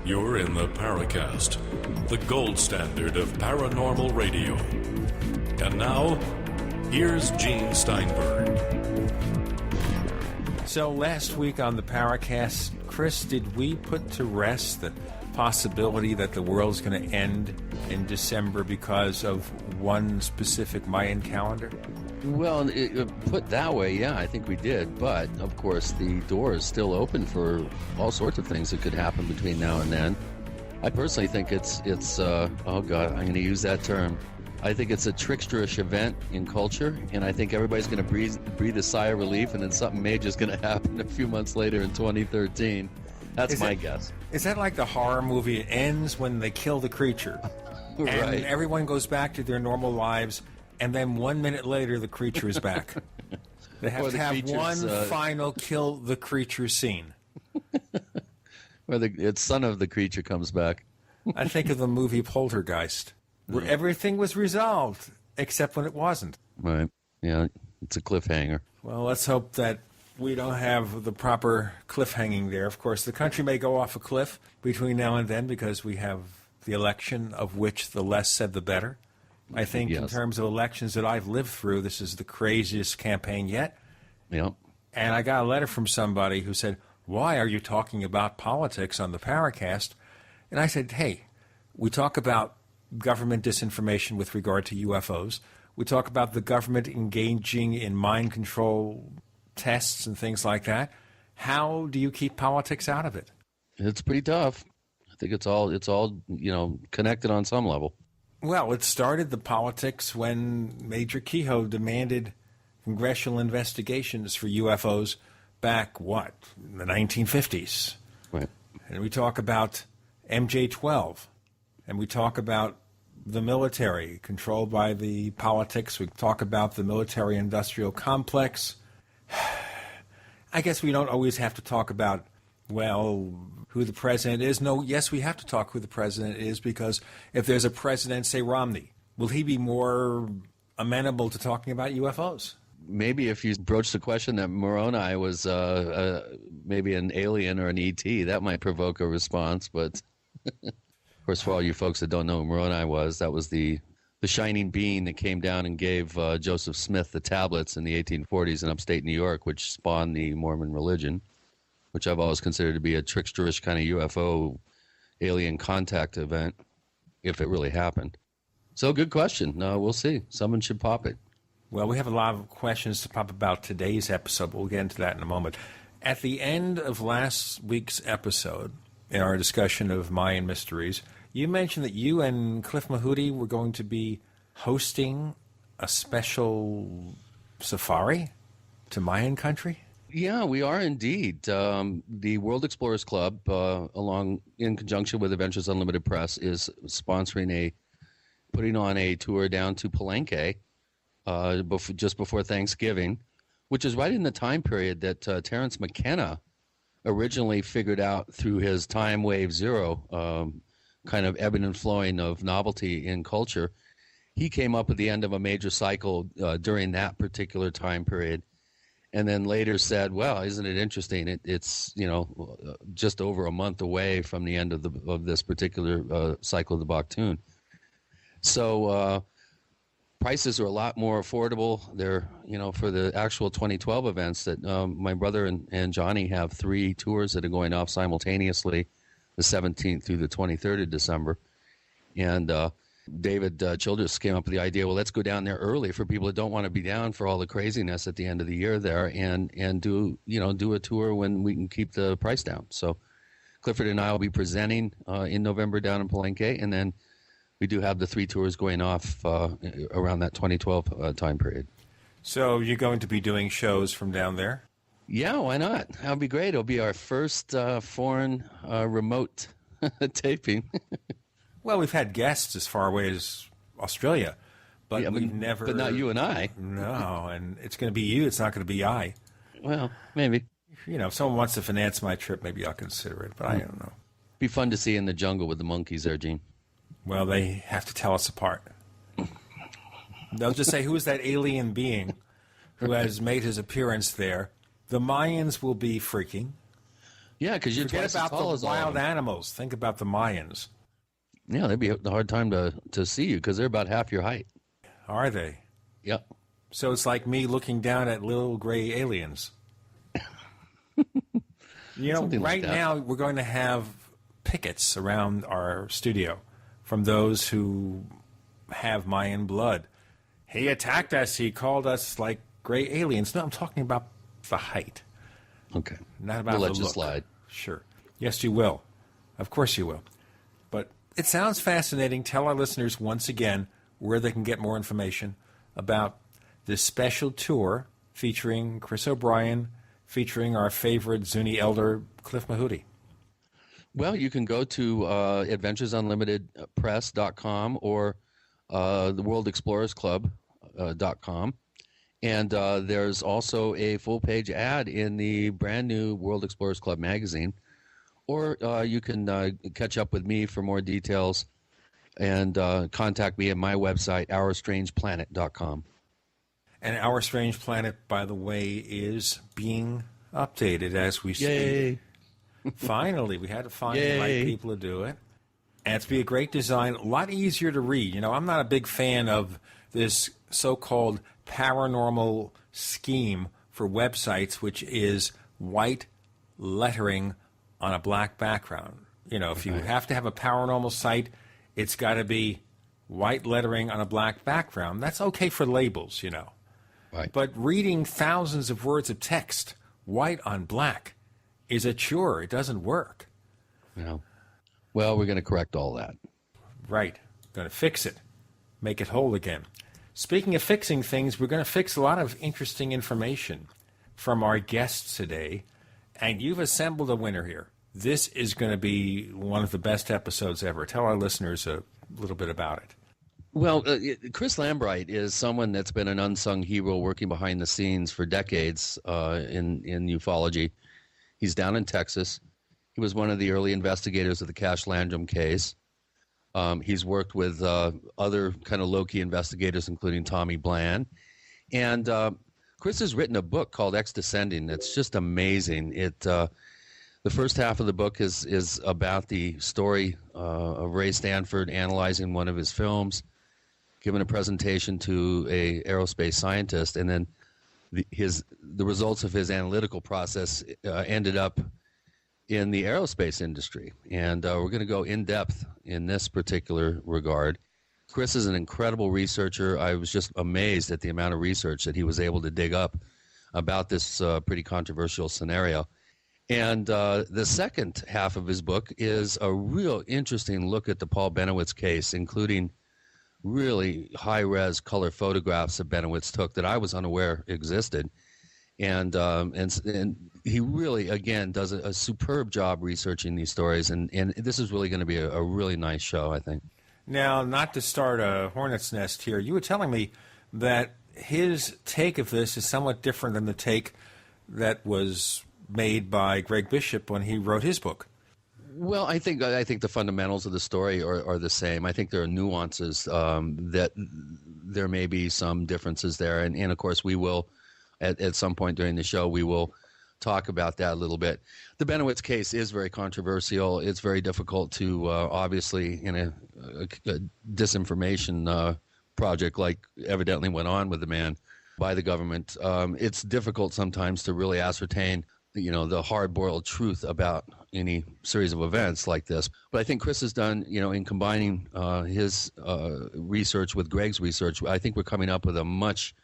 You're in the Paracast, the gold standard of paranormal radio. And now, here's Gene Steinberg. So last week on the Paracast, Chris, did we put to rest the possibility that the world's going to end in December because of one specific Mayan calendar? Well, put that way, yeah, I think we did. But, of course, the door is still open for all sorts of things that could happen between now and then. I personally think it's oh, God, I'm going to use that term. I think it's a tricksterish event in culture, and I think everybody's going to breathe a sigh of relief, and then something major is going to happen a few months later in 2013. That's my guess. Is that like the horror movie? It ends when they kill the creature. Right. And everyone goes back to their normal lives, and then 1 minute later, the creature is back. They have to have one final kill the creature scene. Where the son of the creature comes back. I think of the movie Poltergeist, where everything was resolved, except when it wasn't. Right. Yeah, it's a cliffhanger. Well, let's hope that we don't have the proper cliffhanging there. Of course, the country may go off a cliff between now and then because we have the election, of which the less said the better. I think in terms of elections that I've lived through, this is the craziest campaign yet. Yep. And I got a letter from somebody who said, "Why are you talking about politics on the Paracast?" And I said, hey, we talk about government disinformation with regard to UFOs. We talk about the government engaging in mind control tests and things like that. How do you keep politics out of it? It's pretty tough. I think it's all connected on some level. Well, it started the politics when Major Kehoe demanded congressional investigations for UFOs back, in the 1950s. Right. And we talk about MJ-12, and we talk about the military controlled by the politics. We talk about the military-industrial complex. I guess we don't always have to talk about, who the president is. No, yes, we have to talk who the president is, because if there's a president, say Romney, will he be more amenable to talking about UFOs? Maybe if you broach the question that Moroni was maybe an alien or an ET, that might provoke a response. But, of course, for all you folks that don't know who Moroni was, that was the shining being that came down and gave Joseph Smith the tablets in the 1840s in upstate New York, which spawned the Mormon religion, which I've always considered to be a tricksterish kind of UFO alien contact event, if it really happened. So, good question. We'll see. Someone should pop it. Well, we have a lot of questions to pop about today's episode, but we'll get into that in a moment. At the end of last week's episode, in our discussion of Mayan mysteries, you mentioned that you and Cliff Mahooty were going to be hosting a special safari to Mayan country? Yeah, we are indeed. The World Explorers Club, in conjunction with Adventures Unlimited Press, is putting on a tour down to Palenque just before Thanksgiving, which is right in the time period that Terence McKenna originally figured out through his time wave zero kind of ebbing and flowing of novelty in culture. He came up at the end of a major cycle during that particular time period, and then later said, well, isn't it interesting? It's just over a month away from the end of this particular cycle of the Baktun. So prices are a lot more affordable. They're, for the actual 2012 events that my brother and Johnny have 3 tours that are going off simultaneously, the 17th through the 23rd of December. And David Childress came up with the idea, well, let's go down there early for people that don't want to be down for all the craziness at the end of the year there, and do a tour when we can keep the price down. So Clifford and I will be presenting in November down in Palenque, and then we do have the 3 tours going off around that 2012 time period. So you're going to be doing shows from down there? Yeah, why not? That'll be great. It'll be our first foreign remote taping. Well, we've had guests as far away as Australia, but we've never... But not you and I. No, and it's going to be you. It's not going to be I. Well, maybe. If someone wants to finance my trip, maybe I'll consider it, but I don't know. Be fun to see in the jungle with the monkeys there, Gene. Well, they have to tell us apart. They'll just say, who is that alien being who has made his appearance there? The Mayans will be freaking. Yeah, because you're Forget twice about as tall the as all of wild them. animals. Think about the Mayans. Yeah, that'd be a hard time to see you because they're about half your height. Are they? Yep. So it's like me looking down at little gray aliens. Something like right that. now we're going to have pickets around our studio from those who have Mayan blood. He attacked us. He called us like gray aliens. No, I'm talking about the height. Okay. Not about We'll the let you look. slide. Sure. Yes, you will. Of course you will. But it sounds fascinating. Tell our listeners once again where they can get more information about this special tour featuring Chris O'Brien, featuring our favorite Zuni elder, Cliff Mahooty. Well, you can go to adventuresunlimitedpress.com or the World Explorers Club.com. And there's also a full-page ad in the brand new World Explorers Club magazine. Or you can catch up with me for more details and contact me at my website, OurStrangePlanet.com. And Our Strange Planet, by the way, is being updated as we speak. Yay! Finally, we had to find the right people to do it. And it's be a great design, a lot easier to read. You know, I'm not a big fan of this so-called paranormal scheme for websites, which is white lettering on a black background. You know, if you have to have a paranormal site, it's got to be white lettering on a black background. That's okay for labels, you know. Right. But reading thousands of words of text, white on black, is a chore. It doesn't work. Yeah. Well, we're going to correct all that. Right. Going to fix it. Make it whole again. Speaking of fixing things, we're going to fix a lot of interesting information from our guests today. And you've assembled a winner here. This is going to be one of the best episodes ever. Tell our listeners a little bit about it. Well, Chris Lambright is someone that's been an unsung hero working behind the scenes for decades in ufology. He's down in Texas. He was one of the early investigators of the Cash Landrum case. He's worked with other kind of low-key investigators, including Tommy Bland. And Chris has written a book called X Descending. It's just amazing. The first half of the book is about the story of Ray Stanford analyzing one of his films, giving a presentation to a aerospace scientist, and then the results of his analytical process ended up in the aerospace industry. And we're going to go in depth in this particular regard. Chris is an incredible researcher. I was just amazed at the amount of research that he was able to dig up about this pretty controversial scenario. And the second half of his book is a real interesting look at the Paul Bennewitz case, including really high-res color photographs that Bennewitz took that I was unaware existed. And he really, again, does a superb job researching these stories. And this is really going to be a really nice show, I think. Now, not to start a hornet's nest here, you were telling me that his take of this is somewhat different than the take that was made by Greg Bishop when he wrote his book. Well, I think the fundamentals of the story are the same. I think there are nuances that there may be some differences there. And of course, we will, at some point during the show, we will talk about that a little bit. The Bennewitz case is very controversial. It's very difficult to, obviously, in a disinformation project like evidently went on with the man by the government, it's difficult sometimes to really ascertain the hard-boiled truth about any series of events like this. But I think Chris has done, in combining his research with Greg's research, I think we're coming up with a much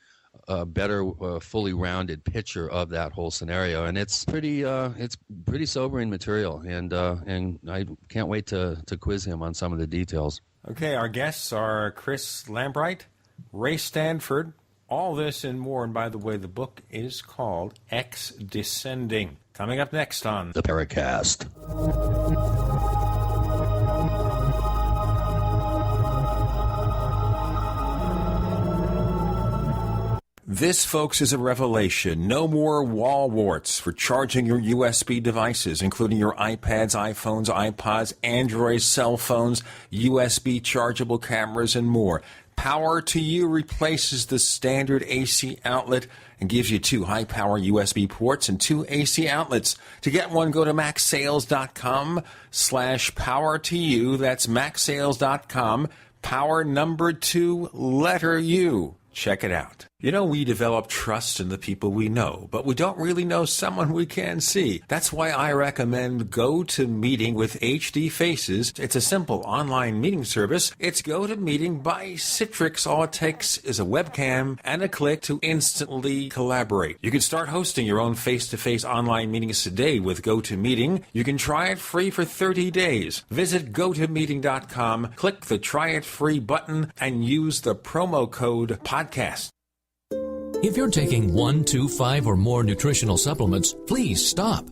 better, fully rounded picture of that whole scenario. And it's pretty sobering material. And I can't wait to quiz him on some of the details. Okay, our guests are Chris Lambright, Ray Stanford, all this and more. And by the way, the book is called X Descending. Coming up next on The Paracast. This, folks, is a revelation. No more wall warts for charging your USB devices, including your iPads, iPhones, iPods, Android cell phones, USB chargeable cameras, and more. Power to You replaces the standard AC outlet and gives you 2 high-power USB ports and 2 AC outlets. To get one, go to maxsales.com/power to you. That's maxsales.com, power number 2, letter U. Check it out. You know, we develop trust in the people we know, but we don't really know someone we can see. That's why I recommend GoToMeeting with HD Faces. It's a simple online meeting service. It's GoToMeeting by Citrix. All it takes is a webcam and a click to instantly collaborate. You can start hosting your own face-to-face online meetings today with GoToMeeting. You can try it free for 30 days. Visit GoToMeeting.com, click the Try It Free button, and use the promo code PODCAST. If you're taking 1, 2, 5, or more nutritional supplements, please stop.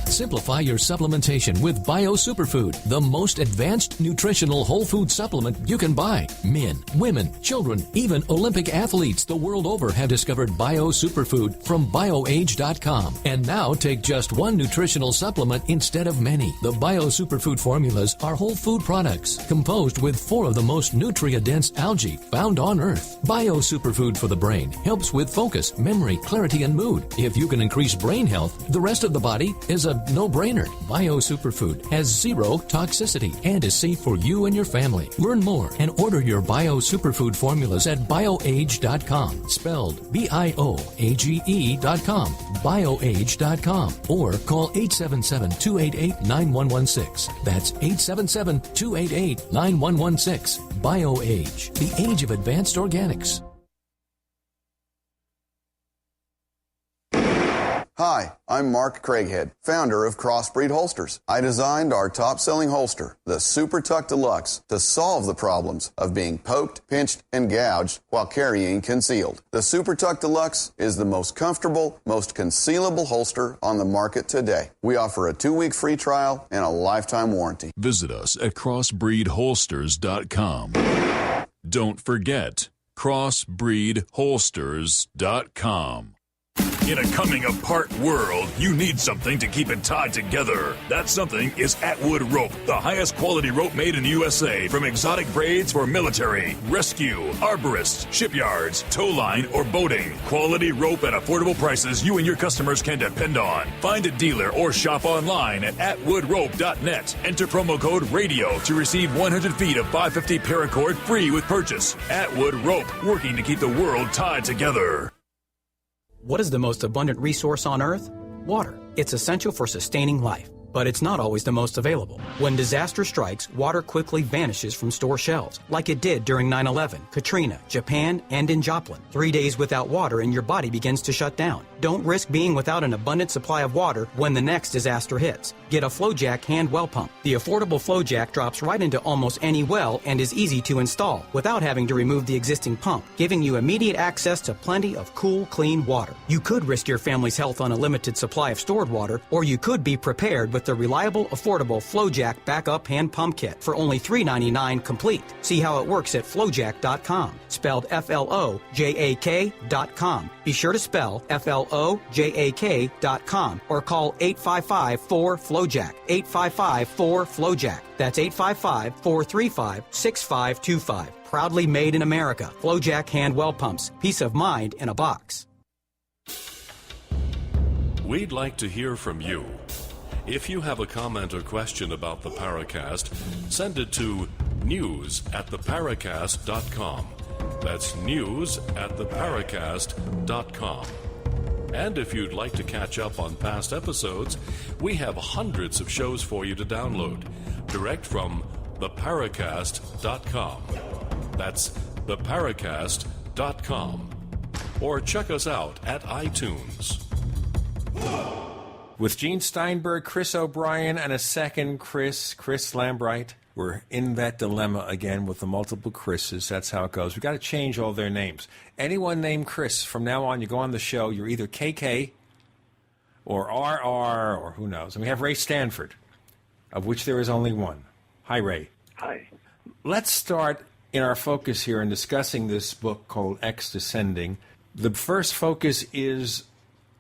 Simplify your supplementation with Bio Superfood, the most advanced nutritional whole food supplement you can buy. Men, women, children, even Olympic athletes the world over have discovered Bio Superfood from BioAge.com. And now take just one nutritional supplement instead of many. The Bio Superfood formulas are whole food products composed with 4 of the most nutrient-dense algae found on Earth. Bio Superfood for the brain helps with focus, memory, clarity, and mood. If you can increase brain health, the rest of the body is a no-brainer. Bio Superfood has 0 toxicity and is safe for you and your family. Learn more and order your Bio Superfood formulas at bioage.com, spelled BIOAGE.com, bioage.com, or call 877-288-9116. That's 877-288-9116. BioAge, the age of advanced organics. Hi, I'm Mark Craighead, founder of Crossbreed Holsters. I designed our top-selling holster, the Super Tuck Deluxe, to solve the problems of being poked, pinched, and gouged while carrying concealed. The Super Tuck Deluxe is the most comfortable, most concealable holster on the market today. We offer a 2-week free trial and a lifetime warranty. Visit us at crossbreedholsters.com. Don't forget, crossbreedholsters.com. In a coming-apart world, you need something to keep it tied together. That something is Atwood Rope, the highest quality rope made in the USA, from exotic braids for military, rescue, arborists, shipyards, tow line, or boating. Quality rope at affordable prices you and your customers can depend on. Find a dealer or shop online at atwoodrope.net. Enter promo code RADIO to receive 100 feet of 550 paracord free with purchase. Atwood Rope, working to keep the world tied together. What is the most abundant resource on Earth? Water. It's essential for sustaining life, but it's not always the most available. When disaster strikes, water quickly vanishes from store shelves, like it did during 9/11, Katrina, Japan, and in Joplin. 3 days without water and your body begins to shut down. Don't risk being without an abundant supply of water when the next disaster hits. Get a FlowJack hand well pump. The affordable FlowJack drops right into almost any well and is easy to install without having to remove the existing pump, giving you immediate access to plenty of cool, clean water. You could risk your family's health on a limited supply of stored water, or you could be prepared with the reliable, affordable FlowJack backup hand pump kit for only $3.99 complete. See how it works at flowjack.com, spelled FLOJAK.com. Be sure to spell FLOJAK.com or call 855-4FLOJACK, 855-4FLOJACK. That's 855-435-6525. Proudly made in America. FlowJack hand well pumps. Peace of mind in a box. We'd like to hear from you. If you have a comment or question about the Paracast, send it to news@theparacast.com. That's news@theparacast.com. And if you'd like to catch up on past episodes, we have hundreds of shows for you to download direct from theparacast.com. That's theparacast.com. Or check us out at iTunes. With Gene Steinberg, Chris O'Brien, and a second Chris Lambright. We're in that dilemma again with the multiple Chris's. That's how it goes. We've got to change all their names. Anyone named Chris, from now on, you go on the show, you're either KK or RR or who knows. And we have Ray Stanford, of which there is only one. Hi, Ray. Hi. Let's start in our focus here in discussing this book called X Descending. The first focus is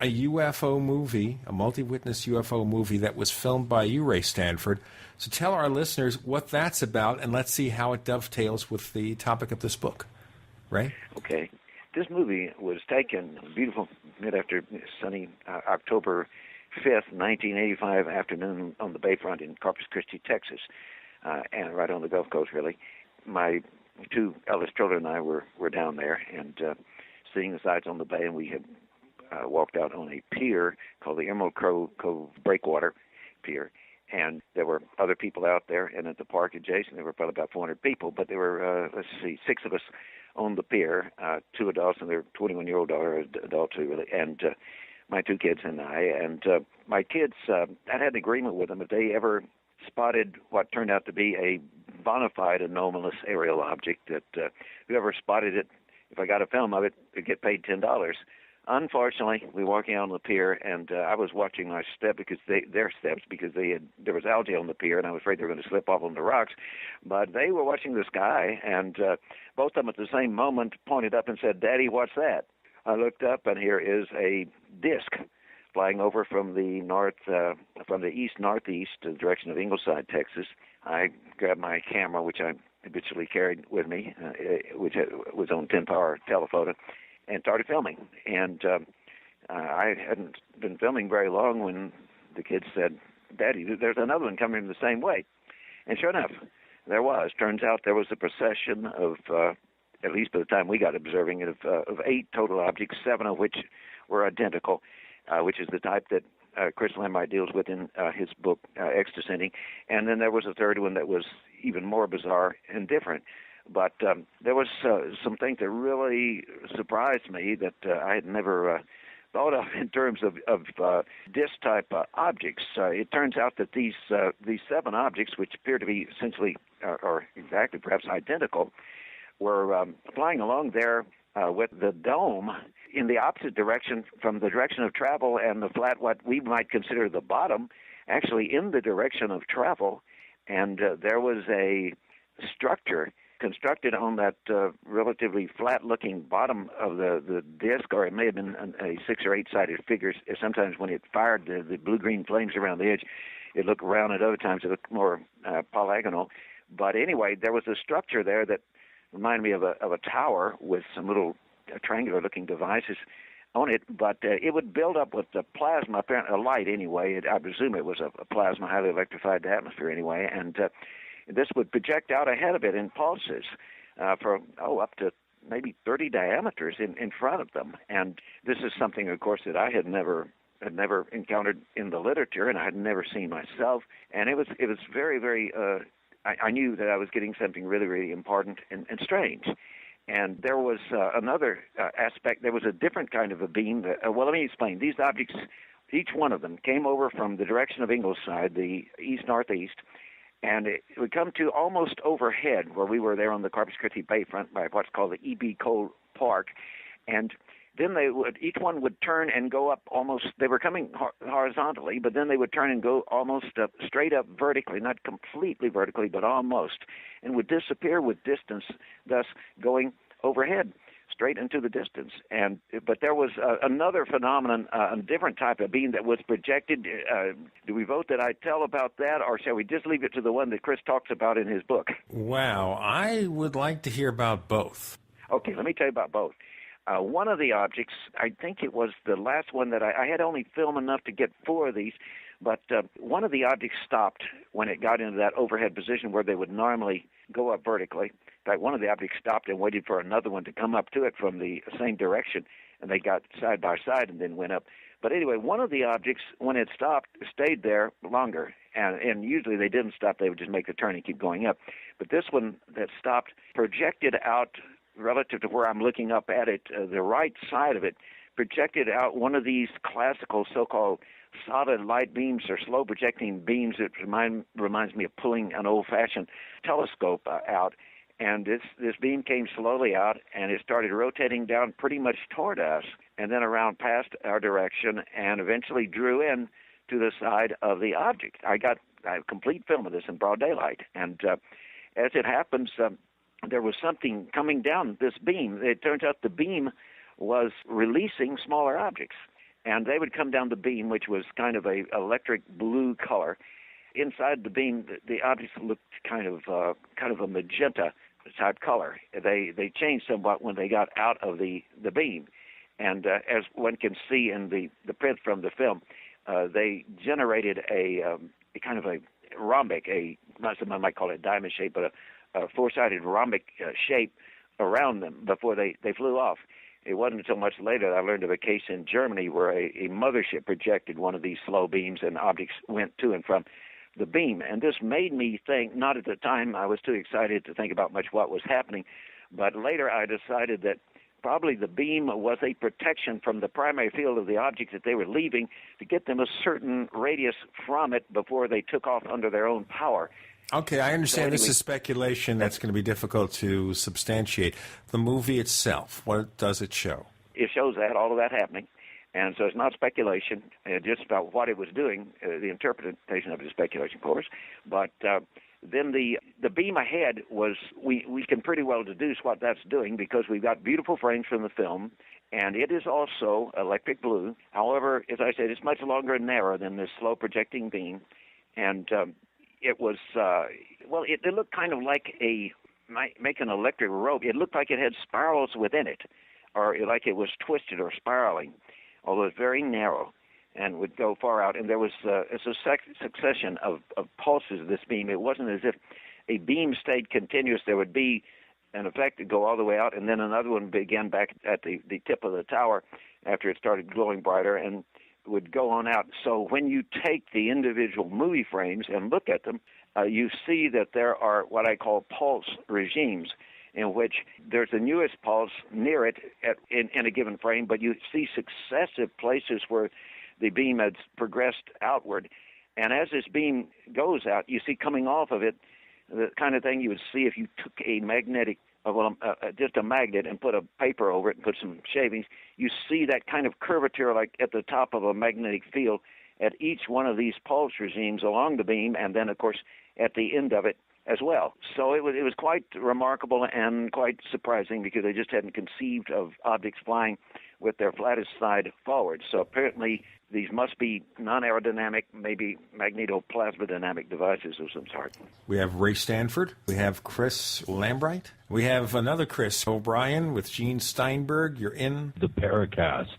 a UFO movie, a multi-witness UFO movie that was filmed by you, Ray Stanford. So tell our listeners what that's about, and let's see how it dovetails with the topic of this book. Ray? Okay. This movie was taken beautiful sunny October 5th, 1985 afternoon on the bayfront in Corpus Christi, Texas, and right on the Gulf Coast, really. My two eldest children and I were down there and seeing the sights on the bay, and we had walked out on a pier called the Emerald Cove Breakwater Pier. And there were other people out there, and at the park adjacent, there were probably about 400 people, but there were, 6 of us on the pier, 2 adults and their 21-year-old daughter, adult too, really, and my 2 kids and I. And my kids, I had an agreement with them if they ever spotted what turned out to be a bona fide anomalous aerial object, that whoever spotted it, if I got a film of it, would get paid $10. Unfortunately, we were walking out on the pier, and I was watching my step their steps because there was algae on the pier, and I was afraid they were going to slip off on the rocks. But they were watching the sky, and both of them at the same moment pointed up and said, "Daddy, what's that?" I looked up, and here is a disc flying over from the east-northeast to the direction of Ingleside, Texas. I grabbed my camera, which I habitually carried with me, which was on 10-power telephoto, and started filming. And I hadn't been filming very long when the kids said, "Daddy, there's another one coming the same way." And sure enough, there was. Turns out there was a procession of, at least by the time we got observing it, of 8 total objects, 7 of which were identical, which is the type that Chris Lambright deals with in his book, Ex-Descending. And then there was a third one that was even more bizarre and different. But there was some things that really surprised me that I had never thought of in terms of disc-type objects. It turns out that these 7 objects, which appear to be essentially or exactly perhaps identical, were flying along there with the dome in the opposite direction from the direction of travel, and the flat, what we might consider the bottom, actually in the direction of travel. And there was a structure constructed on that relatively flat-looking bottom of the disc, or it may have been a 6 or 8-sided figure. Sometimes when it fired the blue-green flames around the edge, it looked round, at other times it looked more polygonal. But anyway, there was a structure there that reminded me of a tower with some little triangular-looking devices on it, but it would build up with the plasma, apparently a light anyway. I presume it was a plasma, highly electrified atmosphere anyway, and this would project out ahead of it in pulses for up to maybe 30 diameters in front of them. And this is something, of course, that I had never encountered in the literature, and I had never seen myself. And it was very, very. I knew that I was getting something really, really important and strange. And there was another aspect. There was a different kind of a beam. Well, let me explain. These objects, each one of them, came over from the direction of Ingleside, the east-northeast, and it would come to almost overhead where we were there on the Corpus Christi bayfront by what's called the E.B. Cole Park. And then each one would turn and go up almost, they were coming horizontally, but then they would turn and go almost straight up vertically, not completely vertically, but almost, and would disappear with distance, thus going overhead, straight into the distance. But there was another phenomenon, a different type of beam that was projected. Do we vote that I tell about that, or shall we just leave it to the one that Chris talks about in his book? Wow, I would like to hear about both. Okay, let me tell you about both. One of the objects, I think it was the last one that I had only film enough to get 4 of these, but one of the objects stopped when it got into that overhead position where they would normally go up vertically. In fact, one of the objects stopped and waited for another one to come up to it from the same direction, and they got side by side and then went up. But anyway, one of the objects, when it stopped, stayed there longer, and usually they didn't stop. They would just make the turn and keep going up. But this one that stopped projected out relative to where I'm looking up at it, the right side of it, projected out one of these classical so-called solid light beams or slow projecting beams that reminds me of pulling an old-fashioned telescope out. And this beam came slowly out, and it started rotating down pretty much toward us, and then around past our direction, and eventually drew in to the side of the object. I got a complete film of this in broad daylight. And as it happens, there was something coming down this beam. It turns out the beam was releasing smaller objects, and they would come down the beam, which was kind of a electric blue color. Inside the beam, the objects looked kind of a magenta type color. They changed somewhat when they got out of the beam. And as one can see in the print from the film, they generated a kind of a rhombic, someone might call it diamond shape, but a four-sided rhombic shape around them before they flew off. It wasn't until much later that I learned of a case in Germany where a mothership projected one of these slow beams and objects went to and from the beam. And this made me think, not at the time, I was too excited to think about much what was happening, but later I decided that probably the beam was a protection from the primary field of the object that they were leaving to get them a certain radius from it before they took off under their own power. Okay, I understand. So anyway, this is speculation that's going to be difficult to substantiate. The movie itself, what does it show? It shows all of that happening. And so it's not speculation, just about what it was doing. The interpretation of it is speculation, of course. But then the beam ahead was, we can pretty well deduce what that's doing because we've got beautiful frames from the film, and it is also electric blue. However, as I said, it's much longer and narrower than this slow projecting beam. And it was, it looked kind of like make an electric rope. It looked like it had spirals within it, or like it was twisted or spiraling, although it's very narrow and would go far out. And there was a succession of pulses of this beam. It wasn't as if a beam stayed continuous. There would be an effect to go all the way out, and then another one began back at the tip of the tower after it started glowing brighter and would go on out. So when you take the individual movie frames and look at them, you see that there are what I call pulse regimes, in which there's the newest pulse near it in a given frame, but you see successive places where the beam has progressed outward. And as this beam goes out, you see coming off of it the kind of thing you would see if you took a magnetic, just a magnet, and put a paper over it and put some shavings. You see that kind of curvature like at the top of a magnetic field at each one of these pulse regimes along the beam, and then, of course, at the end of it as well. So it was quite remarkable and quite surprising because they just hadn't conceived of objects flying with their flattest side forward. So apparently these must be non-aerodynamic, maybe magnetoplasmodynamic devices of some sort. We have Ray Stanford. We have Chris Lambright. We have another Chris O'Brien with Gene Steinberg. You're in the Paracast.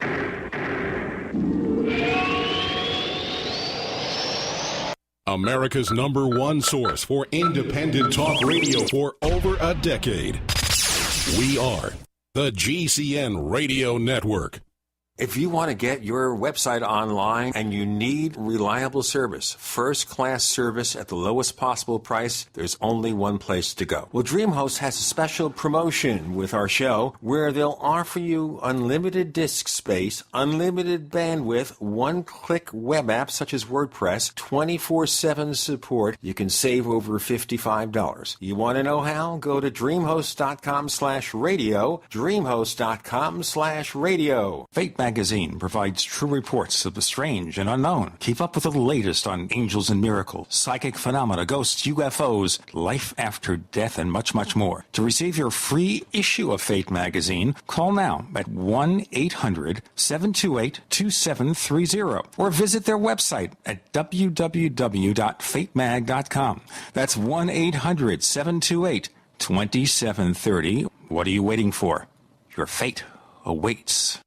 America's #1 source for independent talk radio for over a decade. We are the GCN Radio Network. If you want to get your website online and you need reliable service, first-class service at the lowest possible price, there's only one place to go. Well, DreamHost has a special promotion with our show where they'll offer you unlimited disk space, unlimited bandwidth, one-click web apps such as WordPress, 24/7 support. You can save over $55. You want to know how? Go to dreamhost.com/radio, dreamhost.com/radio. Fate Magazine provides true reports of the strange and unknown. Keep up with the latest on angels and miracles, psychic phenomena, ghosts, UFOs, life after death, and much, much more. To receive your free issue of Fate Magazine, call now at 1-800-728-2730 or visit their website at www.fatemag.com. That's 1-800-728-2730. What are you waiting for? Your fate awaits.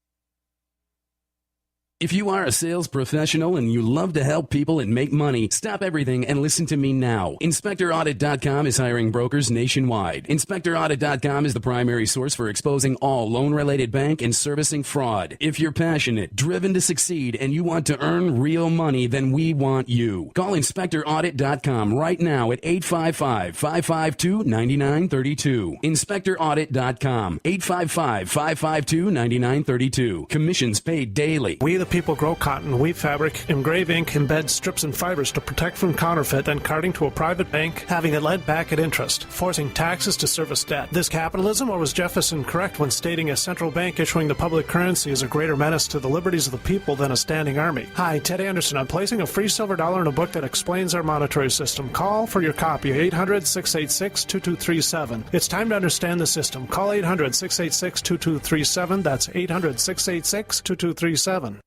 If you are a sales professional and you love to help people and make money, stop everything and listen to me now. InspectorAudit.com is hiring brokers nationwide. InspectorAudit.com is the primary source for exposing all loan-related bank and servicing fraud. If you're passionate, driven to succeed, and you want to earn real money, then we want you. Call InspectorAudit.com right now at 855-552-9932. InspectorAudit.com, 855-552-9932. Commissions paid daily. We the people grow cotton, weave fabric, engrave ink, embed strips and fibers to protect from counterfeit, then carting to a private bank, having it lent back at interest, forcing taxes to service debt. This capitalism, or was Jefferson correct when stating a central bank issuing the public currency is a greater menace to the liberties of the people than a standing army? Hi, Ted Anderson. I'm placing a free silver dollar in a book that explains our monetary system. Call for your copy, 800-686-2237. It's time to understand the system. Call 800-686-2237. That's 800-686-2237.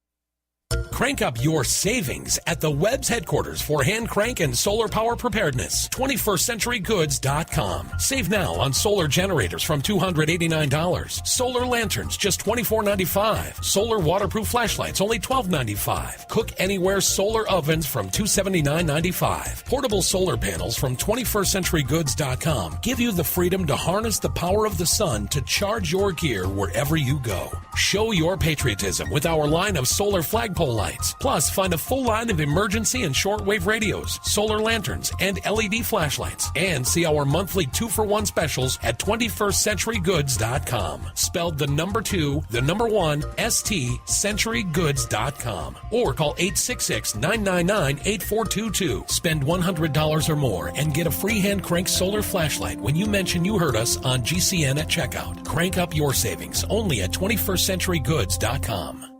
Crank up your savings at the Webb's headquarters for hand crank and solar power preparedness. 21stcenturygoods.com. Save now on solar generators from $289. Solar lanterns just $24.95. Solar waterproof flashlights only $12.95. Cook Anywhere solar ovens from $279.95. Portable solar panels from 21stcenturygoods.com give you the freedom to harness the power of the sun to charge your gear wherever you go. Show your patriotism with our line of solar flagpole lights. Plus, find a full line of emergency and shortwave radios, solar lanterns, and LED flashlights. And see our monthly 2-for-1 specials at 21stcenturygoods.com. Spelled the number 2, the number 1, ST, centurygoods.com. Or call 866-999-8422. Spend $100 or more and get a free hand crank solar flashlight when you mention you heard us on GCN at checkout. Crank up your savings only at 21stcenturygoods.com.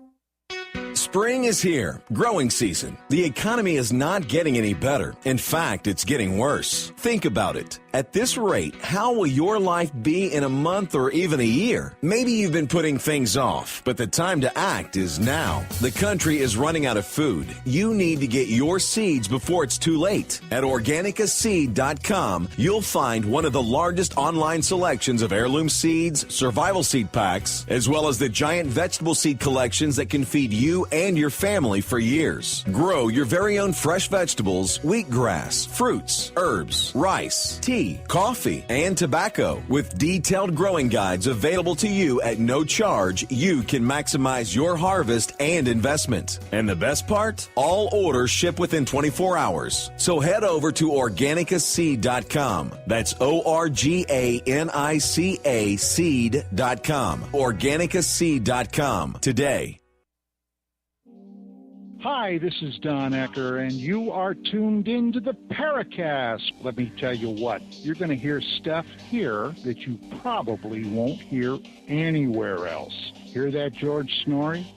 Spring is here, growing season. The economy is not getting any better. In fact, it's getting worse. Think about it. At this rate, how will your life be in a month or even a year? Maybe you've been putting things off, but the time to act is now. The country is running out of food. You need to get your seeds before it's too late. At organicaseed.com, you'll find one of the largest online selections of heirloom seeds, survival seed packs, as well as the giant vegetable seed collections that can feed you and your family for years. Grow your very own fresh vegetables, wheatgrass, fruits, herbs, rice, tea, coffee, and tobacco. With detailed growing guides available to you at no charge, you can maximize your harvest and investment. And the best part? All orders ship within 24 hours. So head over to organicaseed.com. That's ORGANICA seed.com. Organicaseed.com today. Hi, this is Don Ecker, and you are tuned into the Paracast. Let me tell you what, you're going to hear stuff here that you probably won't hear anywhere else. Hear that, George Snorri?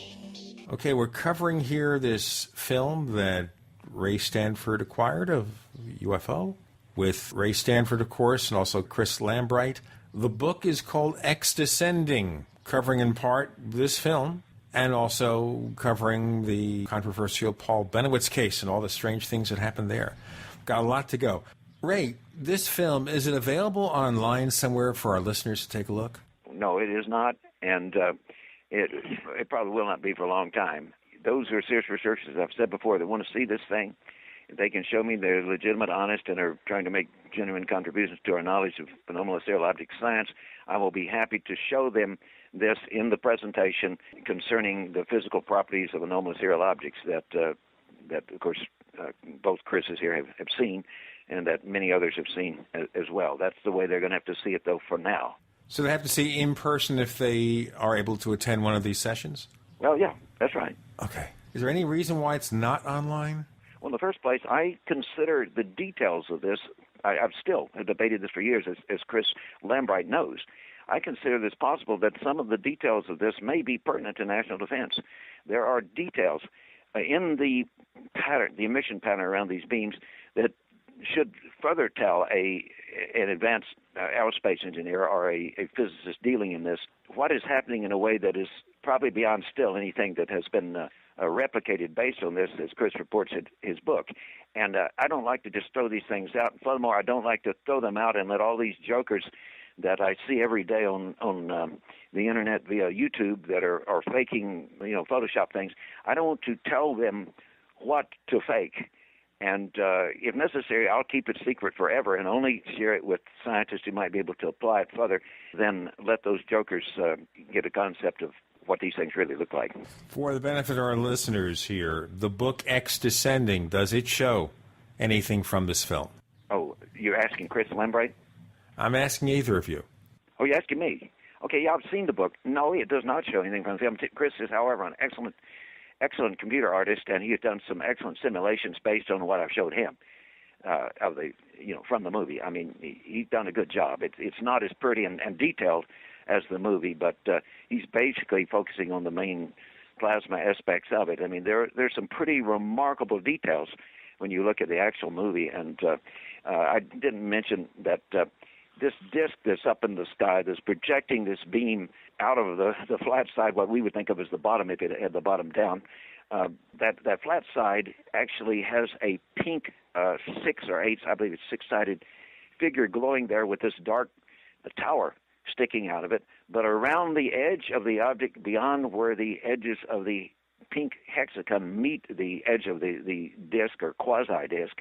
Okay, we're covering here this film that Ray Stanford acquired of UFO, with Ray Stanford, of course, and also Chris Lambright. The book is called X Descending, covering in part this film, and also covering the controversial Paul Bennewitz case and all the strange things that happened there. Got a lot to go. Ray, this film, is it available online somewhere for our listeners to take a look? No, it is not, and it probably will not be for a long time. Those who are serious researchers, as I've said before, that want to see this thing, if they can show me they're legitimate, honest, and are trying to make genuine contributions to our knowledge of anomalous aerial object science, I will be happy to show them this in the presentation concerning the physical properties of anomalous aerial objects that of course, both Chris's here have seen, and that many others have seen as well. That's the way they're going to have to see it, though, for now. So they have to see in person if they are able to attend one of these sessions? Well, yeah, that's right. Okay. Is there any reason why it's not online? Well, in the first place, I consider the details of this. I've still debated this for years, as Chris Lambright knows. I consider this possible that some of the details of this may be pertinent to national defense. There are details in the pattern, the emission pattern around these beams, that should further tell an advanced aerospace engineer or a physicist dealing in this what is happening in a way that is probably beyond still anything that has been replicated based on this, as Chris reports in his book. And I don't like to just throw these things out. Furthermore, I don't like to throw them out and let all these jokers that I see every day on the internet via YouTube that are faking, Photoshop things. I don't want to tell them what to fake. And if necessary, I'll keep it secret forever and only share it with scientists who might be able to apply it further, then let those jokers get a concept of what these things really look like. For the benefit of our listeners here, the book X Descending, does it show anything from this film? Oh, you're asking Chris Lambright? I'm asking either of you. Oh, you're asking me? Okay, yeah, I've seen the book. No, it does not show anything from the film. Chris is, however, an excellent computer artist, and he has done some excellent simulations based on what I've showed him of the, from the movie. I mean, he's done a good job. It's not as pretty and detailed as the movie, but he's basically focusing on the main plasma aspects of it. I mean, there's some pretty remarkable details when you look at the actual movie, and I didn't mention that this disc that's up in the sky that's projecting this beam out of the flat side, what we would think of as the bottom if it had the bottom down, that flat side actually has a pink 6 or 8, I believe it's 6-sided figure glowing there with this dark tower sticking out of it. But around the edge of the object, beyond where the edges of the pink hexagon meet the edge of the disk or quasi-disk,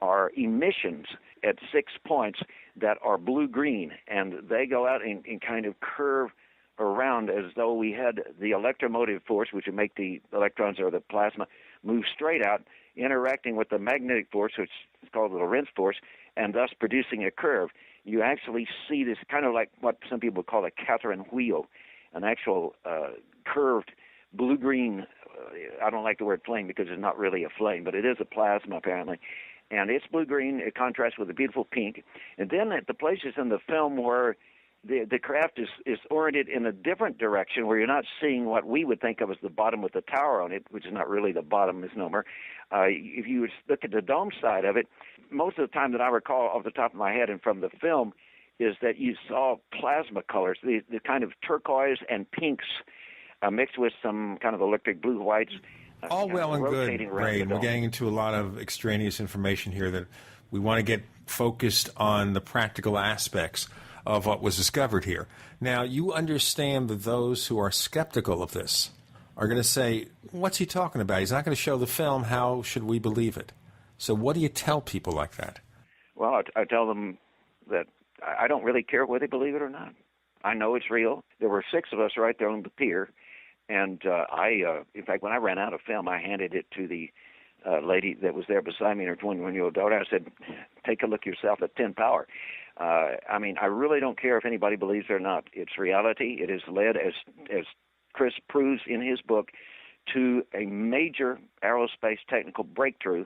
are emissions at 6 points that are blue-green, and they go out and kind of curve around as though we had the electromotive force, which would make the electrons or the plasma move straight out, interacting with the magnetic force, which is called the Lorentz force, and thus producing a curve. You actually see this kind of like what some people call a Catherine wheel, an actual curved blue-green, I don't like the word flame because it's not really a flame, but it is a plasma apparently. And it's blue-green. It contrasts with a beautiful pink. And then at the places in the film where the craft is oriented in a different direction, where you're not seeing what we would think of as the bottom with the tower on it, which is not really the bottom misnomer. If you look at the dome side of it, most of the time that I recall off the top of my head and from the film is that you saw plasma colors, the kind of turquoise and pinks mixed with some kind of electric blue whites. All well and good, Ray, and we're getting into a lot of extraneous information here that we want to get focused on the practical aspects of what was discovered here. Now, you understand that those who are skeptical of this are going to say, what's he talking about? He's not going to show the film. How should we believe it? So what do you tell people like that? Well, I tell them that I don't really care whether they believe it or not. I know it's real. There were 6 of us right there on the pier. And in fact, when I ran out of film, I handed it to the lady that was there beside me and her 21-year-old daughter. I said, take a look yourself at 10 power. I mean, I really don't care if anybody believes it or not. It's reality. It has led, as Chris proves in his book, to a major aerospace technical breakthrough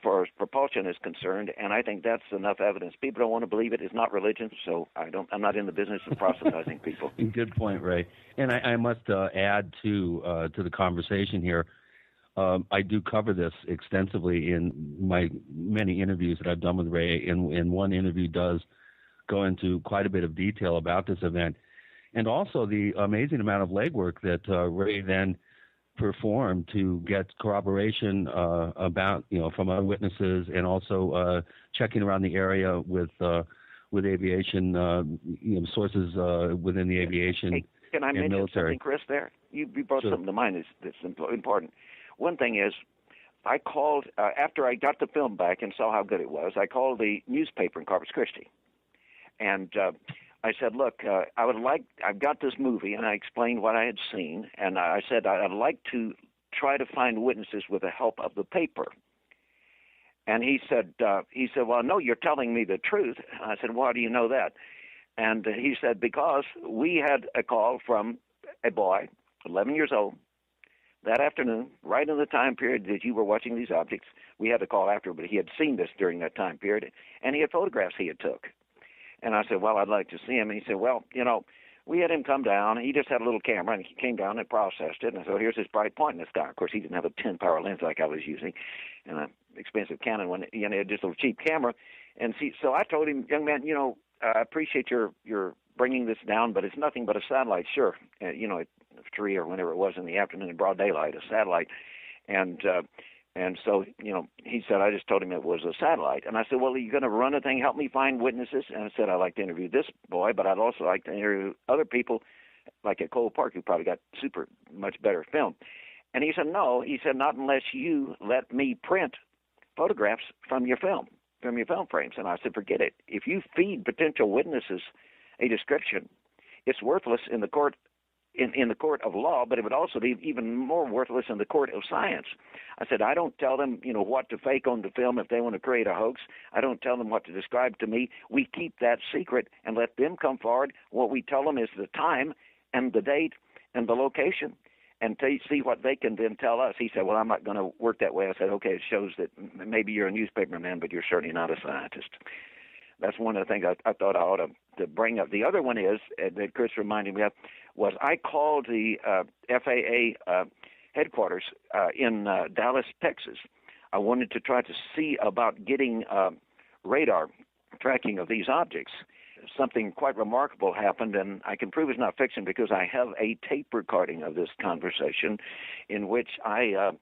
for as propulsion is concerned, and I think that's enough evidence. People don't want to believe it. It's not religion, so I'm not in the business of proselytizing people. Good point, Ray. And I must add to the conversation here. I do cover this extensively in my many interviews that I've done with Ray, and one interview does go into quite a bit of detail about this event, and also the amazing amount of legwork that Ray then performed to get corroboration about, from other witnesses, and also checking around the area with aviation, sources within the aviation hey, can I mention military. Something, Chris, there? You brought something to mind that's important. One thing is, I called, after I got the film back and saw how good it was, I called the newspaper in Corpus Christi. And I said, look, I've got this movie, and I explained what I had seen, and I said I'd like to try to find witnesses with the help of the paper. And he said, well, no, you're telling me the truth. And I said, why do you know that? And he said, because we had a call from a boy, 11 years old, that afternoon, right in the time period that you were watching these objects. We had a call after, but he had seen this during that time period, and he had photographs he had took. And I said, well, I'd like to see him. And he said, well, we had him come down. He just had a little camera, and he came down and processed it. And I said, here's this bright point in the sky. Of course, he didn't have a 10-power lens like I was using, and an expensive Canon one. He had just a little cheap camera. And so I told him, young man, I appreciate your bringing this down, but it's nothing but a satellite. Sure, at 3 or whenever it was in the afternoon in broad daylight, a satellite. And so, he said, I just told him it was a satellite. And I said, well, are you going to run a thing, help me find witnesses? And I said, I'd like to interview this boy, but I'd also like to interview other people, like at Cole Park, who probably got super much better film. And he said, no. He said, not unless you let me print photographs from your film frames. And I said, forget it. If you feed potential witnesses a description, it's worthless in the court in the court of law, but it would also be even more worthless in the court of science. I said, I don't tell them, what to fake on the film if they want to create a hoax. I don't tell them what to describe to me. We keep that secret and let them come forward. What we tell them is the time and the date and the location, and see what they can then tell us. He said, well, I'm not going to work that way. I said, okay, it shows that maybe you're a newspaper man, but you're certainly not a scientist. That's one of the things I thought I ought to bring up. The other one is, that Chris reminded me of, was I called the FAA headquarters in Dallas, Texas. I wanted to try to see about getting radar tracking of these objects. something quite remarkable happened, and I can prove it's not fiction because I have a tape recording of this conversation in which I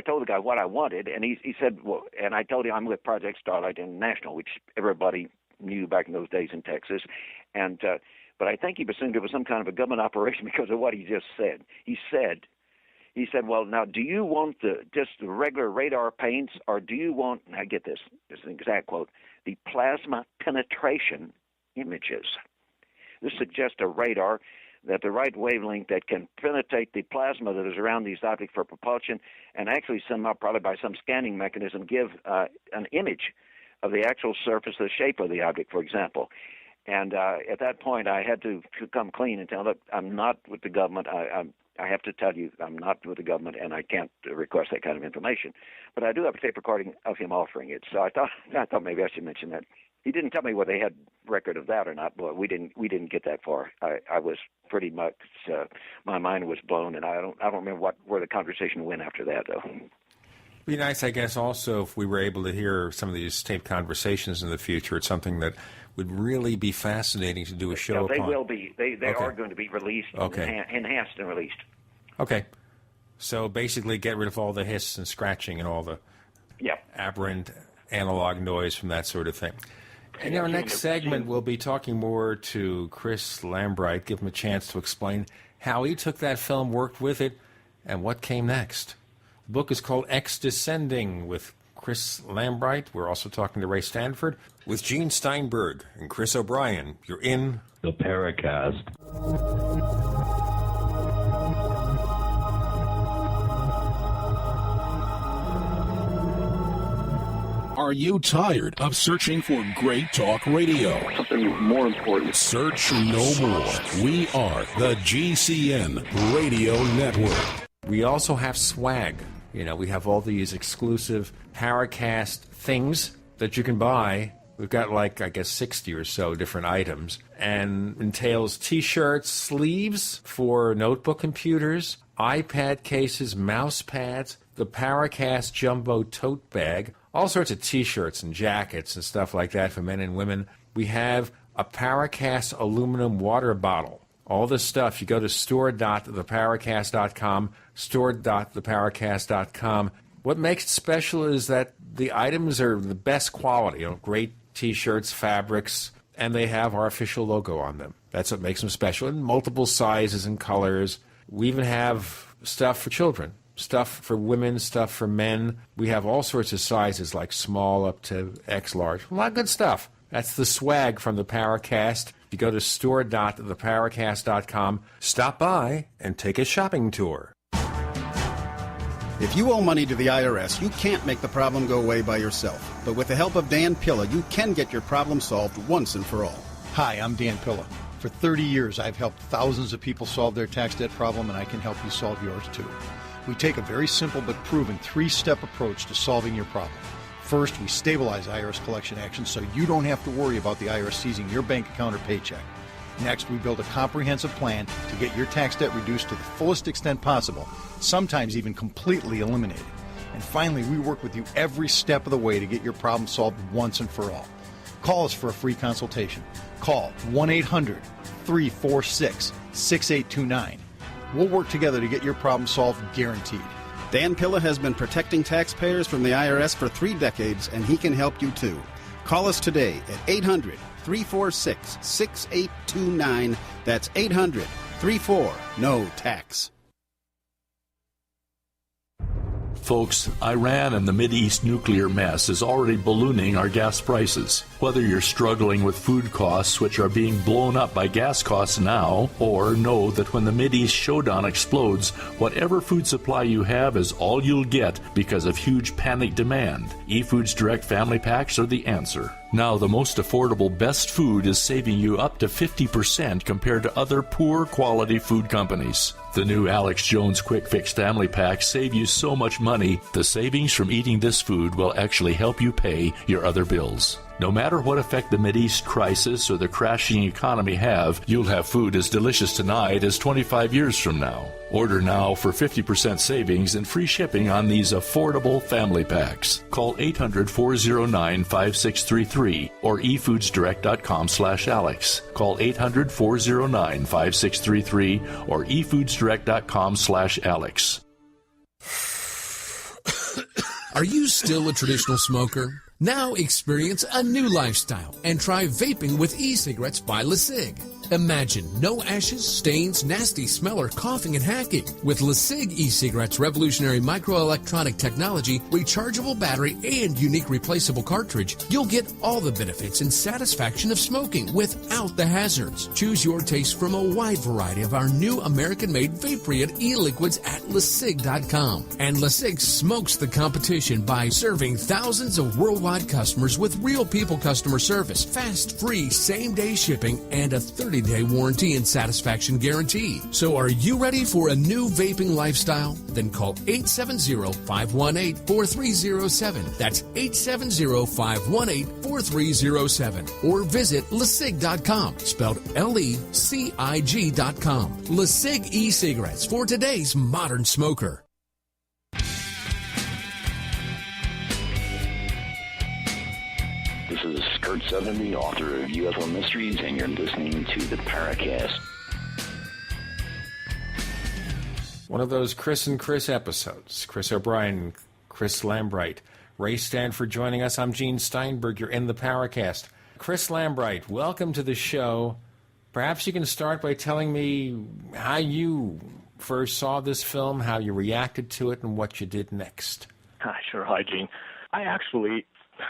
told the guy what I wanted, and he said, well, and I told him I'm with Project Starlight International, which everybody knew back in those days in Texas, and but I think he assumed it was some kind of a government operation because of what he just said. He said, well, now, do you want just the regular radar paints, or do you want, and I get this is an exact quote, the plasma penetration images? This suggests a radar that the right wavelength that can penetrate the plasma that is around these objects for propulsion, and actually somehow, probably by some scanning mechanism, give an image of the actual surface, the shape of the object, for example. And at that point, I had to come clean and tell them, I'm not with the government. I have to tell you, I'm not with the government, and I can't request that kind of information. But I do have a tape recording of him offering it, so I thought maybe I should mention that. He didn't tell me whether they had record of that or not, but we didn't get that far. I was pretty much my mind was blown, and I don't remember where the conversation went after that, though. It'd be nice, I guess, also if we were able to hear some of these taped conversations in the future. It's something that would really be fascinating to do a show They upon. will be. They are going to be released, enhanced and released. Okay. So basically get rid of all the hiss and scratching and all the Yep. aberrant analog noise from that sort of thing. In our next segment, we'll be talking more to Chris Lambright, give him a chance to explain how he took that film, worked with it, and what came next. The book is called X Descending with Chris Lambright. We're also talking to Ray Stanford. With Gene Steinberg and Chris O'Brien, you're in the Paracast. Are you tired of searching for great talk radio? Something more important. Search no more. We are the GCN Radio Network. We also have swag. You know, we have all these exclusive Paracast things that you can buy. We've got like, I guess, 60 or so different items, and entails T-shirts, sleeves for notebook computers, iPad cases, mouse pads, the Paracast Jumbo Tote Bag, all sorts of T-shirts and jackets and stuff like that for men and women. We have a Paracast aluminum water bottle. All this stuff, you go to store.theparacast.com, store.theparacast.com. What makes it special is that the items are the best quality, great T-shirts, fabrics, and they have our official logo on them. That's what makes them special, in multiple sizes and colors. We even have stuff for children, stuff for women, stuff for men. We have all sorts of sizes, like small up to X large. A lot of good stuff. That's the swag from the Paracast. You go to store.theparacast.com, stop by, and take a shopping tour. If you owe money to the IRS, you can't make the problem go away by yourself. But with the help of Dan Pilla, you can get your problem solved once and for all. Hi, I'm Dan Pilla. For 30 years, I've helped thousands of people solve their tax debt problem, and I can help you solve yours too. We take a very simple but proven 3-step approach to solving your problem. First, we stabilize IRS collection actions so you don't have to worry about the IRS seizing your bank account or paycheck. Next, we build a comprehensive plan to get your tax debt reduced to the fullest extent possible, sometimes even completely eliminated. And finally, we work with you every step of the way to get your problem solved once and for all. Call us for a free consultation. Call 1-800-346-6829. We'll work together to get your problem solved, guaranteed. Dan Pilla has been protecting taxpayers from the IRS for 3 decades, and he can help you too. Call us today at 800-346-6829. That's 800-34-NO-TAX. Folks, Iran and the Mideast nuclear mess is already ballooning our gas prices. Whether you're struggling with food costs, which are being blown up by gas costs now, or know that when the Mideast showdown explodes, whatever food supply you have is all you'll get because of huge panic demand, eFoods Direct Family Packs are the answer. Now, the most affordable Best Food is saving you up to 50% compared to other poor quality food companies. The new Alex Jones Quick Fix Family Packs save you so much money, the savings from eating this food will actually help you pay your other bills. No matter what effect the Mideast crisis or the crashing economy have, you'll have food as delicious tonight as 25 years from now. Order now for 50% savings and free shipping on these affordable family packs. Call 800-409-5633 or efoodsdirect.com/Alex. Call 800-409-5633 or efoodsdirect.com/Alex. Are you still a traditional smoker? Now experience a new lifestyle and try vaping with e-cigarettes by LeSig. Imagine no ashes, stains, nasty smell, or coughing and hacking. With LeSig e-cigarettes' revolutionary microelectronic technology, rechargeable battery, and unique replaceable cartridge, you'll get all the benefits and satisfaction of smoking without the hazards. Choose your taste from a wide variety of our new American-made vape-free e-liquids at LeSig.com. And LeSig smokes the competition by serving thousands of worldwide customers with real people customer service, fast, free, same-day shipping, and a 30-day warranty and satisfaction guarantee. So are you ready for a new vaping lifestyle? Then call 870-518-4307. That's 870-518-4307. Or visit LeSig.com, spelled LECIG.com. LeSig e-cigarettes for today's modern smoker. This is Kurt 70, author of UFO Mysteries, and you're listening to the Paracast. One of those Chris and Chris episodes. Chris O'Brien, Chris Lambright, Ray Stanford joining us. I'm Gene Steinberg. You're in the Paracast. Chris Lambright, welcome to the show. Perhaps you can start by telling me how you first saw this film, how you reacted to it, and what you did next. Sure. Hi, Gene. I actually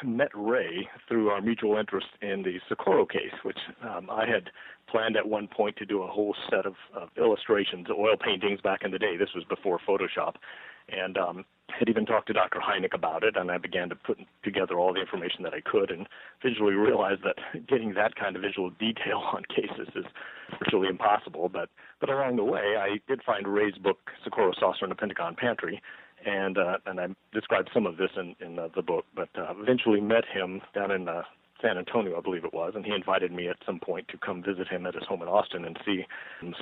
met Ray through our mutual interest in the Socorro case, which I had planned at one point to do a whole set of illustrations, oil paintings back in the day. This was before Photoshop. And had even talked to Dr. Hynek about it, and I began to put together all the information that I could and visually realized that getting that kind of visual detail on cases is virtually impossible. But along the way, I did find Ray's book, Socorro Saucer in the Pentagon Pantry, and I described some of this in the book, but eventually met him down in San Antonio, I believe it was, and he invited me at some point to come visit him at his home in Austin and see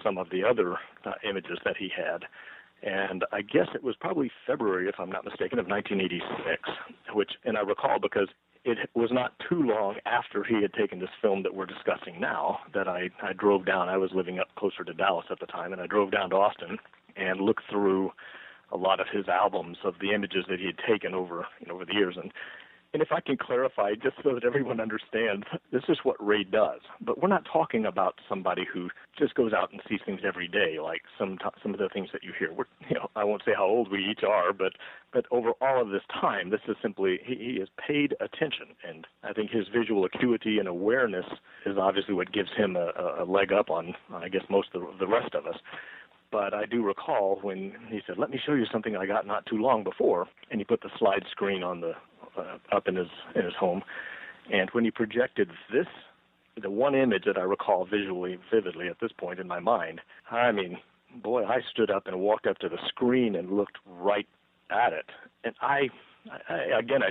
some of the other images that he had. And I guess it was probably February, if I'm not mistaken, of 1986, and I recall because it was not too long after he had taken this film that we're discussing now that I drove down. I was living up closer to Dallas at the time, and I drove down to Austin and looked through a lot of his albums of the images that he had taken over the years. And if I can clarify, just so that everyone understands, this is what Ray does. But we're not talking about somebody who just goes out and sees things every day, like some of the things that you hear. I won't say how old we each are, but over all of this time, this is simply, he has paid attention. And I think his visual acuity and awareness is obviously what gives him a leg up on, I guess, most of the rest of us. But I do recall when he said, "Let me show you something I got not too long before," and he put the slide screen on the up in his home, and when he projected this, the one image that I recall vividly at this point in my mind, I mean, boy, I stood up and walked up to the screen and looked right at it, and I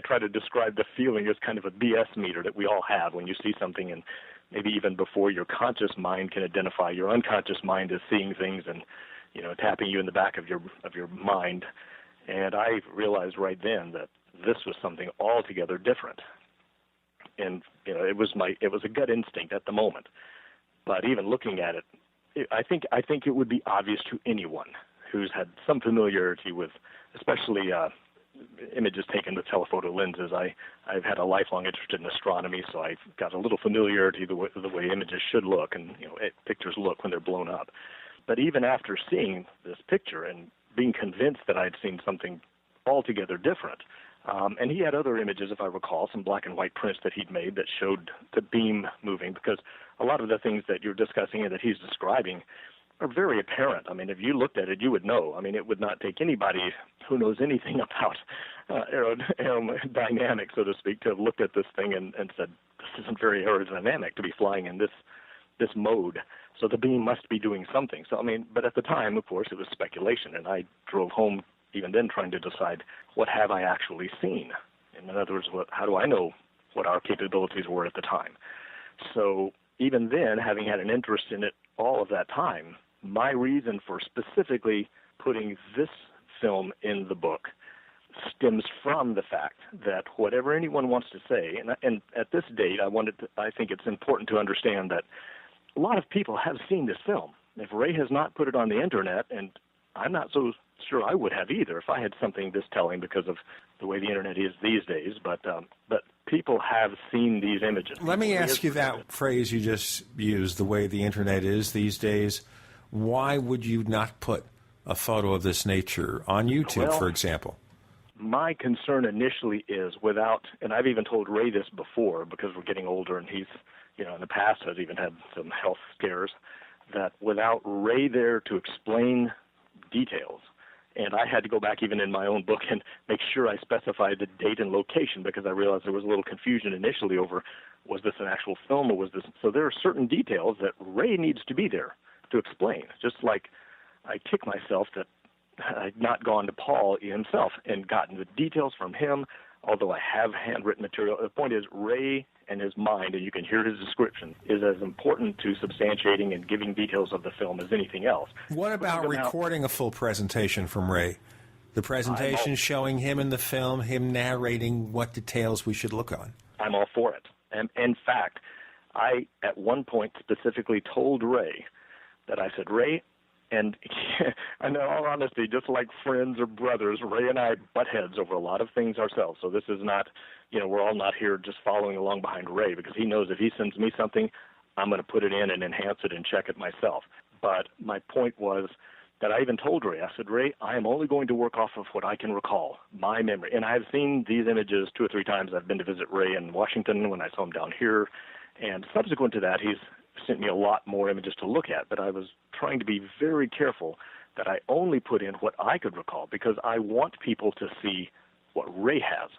try to describe the feeling as kind of a BS meter that we all have when you see something, and maybe even before your conscious mind can identify, your unconscious mind is seeing things and tapping you in the back of your mind. And I realized right then that this was something altogether different. And it was a gut instinct at the moment. But even looking at it, I think it would be obvious to anyone who's had some familiarity with, especially images taken with telephoto lenses. I've had a lifelong interest in astronomy, so I've got a little familiarity with the way images should look and pictures look when they're blown up. But even after seeing this picture and being convinced that I'd seen something altogether different, and he had other images, if I recall, some black and white prints that he'd made that showed the beam moving, because a lot of the things that you're discussing and that he's describing are very apparent. I mean, if you looked at it, you would know. I mean, it would not take anybody who knows anything about aerodynamics, so to speak, to have looked at this thing and said, this isn't very aerodynamic to be flying in this mode. So the beam must be doing something. So, I mean, but at the time, of course, it was speculation, and I drove home even then trying to decide, what have I actually seen? In other words, how do I know what our capabilities were at the time. So even then, having had an interest in it all of that time, my reason for specifically putting this film in the book stems from the fact that whatever anyone wants to say, and at this date, I think it's important to understand that a lot of people have seen this film. If Ray has not put it on the internet, and I'm not so sure I would have either if I had something this telling because of the way the internet is these days, but people have seen these images. Let me ask you that phrase you just used, the way the internet is these days. Why would you not put a photo of this nature on YouTube, for example? My concern initially is and I've even told Ray this before because we're getting older and he's, in the past has even had some health scares, that without Ray there to explain details, and I had to go back even in my own book and make sure I specified the date and location because I realized there was a little confusion initially over was this an actual film or was this. So there are certain details that Ray needs to be there to explain, just like I kick myself that I'd not gone to Paul himself and gotten the details from him, although I have handwritten material. The point is Ray and his mind, and you can hear his description, is as important to substantiating and giving details of the film as anything else. What about recording a full presentation from Ray? The presentation showing him in the film, him narrating what details we should look on. I'm all for it. And in fact, I at one point specifically told Ray that I said, Ray, and in all honesty, just like friends or brothers, Ray and I butt heads over a lot of things ourselves. So this is not, we're all not here just following along behind Ray because he knows if he sends me something, I'm going to put it in and enhance it and check it myself. But my point was that I even told Ray, I said, Ray, I am only going to work off of what I can recall, my memory. And I've seen these images 2 or 3 times. I've been to visit Ray in Washington when I saw him down here. And subsequent to that, he's sent me a lot more images to look at, but I was trying to be very careful that I only put in what I could recall because I want people to see what Ray has,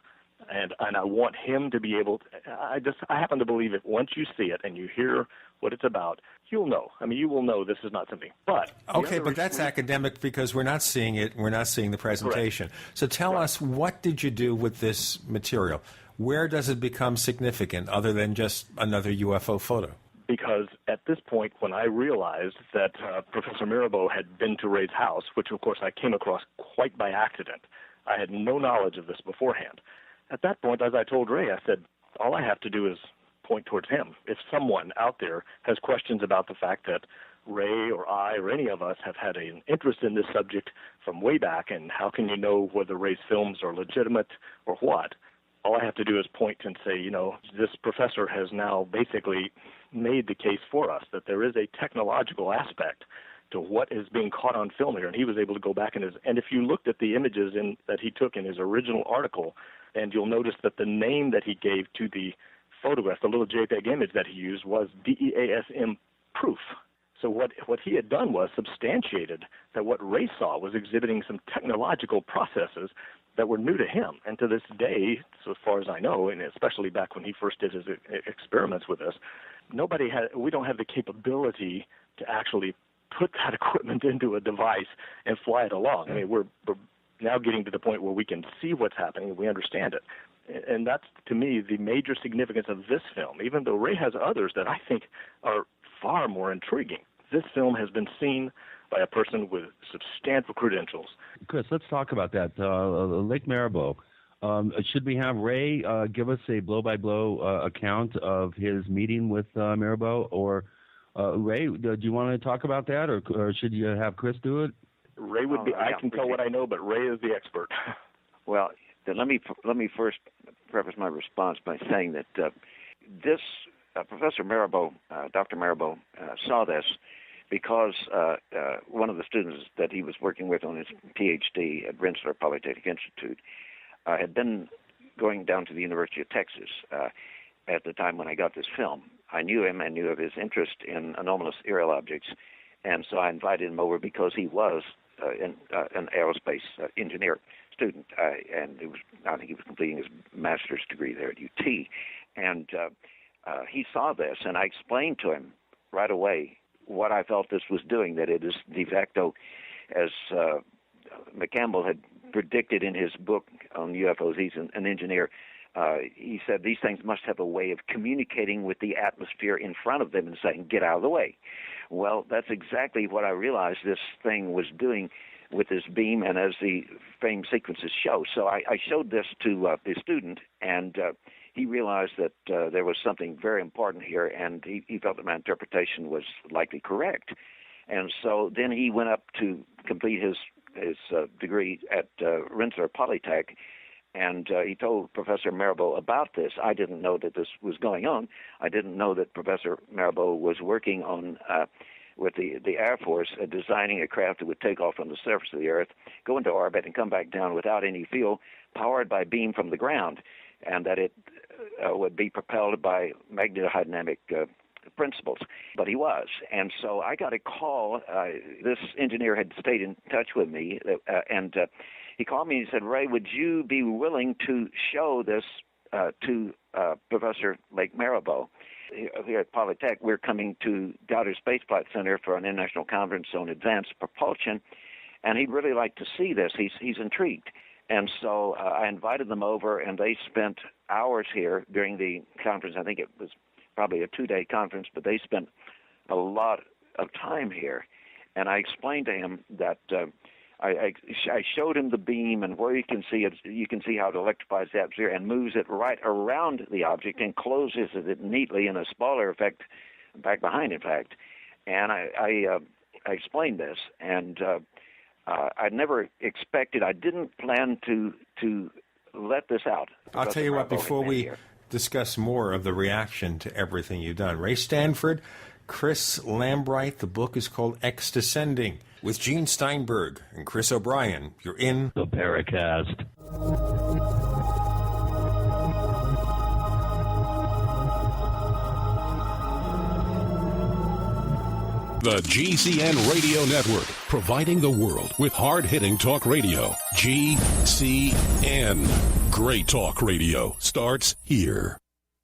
and I want him to be able to, I happen to believe that once you see it and you hear what it's about, you'll know. I mean, you will know this is not something. But okay, but that's academic because we're not seeing it. We're not seeing the presentation. Correct. So tell us, what did you do with this material? Where does it become significant other than just another UFO photo? Because at this point, when I realized that Professor Mirabeau had been to Ray's house, which of course I came across quite by accident, I had no knowledge of this beforehand. At that point, as I told Ray, I said, all I have to do is point towards him. If someone out there has questions about the fact that Ray or I or any of us have had an interest in this subject from way back, and how can you know whether Ray's films are legitimate or what, all I have to do is point and say, this professor has now basically made the case for us that there is a technological aspect to what is being caught on film here. And he was able to go back and if you looked at the images that he took in his original article, and you'll notice that the name that he gave to the photograph, the little JPEG image that he used, was DEASM proof. So what he had done was substantiated that what Ray saw was exhibiting some technological processes that were new to him. And to this day, so far as I know, and especially back when he first did his experiments with this, we don't have the capability to actually put that equipment into a device and fly it along. I mean, we're now getting to the point where we can see what's happening and we understand it. And that's, to me, the major significance of this film, even though Ray has others that I think are far more intriguing. This film has been seen by a person with substantial credentials. Chris, let's talk about that. Lake Mirabeau. Should we have Ray give us a blow-by-blow account of his meeting with Mirabeau? Or, Ray, do you want to talk about that, or should you have Chris do it? Ray would be. I can tell what I know, but Ray is the expert. Well, then let me first preface my response by saying that this Professor Mirabeau, Dr. Mirabeau, saw this because one of the students that he was working with on his PhD at Rensselaer Polytechnic Institute had been going down to the University of Texas at the time when I got this film. I knew him and knew of his interest in anomalous aerial objects, and so I invited him over because he was an aerospace engineer student, and I think he was completing his master's degree there at UT. And he saw this, and I explained to him right away what I felt this was doing, that it is de facto, as McCampbell had predicted in his book on UFOs, he's an engineer, he said these things must have a way of communicating with the atmosphere in front of them and saying, get out of the way. Well, that's exactly what I realized this thing was doing with this beam, and as the frame sequences show. So I showed this to the student, and he realized that there was something very important here, and he felt that my interpretation was likely correct. And so then he went up to complete his degree at Rensselaer Polytech, and he told Professor Marable about this. I didn't know that this was going on. I didn't know that Professor Marable was working on with the Air Force, designing a craft that would take off from the surface of the Earth, go into orbit, and come back down without any fuel, powered by beam from the ground, and that it would be propelled by magnetodynamic principles. But he was. And so I got a call. This engineer had stayed in touch with me, and he called me and he said, Ray, would you be willing to show this to Professor Lake Marable? Here at Polytech, we're coming to Goddard Space Flight Center for an international conference on advanced propulsion, and he'd really like to see this. He's intrigued. And so I invited them over, and they spent hours here during the conference. I think it was probably a 2-day conference, but they spent a lot of time here. And I explained to him that I showed him the beam and where you can see it. You can see how it electrifies the atmosphere and moves it right around the object and closes it neatly in a smaller effect back behind, in fact. And I explained this, and I never expected. I didn't plan to let this out. I'll tell you what. Before we discuss more of the reaction to everything you've done, Ray Stanford, Chris Lambright. The book is called X Descending. With Gene Steinberg and Chris O'Brien, you're in the Paracast. The GCN Radio Network, providing the world with hard-hitting talk radio. GCN. Great talk radio starts here.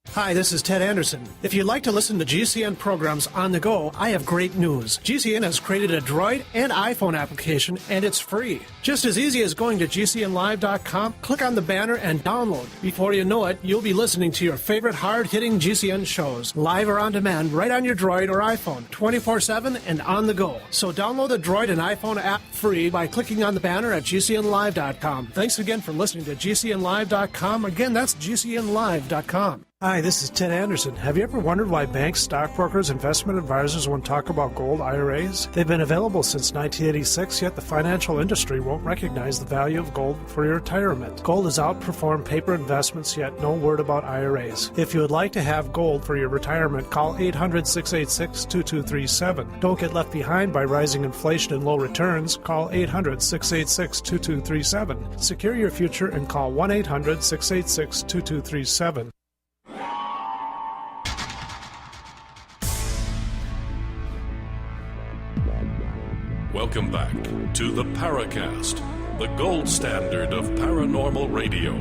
Hi, this is Ted Anderson. If you'd like to listen to GCN programs on the go, I have great news. GCN has created a Droid and iPhone application, and it's free. Just as easy as going to GCNlive.com, click on the banner, and download. Before you know it, you'll be listening to your favorite hard-hitting GCN shows, live or on demand, right on your Droid or iPhone, 24/7 and on the go. So download the Droid and iPhone app free by clicking on the banner at GCNlive.com. Thanks again for listening to GCNlive.com. Again, that's GCNlive.com. Hi, this is Ted Anderson. Have you ever wondered why banks, stockbrokers, investment advisors won't talk about gold IRAs? They've been available since 1986, yet the financial industry won't recognize the value of gold for your retirement. Gold has outperformed paper investments, yet no word about IRAs. If you would like to have gold for your retirement, call 800-686-2237. Don't get left behind by rising inflation and low returns. Call 800-686-2237. Secure your future and call 1-800-686-2237. Welcome back to the Paracast, the gold standard of paranormal radio.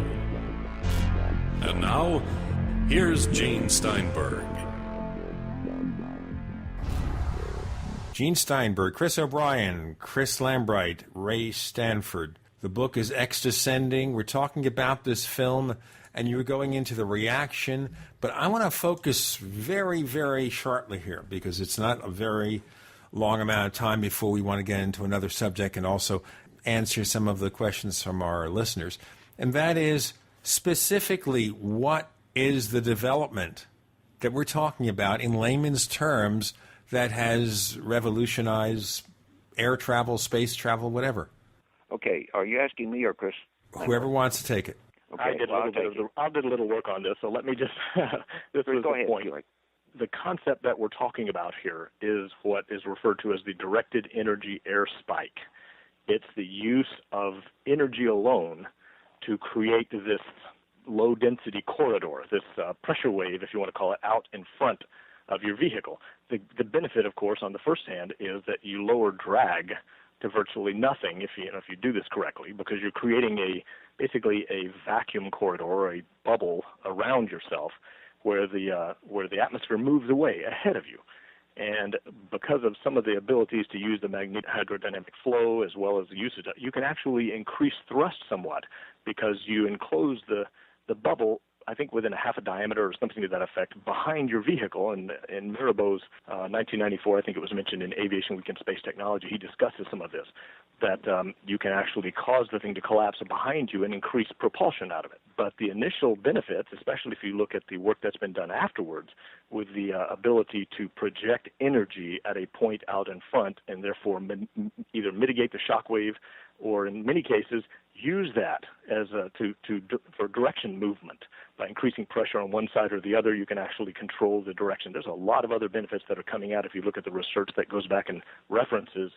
And now, here's Gene Steinberg. Gene Steinberg, Chris O'Brien, Chris Lambright, Ray Stanford. The book is X Descending. We're talking about this film, and you're going into the reaction. But I want to focus very, very shortly here, because it's not a very long amount of time before we want to get into another subject and also answer some of the questions from our listeners. And that is, specifically, what is the development that we're talking about in layman's terms that has revolutionized air travel, space travel, whatever? Okay, are you asking me or Chris? Whoever wants to take it. Okay, I did a little work on this, so let me just this is the point. The concept that we're talking about here is what is referred to as the directed energy air spike. It's the use of energy alone to create this low-density corridor, this pressure wave, if you want to call it, out in front of your vehicle. The benefit, of course, on the first hand, is that you lower drag to virtually nothing if you do this correctly, because you're creating basically a vacuum corridor, or a bubble around yourself, where the atmosphere moves away ahead of you. And because of some of the abilities to use the magnetic hydrodynamic flow as well as the usage, you can actually increase thrust somewhat, because you enclose the bubble I think within a half a diameter or something to that effect, behind your vehicle. And in Mirabeau's 1994, I think it was mentioned in Aviation Week in Space Technology, he discusses some of this, that you can actually cause the thing to collapse behind you and increase propulsion out of it. But the initial benefits, especially if you look at the work that's been done afterwards, with the ability to project energy at a point out in front and therefore either mitigate the shock wave or in many cases use that as for direction movement. By increasing pressure on one side or the other, you can actually control the direction. There's a lot of other benefits that are coming out if you look at the research that goes back and references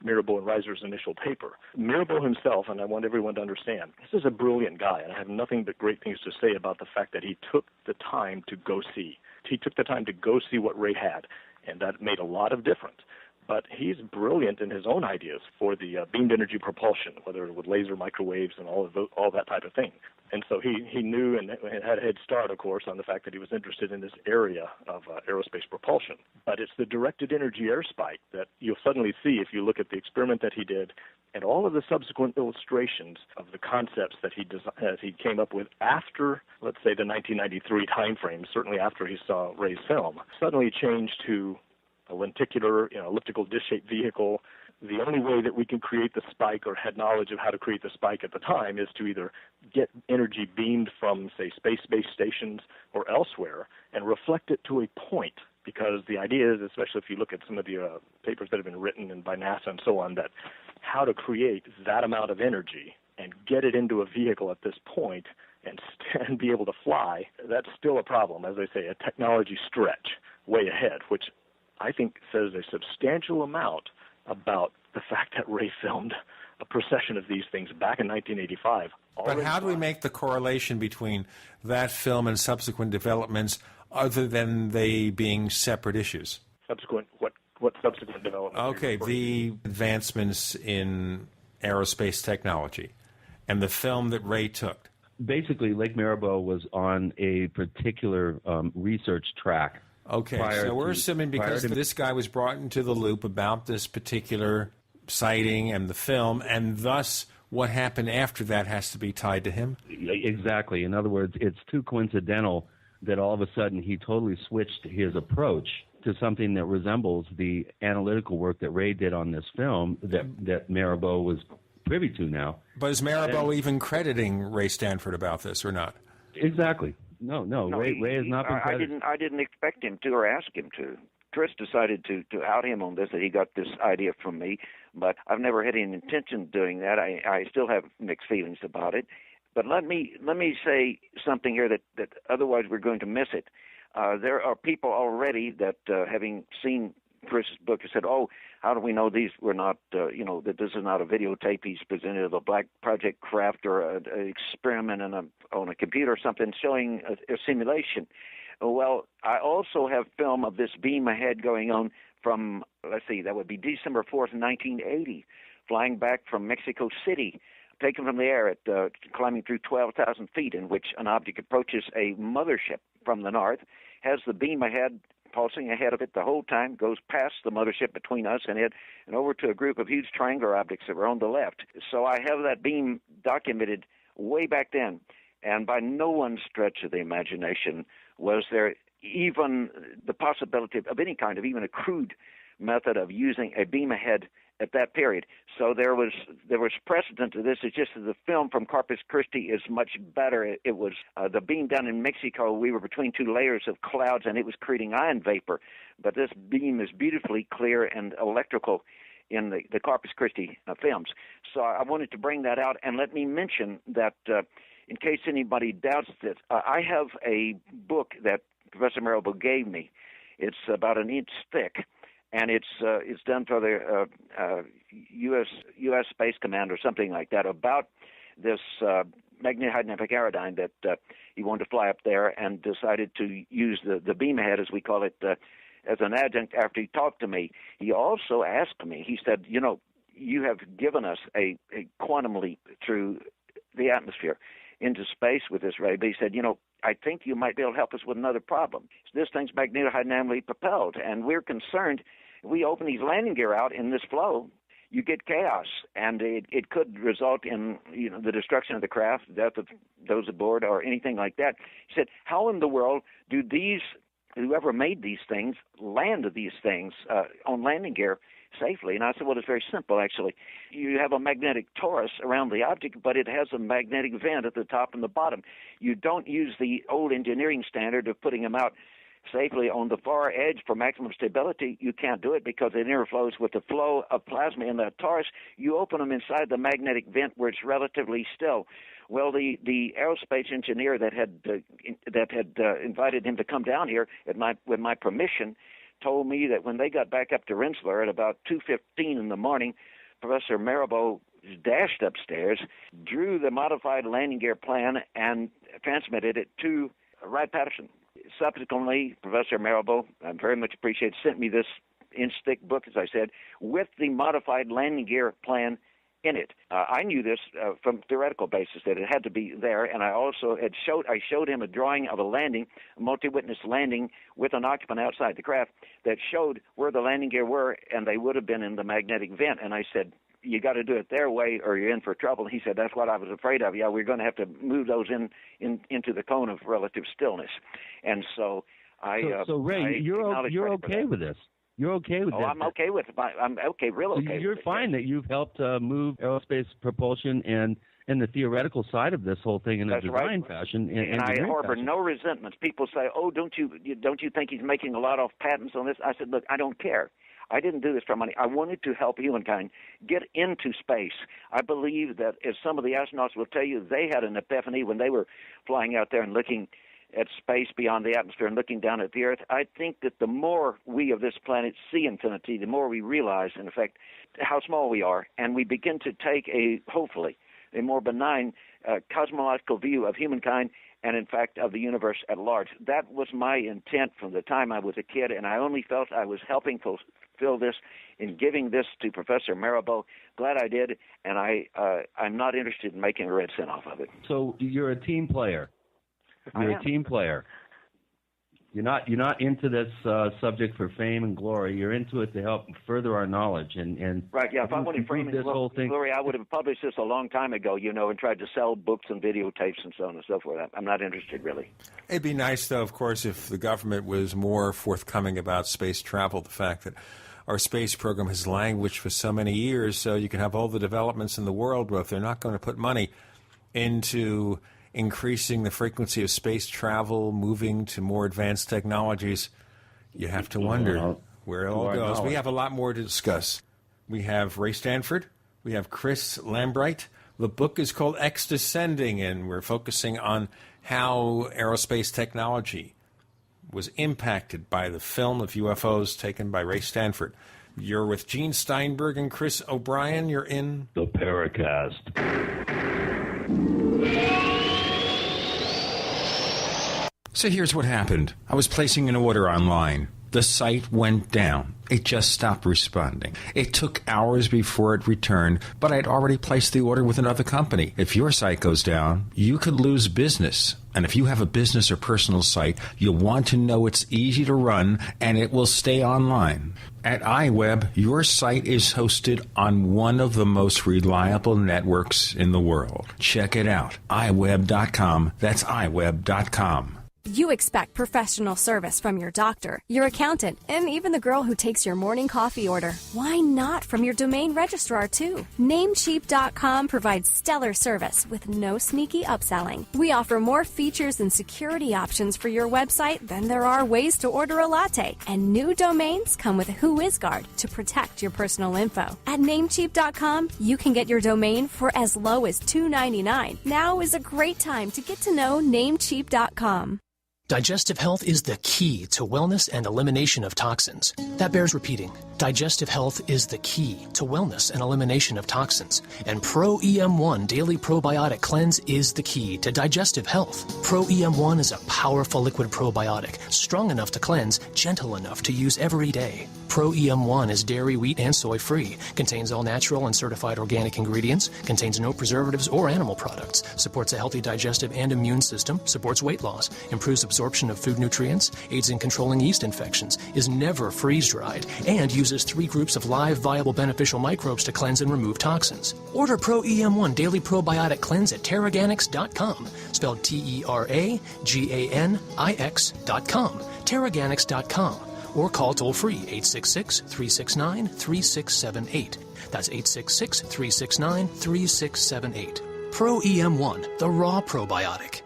Mirabeau and Reiser's initial paper. Mirabeau himself, and I want everyone to understand, this is a brilliant guy, and I have nothing but great things to say about the fact that he took the time to go see. He took the time to go see what Ray had, and that made a lot of difference. But he's brilliant in his own ideas for the beamed energy propulsion, whether with laser microwaves and all that type of thing. And so he knew and had a head start, of course, on the fact that he was interested in this area of aerospace propulsion. But it's the directed energy air spike that you'll suddenly see if you look at the experiment that he did and all of the subsequent illustrations of the concepts that he came up with after, let's say, the 1993 timeframe, certainly after he saw Ray's film, suddenly changed to a lenticular, elliptical disc-shaped vehicle. The only way that we can create the spike or had knowledge of how to create the spike at the time is to either get energy beamed from, say, space-based stations or elsewhere and reflect it to a point. Because the idea is, especially if you look at some of the papers that have been written and by NASA and so on, that how to create that amount of energy and get it into a vehicle at this point and be able to fly, that's still a problem. As I say, a technology stretch way ahead, which I think says a substantial amount about the fact that Ray filmed a procession of these things back in 1985. But how do we make the correlation between that film and subsequent developments other than they being separate issues? Subsequent, what subsequent developments? Okay, the advancements in aerospace technology and the film that Ray took. Basically, Lake Mirabeau was on a particular research track. Okay, so we're assuming because this guy was brought into the loop about this particular sighting and the film, and thus what happened after that has to be tied to him? Exactly. In other words, it's too coincidental that all of a sudden he totally switched his approach to something that resembles the analytical work that Ray did on this film that Mirabeau was privy to now. But is Mirabeau even crediting Ray Stanford about this or not? Exactly. No, Ray has not been credited. I didn't expect him to or ask him to. Chris decided to out him on this, that he got this idea from me, but I've never had any intention of doing that. I still have mixed feelings about it. But let me say something here that otherwise we're going to miss it. There are people already that, having seen Chris's book, have said, "Oh, how do we know these were not, that this is not a videotape he's presented of a black project craft or an experiment on a computer or something showing a simulation?" Well, I also have film of this beam ahead going on from, let's see, that would be December 4th, 1980, flying back from Mexico City, taken from the air at climbing through 12,000 feet, in which an object approaches a mothership from the north, has the beam ahead pulsing ahead of it the whole time, goes past the mothership between us and it, and over to a group of huge triangular objects that were on the left. So I have that beam documented way back then, and by no one stretch of the imagination was there even the possibility of any kind of even a crude method of using a beam ahead at that period. So there was precedent to this. It's just that the film from Corpus Christi is much better. It was the beam down in Mexico. We were between two layers of clouds, and it was creating ion vapor. But this beam is beautifully clear and electrical in the Corpus Christi films. So I wanted to bring that out, and let me mention that in case anybody doubts this, I have a book that Professor Mirabeau gave me. It's about an inch thick, and it's done for the U.S. Space Command or something like that about this magnetic high dynamic aerodyne that he wanted to fly up there and decided to use the beam ahead, as we call it, as an adjunct after he talked to me. He also asked me, he said, you have given us a quantum leap through the atmosphere into space with this ray, but he said, I think you might be able to help us with another problem. This thing's magnetodynamically propelled, and we're concerned if we open these landing gear out in this flow, you get chaos, and it could result in the destruction of the craft, death of those aboard, or anything like that. He said, how in the world do whoever made these things land these things on landing gear safely? And I said, well, it's very simple, actually. You have a magnetic torus around the object, but it has a magnetic vent at the top and the bottom. You don't use the old engineering standard of putting them out safely on the far edge for maximum stability. You can't do it because it interflows with the flow of plasma in the torus. You open them inside the magnetic vent where it's relatively still. Well, the aerospace engineer that had invited him to come down here with my permission told me that when they got back up to Rensselaer at about 2:15 in the morning, Professor Marable dashed upstairs, drew the modified landing gear plan, and transmitted it to Wright-Patterson. Subsequently, Professor Marable, I very much appreciate, sent me this inch-thick book, as I said, with the modified landing gear plan in it. I knew this from theoretical basis that it had to be there, and I also showed him a drawing of a multi-witness landing with an occupant outside the craft that showed where the landing gear were, and they would have been in the magnetic vent. And I said, you got to do it their way or you're in for trouble. He said, that's what I was afraid of. Yeah, we're going to have to move those into the cone of relative stillness. And so So Ray, you're okay with this? You're okay with this? I'm okay with it. I'm okay, real okay. You're fine that you've helped move aerospace propulsion and the theoretical side of this whole thing in a design fashion. And I harbor no resentments. People say, "Oh, don't you think he's making a lot of patents on this?" I said, "Look, I don't care. I didn't do this for money. I wanted to help humankind get into space. I believe that, as some of the astronauts will tell you, they had an epiphany when they were flying out there and looking at space beyond the atmosphere and looking down at the Earth. I think that the more we of this planet see infinity, the more we realize, in effect, how small we are, and we begin to take hopefully, a more benign cosmological view of humankind and, in fact, of the universe at large. That was my intent from the time I was a kid, and I only felt I was helping fulfill this in giving this to Professor Marable. Glad I did, and I'm not interested in making a red cent off of it. So you're a team player. You're a team player. You're not into this subject for fame and glory. You're into it to help further our knowledge. And right, yeah. If I wanted fame and glory, I would have published this a long time ago, and tried to sell books and videotapes and so on and so forth. I'm not interested, really. It'd be nice, though, of course, if the government was more forthcoming about space travel. The fact that our space program has languished for so many years, so you can have all the developments in the world, but if they're not going to put money into increasing the frequency of space travel, moving to more advanced technologies, you have to wonder where it all goes. We have a lot more to discuss. We have Ray Stanford. We have Chris Lambright. The book is called X Descending, and we're focusing on how aerospace technology was impacted by the film of UFOs taken by Ray Stanford. You're with Gene Steinberg and Chris O'Brien. You're in the Paracast. So here's what happened. I was placing an order online. The site went down. It just stopped responding. It took hours before it returned, but I'd already placed the order with another company. If your site goes down, you could lose business. And if you have a business or personal site, you'll want to know it's easy to run and it will stay online. At iWeb, your site is hosted on one of the most reliable networks in the world. Check it out. iWeb.com. That's iWeb.com. You expect professional service from your doctor, your accountant, and even the girl who takes your morning coffee order. Why not from your domain registrar, too? Namecheap.com provides stellar service with no sneaky upselling. We offer more features and security options for your website than there are ways to order a latte. And new domains come with a WhoIsGuard to protect your personal info. At Namecheap.com, you can get your domain for as low as $2.99. Now is a great time to get to know Namecheap.com. Digestive health is the key to wellness and elimination of toxins. That bears repeating. Digestive health is the key to wellness and elimination of toxins. And Pro EM1 Daily Probiotic Cleanse is the key to digestive health. Pro EM1 is a powerful liquid probiotic, strong enough to cleanse, gentle enough to use every day. Pro EM1 is dairy, wheat, and soy-free, contains all natural and certified organic ingredients, contains no preservatives or animal products, supports a healthy digestive and immune system, supports weight loss, improves absorption of food nutrients, aids in controlling yeast infections, is never freeze-dried, and uses 3 groups of live, viable, beneficial microbes to cleanse and remove toxins. Order Pro EM1 Daily Probiotic Cleanse at Terraganix.com, spelled Terraganix.com, Terraganix.com, or call toll-free 866-369-3678. That's 866-369-3678. Pro EM1, the raw probiotic.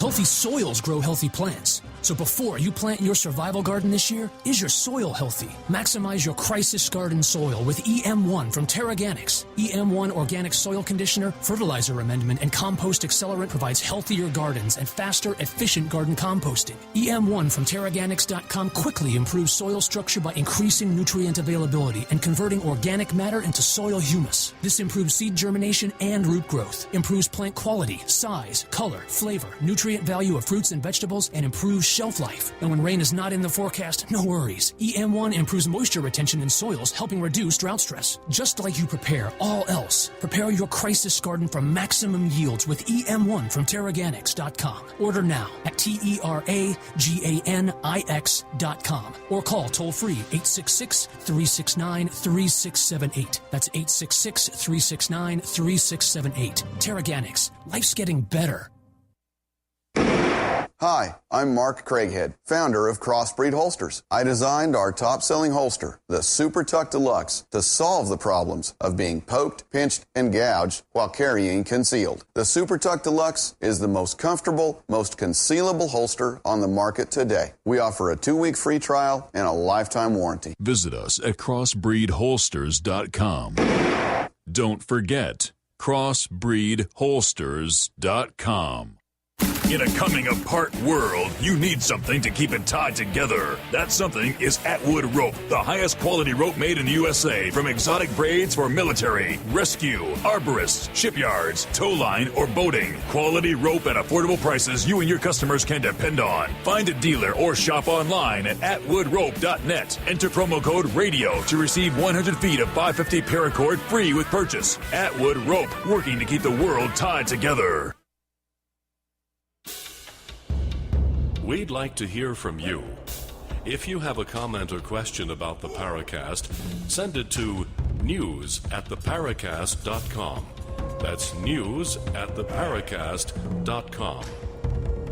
Healthy soils grow healthy plants. So before you plant your survival garden this year, is your soil healthy? Maximize your crisis garden soil with EM1 from Terraganix. EM1 Organic Soil Conditioner, Fertilizer Amendment, and Compost Accelerant provides healthier gardens and faster, efficient garden composting. EM1 from Terraganix.com quickly improves soil structure by increasing nutrient availability and converting organic matter into soil humus. This improves seed germination and root growth, improves plant quality, size, color, flavor, nutrient value of fruits and vegetables, and improves shelf life. And when rain is not in the forecast, no worries. EM1 improves moisture retention in soils, helping reduce drought stress. Just like you prepare all else, prepare your crisis garden for maximum yields with EM1 from Terraganix.com. Order now at Terraganix.com or call toll-free 866-369-3678. That's 866-369-3678. Terraganix. Life's getting better. Hi, I'm Mark Craighead, founder of Crossbreed Holsters. I designed our top-selling holster, the Super Tuck Deluxe, to solve the problems of being poked, pinched, and gouged while carrying concealed. The Super Tuck Deluxe is the most comfortable, most concealable holster on the market today. We offer a 2-week free trial and a lifetime warranty. Visit us at crossbreedholsters.com. Don't forget, crossbreedholsters.com. In a coming-apart world, you need something to keep it tied together. That something is Atwood Rope, the highest quality rope made in the USA, from exotic braids for military, rescue, arborists, shipyards, tow line, or boating. Quality rope at affordable prices you and your customers can depend on. Find a dealer or shop online at atwoodrope.net. Enter promo code RADIO to receive 100 feet of 550 paracord free with purchase. Atwood Rope, working to keep the world tied together. We'd like to hear from you. If you have a comment or question about the Paracast, send it to news@theparacast.com. That's news@theparacast.com.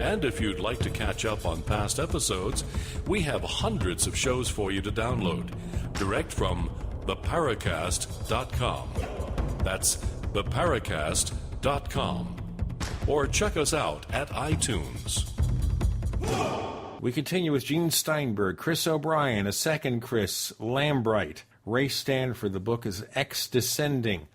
And if you'd like to catch up on past episodes, we have hundreds of shows for you to download, direct from theparacast.com. That's theparacast.com. Or check us out at iTunes. We continue with Gene Steinberg, Chris O'Brien, a second Chris Lambright, Ray Stanford. The book is X Descending.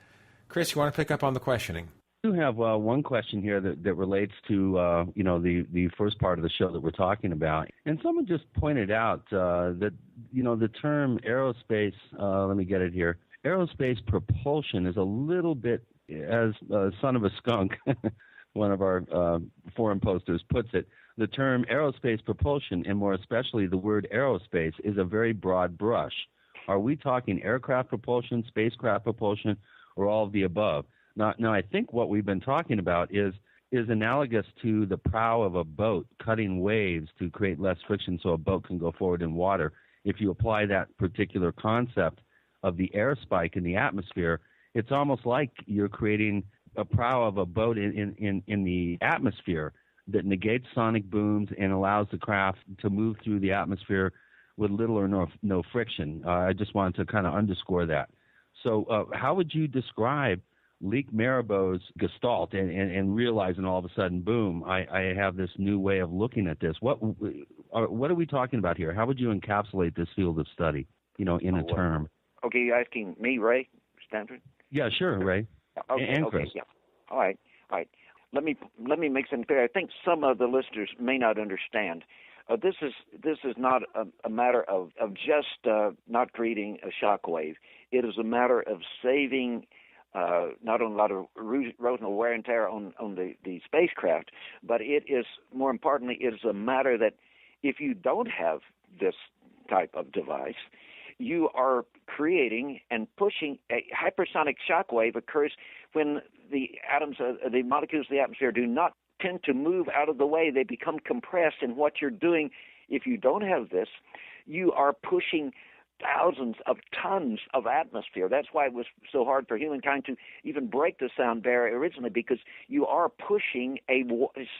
Chris, you want to pick up on the questioning? I do have one question here that relates to the first part of the show that we're talking about. And someone just pointed out that the term aerospace, let me get it here, aerospace propulsion is a little bit, as son of a skunk, one of our forum posters puts it, the term aerospace propulsion, and more especially the word aerospace, is a very broad brush. Are we talking aircraft propulsion, spacecraft propulsion, or all of the above? Now, I think what we've been talking about is analogous to the prow of a boat cutting waves to create less friction so a boat can go forward in water. If you apply that particular concept of the air spike in the atmosphere, it's almost like you're creating a prow of a boat in the atmosphere that negates sonic booms and allows the craft to move through the atmosphere with little or no friction. I just wanted to kind of underscore that. So how would you describe Leek Maribeau's gestalt and realizing all of a sudden, boom, I have this new way of looking at this? What are we talking about here? How would you encapsulate this field of study, in a term? Okay, you're asking me, Ray Stanford? Yeah, sure, Ray. And Chris. Okay, yeah. All right. Let me make something clear. I think some of the listeners may not understand. This is not a matter of just not creating a shock wave. It is a matter of saving not only a lot of rotational wear and tear on the spacecraft, but it is, more importantly, it is a matter that if you don't have this type of device, you are creating and pushing a hypersonic shock wave occurs when the atoms, the molecules of the atmosphere do not tend to move out of the way. They become compressed, and what you're doing, if you don't have this, you are pushing thousands of tons of atmosphere. That's why it was so hard for humankind to even break the sound barrier originally, because you are pushing a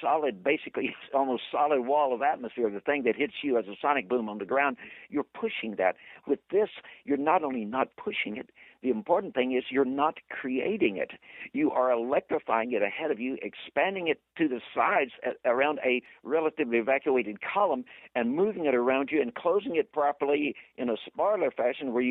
solid, basically almost solid wall of atmosphere, the thing that hits you as a sonic boom on the ground. You're pushing that. With this, you're not only not pushing it, the important thing is you're not creating it. You are electrifying it ahead of you, expanding it to the sides around a relatively evacuated column, and moving it around you and closing it properly in a sparler fashion where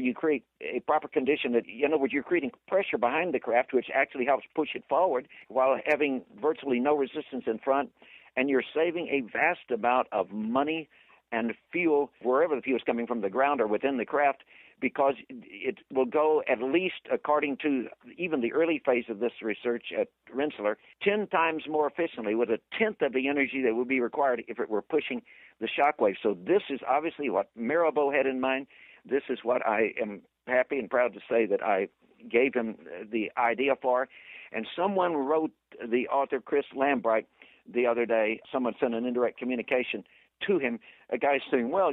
you create a proper condition that, in other words, you're creating pressure behind the craft, which actually helps push it forward while having virtually no resistance in front, and you're saving a vast amount of money and fuel, wherever the fuel is coming from, the ground or within the craft, because it will go, at least according to even the early phase of this research at Rensselaer, 10 times more efficiently with a tenth of the energy that would be required if it were pushing the shock wave. So this is obviously what Mirabeau had in mind. This is what I am happy and proud to say that I gave him the idea for. And someone wrote, the author Chris Lambright, the other day, someone sent an indirect communication to him, a guy saying, well,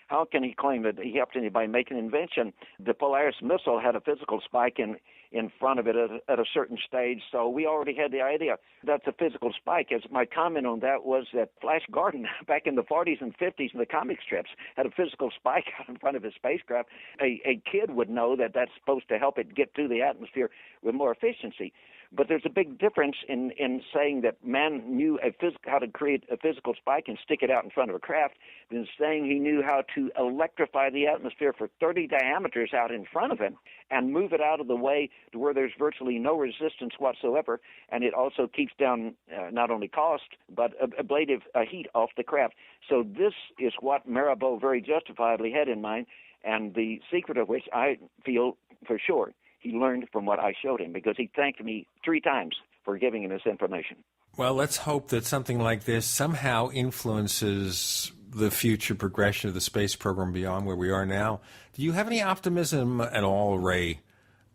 how can he claim that he helped anybody make an invention? The Polaris missile had a physical spike in front of it at a certain stage, so we already had the idea. That's a physical spike. As my comment on that was that Flash Gordon, back in the 40s and 50s in the comic strips, had a physical spike out in front of his spacecraft. A kid would know that that's supposed to help it get through the atmosphere with more efficiency. But there's a big difference in saying that man knew how to create a physical spike and stick it out in front of a craft than saying he knew how to electrify the atmosphere for 30 diameters out in front of him and move it out of the way to where there's virtually no resistance whatsoever. And it also keeps down not only cost, but ablative heat off the craft. So this is what Mirabeau very justifiably had in mind, and the secret of which I feel for sure he learned from what I showed him, because he thanked me 3 times for giving him this information. Well, let's hope that something like this somehow influences the future progression of the space program beyond where we are now. Do you have any optimism at all, Ray,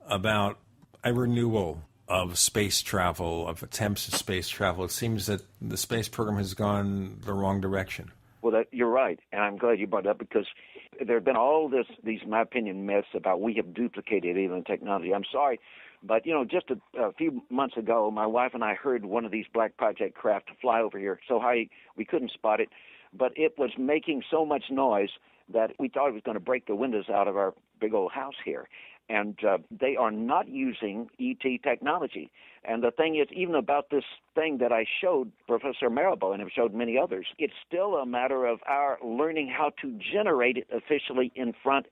about a renewal of space travel, of attempts at space travel? It seems that the space program has gone the wrong direction. Well, you're right, and I'm glad you brought it up, because there have been all these, in my opinion, myths about we have duplicated alien technology. I'm sorry, but, just a few months ago, my wife and I heard one of these Black Project craft fly over here so high we couldn't spot it, but it was making so much noise that we thought it was going to break the windows out of our big old house here. And they are not using ET technology. And the thing is, even about this thing that I showed Professor Mirabeau and have showed many others, it's still a matter of our learning how to generate it efficiently in front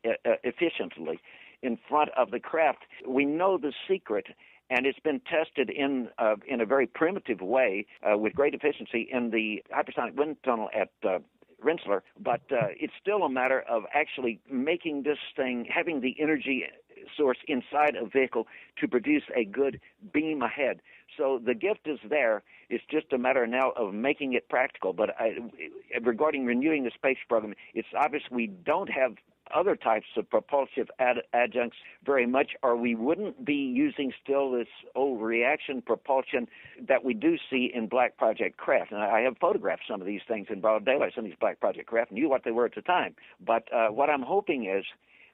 of the craft. We know the secret, and it's been tested in a very primitive way with great efficiency in the hypersonic wind tunnel at Rensselaer. But it's still a matter of actually making this thing, having the energy source inside a vehicle to produce a good beam ahead. So the gift is there. It's just a matter now of making it practical. But regarding renewing the space program, it's obvious we don't have other types of propulsive adjuncts very much, or we wouldn't be using still this old reaction propulsion that we do see in Black Project craft. And I have photographed some of these things in broad daylight, some of these Black Project craft, knew what they were at the time. But what I'm hoping is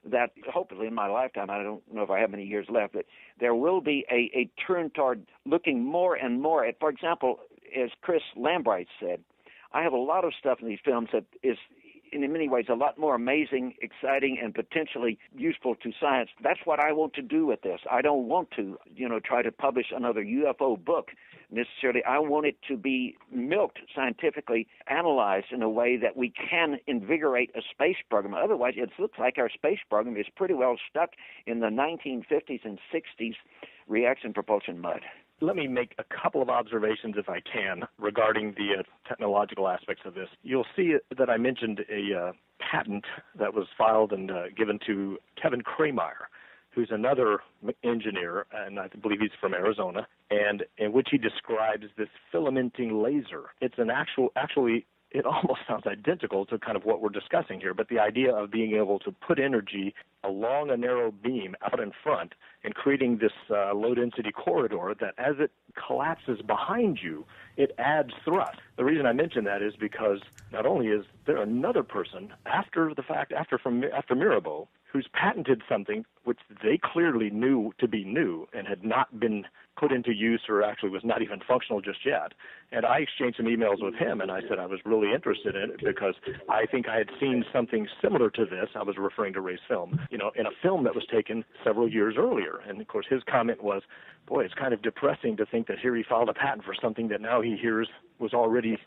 that hopefully in my lifetime, I don't know if I have many years left, but there will be a turn toward looking more and more at, for example, as Chris Lambright said, I have a lot of stuff in these films that is in many ways a lot more amazing, exciting, and potentially useful to science. That's what I want to do with this. I don't want to, try to publish another UFO book necessarily. I want it to be milked scientifically, analyzed in a way that we can invigorate a space program. Otherwise, it looks like our space program is pretty well stuck in the 1950s and 60s reaction propulsion mud. Let me make a couple of observations, if I can, regarding the technological aspects of this. You'll see that I mentioned a patent that was filed and given to Kevin Krameyer, who's another engineer, and I believe he's from Arizona, and in which he describes this filamenting laser. It's actually it almost sounds identical to kind of what we're discussing here, but the idea of being able to put energy along a narrow beam out in front and creating this low-density corridor that as it collapses behind you, it adds thrust. The reason I mention that is because not only is there another person after the fact, after Mirabeau, who's patented something which they clearly knew to be new and had not been put into use or actually was not even functional just yet. And I exchanged some emails with him, and I said I was really interested in it because I think I had seen something similar to this. I was referring to Ray's film, in a film that was taken several years earlier. And, of course, his comment was, boy, it's kind of depressing to think that here he filed a patent for something that now he hears was already,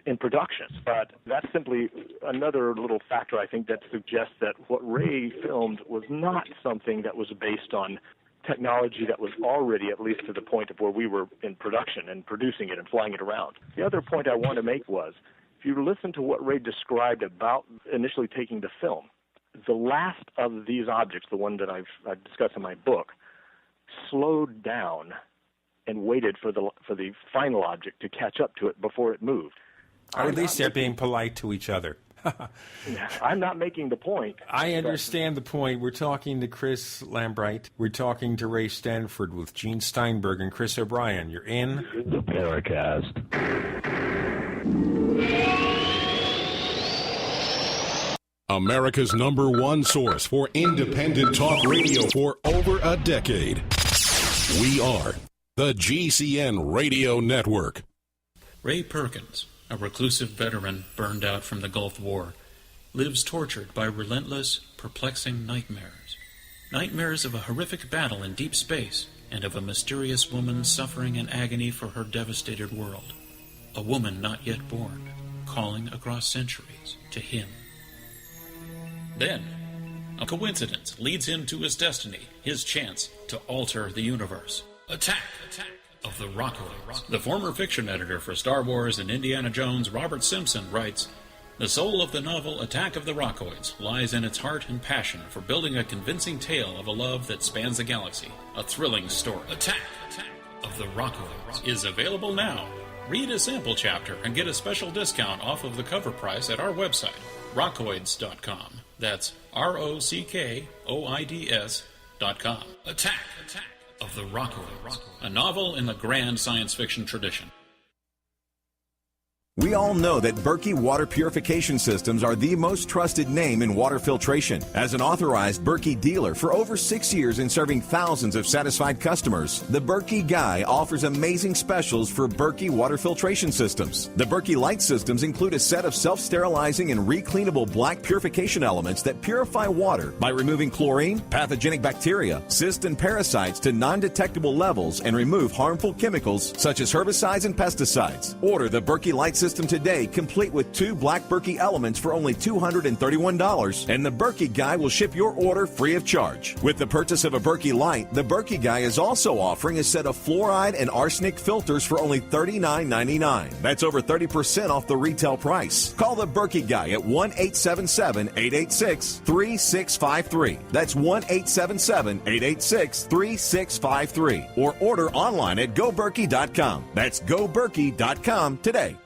in production. But that's simply another little factor, I think, that suggests that what Ray filmed was not something that was based on technology that was already at least to the point of where we were in production and producing it and flying it around. The other point I want to make was, if you listen to what Ray described about initially taking the film, the last of these objects, the one that I've discussed in my book, slowed down and waited for the final object to catch up to it before it moved. Or at least they're being polite to each other. I'm not making the point. I understand the point. We're talking to Chris Lambright. We're talking to Ray Stanford with Gene Steinberg and Chris O'Brien. You're in the Paracast. America's #1 source for independent talk radio for over a decade. We are the GCN Radio Network. Ray Perkins, a reclusive veteran burned out from the Gulf War, lives tortured by relentless, perplexing nightmares. Nightmares of a horrific battle in deep space and of a mysterious woman suffering in agony for her devastated world. A woman not yet born, calling across centuries to him. Then, a coincidence leads him to his destiny, his chance to alter the universe. Attack of the Rockoids. The former fiction editor for Star Wars and Indiana Jones, Robert Simpson, writes, "The soul of the novel Attack of the Rockoids lies in its heart and passion for building a convincing tale of a love that spans the galaxy. A thrilling story. Attack of the Rockoids is available now. Read a sample chapter and get a special discount off of the cover price at our website, rockoids.com. That's ROCKOIDS.com. Attack of the Rockoids, a novel in the grand science fiction tradition. We all know that Berkey Water Purification Systems are the most trusted name in water filtration. As an authorized Berkey dealer for over 6 years and serving thousands of satisfied customers, the Berkey Guy offers amazing specials for Berkey Water Filtration Systems. The Berkey Light Systems include a set of self-sterilizing and recleanable black purification elements that purify water by removing chlorine, pathogenic bacteria, cysts, and parasites to non-detectable levels and remove harmful chemicals such as herbicides and pesticides. Order the Berkey Light System today, complete with 2 black Berkey elements for only $231, and the Berkey Guy will ship your order free of charge. With the purchase of a Berkey Light, the Berkey Guy is also offering a set of fluoride and arsenic filters for only $39.99. That's over 30% off the retail price. Call the Berkey Guy at 1-877-886-3653. That's 1-877-886-3653. Or order online at goberkey.com. That's goberkey.com today.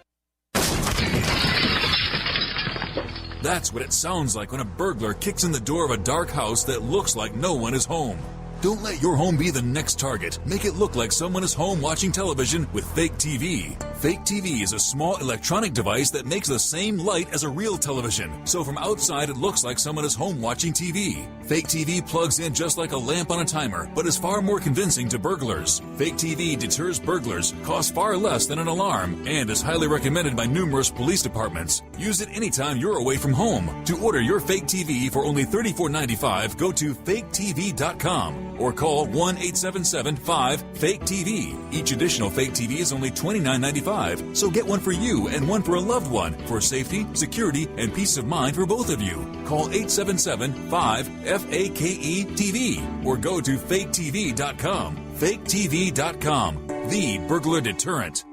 That's what it sounds like when a burglar kicks in the door of a dark house that looks like no one is home. Don't let your home be the next target. Make it look like someone is home watching television with Fake TV. Fake TV is a small electronic device that makes the same light as a real television. So from outside, it looks like someone is home watching TV. Fake TV plugs in just like a lamp on a timer, but is far more convincing to burglars. Fake TV deters burglars, costs far less than an alarm, and is highly recommended by numerous police departments. Use it anytime you're away from home. To order your Fake TV for only $34.95, go to faketv.com. or call 1-877-5-FAKE-TV. Each additional Fake TV is only $29.95, so get one for you and one for a loved one for safety, security, and peace of mind for both of you. Call 877-5-FAKE-TV or go to faketv.com. faketv.com, the burglar deterrent.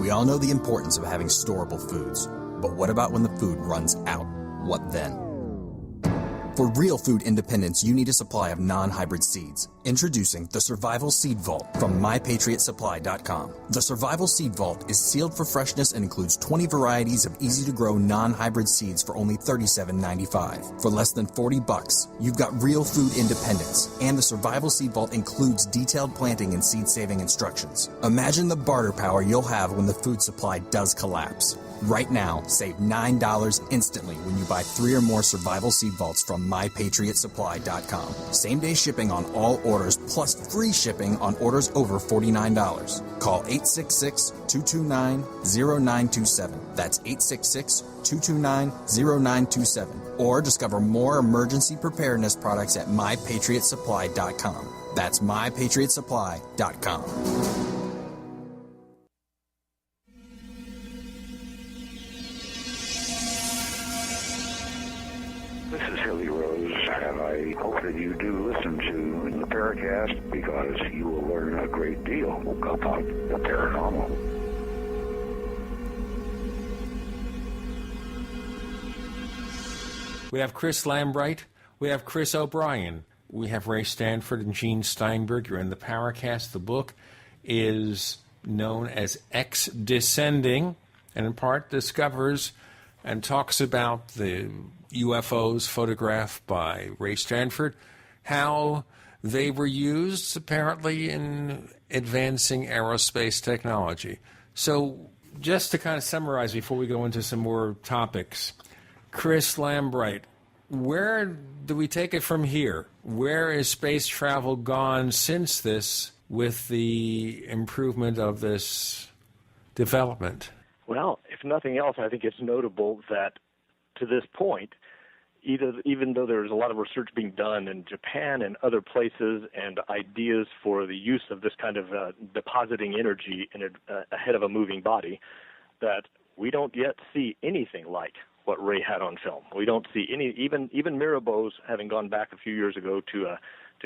We all know the importance of having storable foods, but what about when the food runs out? What then? For real food independence, you need a supply of non-hybrid seeds. Introducing the Survival Seed Vault from MyPatriotSupply.com. The Survival Seed Vault is sealed for freshness and includes 20 varieties of easy-to-grow non-hybrid seeds for only $37.95. For less than $40, you've got real food independence, and the Survival Seed Vault includes detailed planting and seed-saving instructions. Imagine the barter power you'll have when the food supply does collapse. Right now, save $9 instantly when you buy 3 or more Survival Seed Vaults from MyPatriotSupply.com. Same-day shipping on all orders, plus free shipping on orders over $49. Call 866-229-0927. That's 866-229-0927. Or discover more emergency preparedness products at MyPatriotSupply.com. That's MyPatriotSupply.com. This is Hilly Rose, and I hope that you do listen to the Paracast because you will learn a great deal about the paranormal. We have Chris Lambright. We have Chris O'Brien. We have Ray Stanford and Gene Steinberg. You're in the Paracast. The book is known as X Descending, and in part discovers and talks about the UFOs photographed by Ray Stanford, how they were used apparently in advancing aerospace technology. So just to kind of summarize before we go into some more topics, Chris Lambright, where do we take it from here? Where is space travel gone since this with the improvement of this development? Well, if nothing else, I think it's notable that to this point, even though there's a lot of research being done in Japan and other places and ideas for the use of this kind of depositing energy ahead of a moving body, that we don't yet see anything like what Ray had on film. We don't see any, even Mirabeau's, having gone back a few years ago to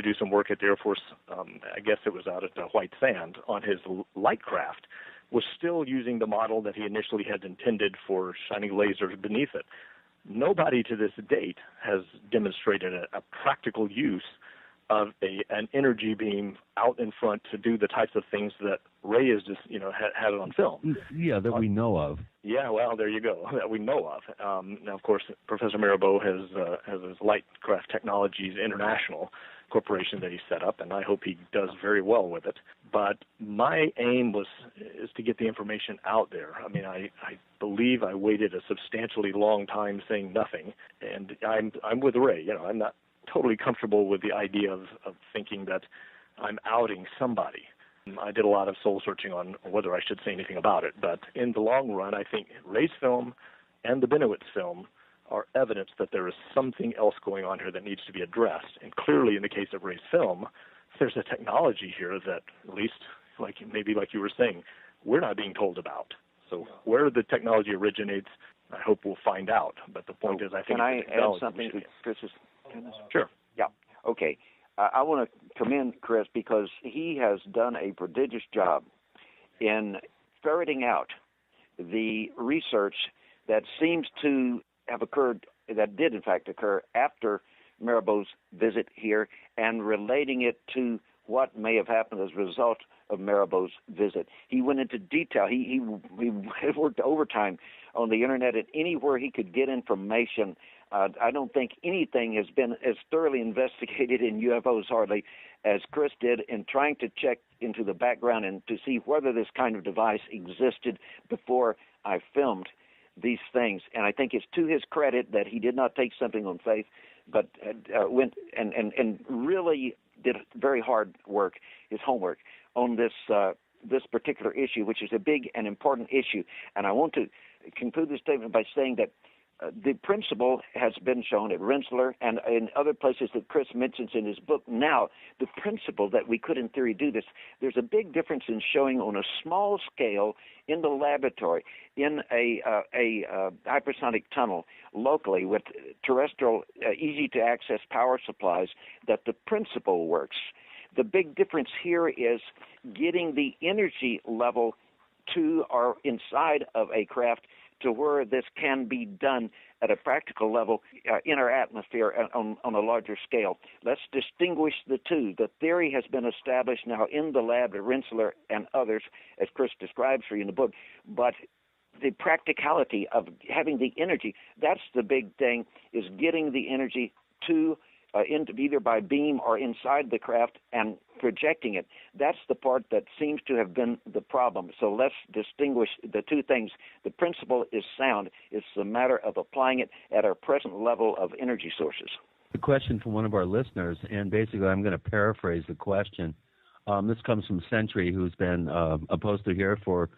do some work at the Air Force, I guess it was out at White Sand, on his light craft, was still using the model that he initially had intended for shining lasers beneath it. Nobody to this date has demonstrated a practical use of an energy beam out in front to do the types of things that Ray has just, had it on film. Yeah, that we know of. Yeah, well, there you go, that we know of. Now, of course, Professor Mirabeau has his Lightcraft Technologies International corporation that he set up, and I hope he does very well with it. But my aim is to get the information out there. I mean, I believe I waited a substantially long time saying nothing, and I'm with Ray. I'm not totally comfortable with the idea of thinking that I'm outing somebody. I did a lot of soul searching on whether I should say anything about it, but in the long run, I think Ray's film and the Bennewitz film are evidence that there is something else going on here that needs to be addressed. And clearly, in the case of Ray's film, there's a technology here that, at least like you were saying, we're not being told about. So where the technology originates, I hope we'll find out. But the point is, I think... Can I add something to Chris's? Sure. Yeah. Okay. I want to commend Chris because he has done a prodigious job in ferreting out the research that seems to have occurred, that did in fact occur after Mirabeau's visit here, and relating it to what may have happened as a result of Mirabeau's visit. He went into detail. He worked overtime on the internet and anywhere he could get information. I don't think anything has been as thoroughly investigated in UFOs hardly as Chris did in trying to check into the background and to see whether this kind of device existed before I filmed these things. And I think it's to his credit that he did not take something on faith, but went and really did very hard work, his homework, on this particular issue, which is a big and important issue. And I want to conclude this statement by saying that the principle has been shown at Rensselaer and in other places that Chris mentions in his book. Now, the principle that we could in theory do this, there's a big difference in showing on a small scale in the laboratory, in a hypersonic tunnel locally with terrestrial, easy-to-access power supplies, that the principle works. The big difference here is getting the energy level to or inside of a craft to where this can be done at a practical level in our atmosphere on a larger scale. Let's distinguish the two. The theory has been established now in the lab at Rensselaer and others, as Chris describes for you in the book, but the practicality of having the energy, that's the big thing, is getting the energy to either by beam or inside the craft and projecting it. That's the part that seems to have been the problem. So let's distinguish the two things. The principle is sound. It's a matter of applying it at our present level of energy sources. A question from one of our listeners, and basically I'm going to paraphrase the question. This comes from Century, who's been a poster here for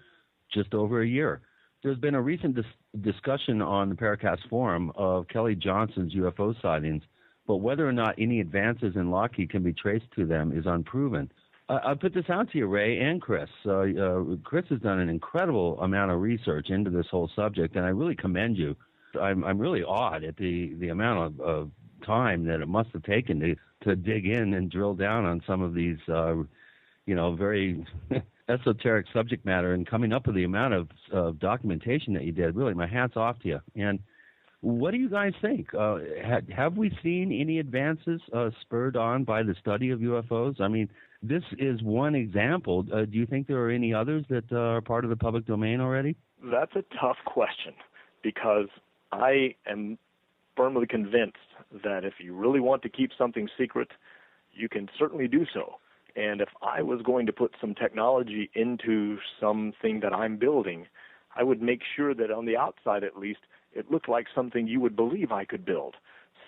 just over a year. There's been a recent discussion on the Paracast forum of Kelly Johnson's UFO sightings, but whether or not any advances in Lockheed can be traced to them is unproven. I'll put this out to you, Ray and Chris. Chris has done an incredible amount of research into this whole subject, and I really commend you. I'm really awed at the amount of time that it must have taken to dig in and drill down on some of these, very esoteric subject matter, and coming up with the amount of documentation that you did. Really, my hat's off to you. And what do you guys think? Have we seen any advances spurred on by the study of UFOs? I mean, this is one example. Do you think there are any others that are part of the public domain already? That's a tough question, because I am firmly convinced that if you really want to keep something secret, you can certainly do so. And if I was going to put some technology into something that I'm building, I would make sure that on the outside at least, it looked like something you would believe I could build.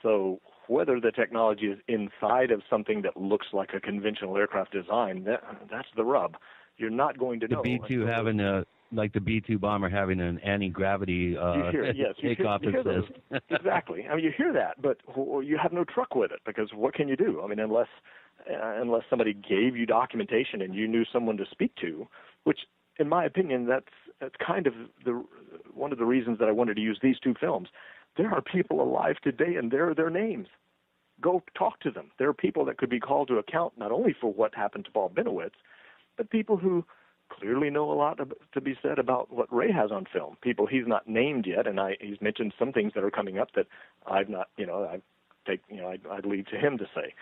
So whether the technology is inside of something that looks like a conventional aircraft design, that's the rub. You're not going to know. The B-2 like the B-2 bomber having an anti-gravity takeoff assist. Exactly. I mean, you hear that, but you have no truck with it, because what can you do? I mean, unless somebody gave you documentation and you knew someone to speak to, which, in my opinion, that's kind of one of the reasons that I wanted to use these two films. There are people alive today, and there are their names. Go talk to them. There are people that could be called to account not only for what happened to Paul Bennewitz, but people who clearly know a lot to be said about what Ray has on film. People he's not named yet, and he's mentioned some things that are coming up that I'd leave to him to say.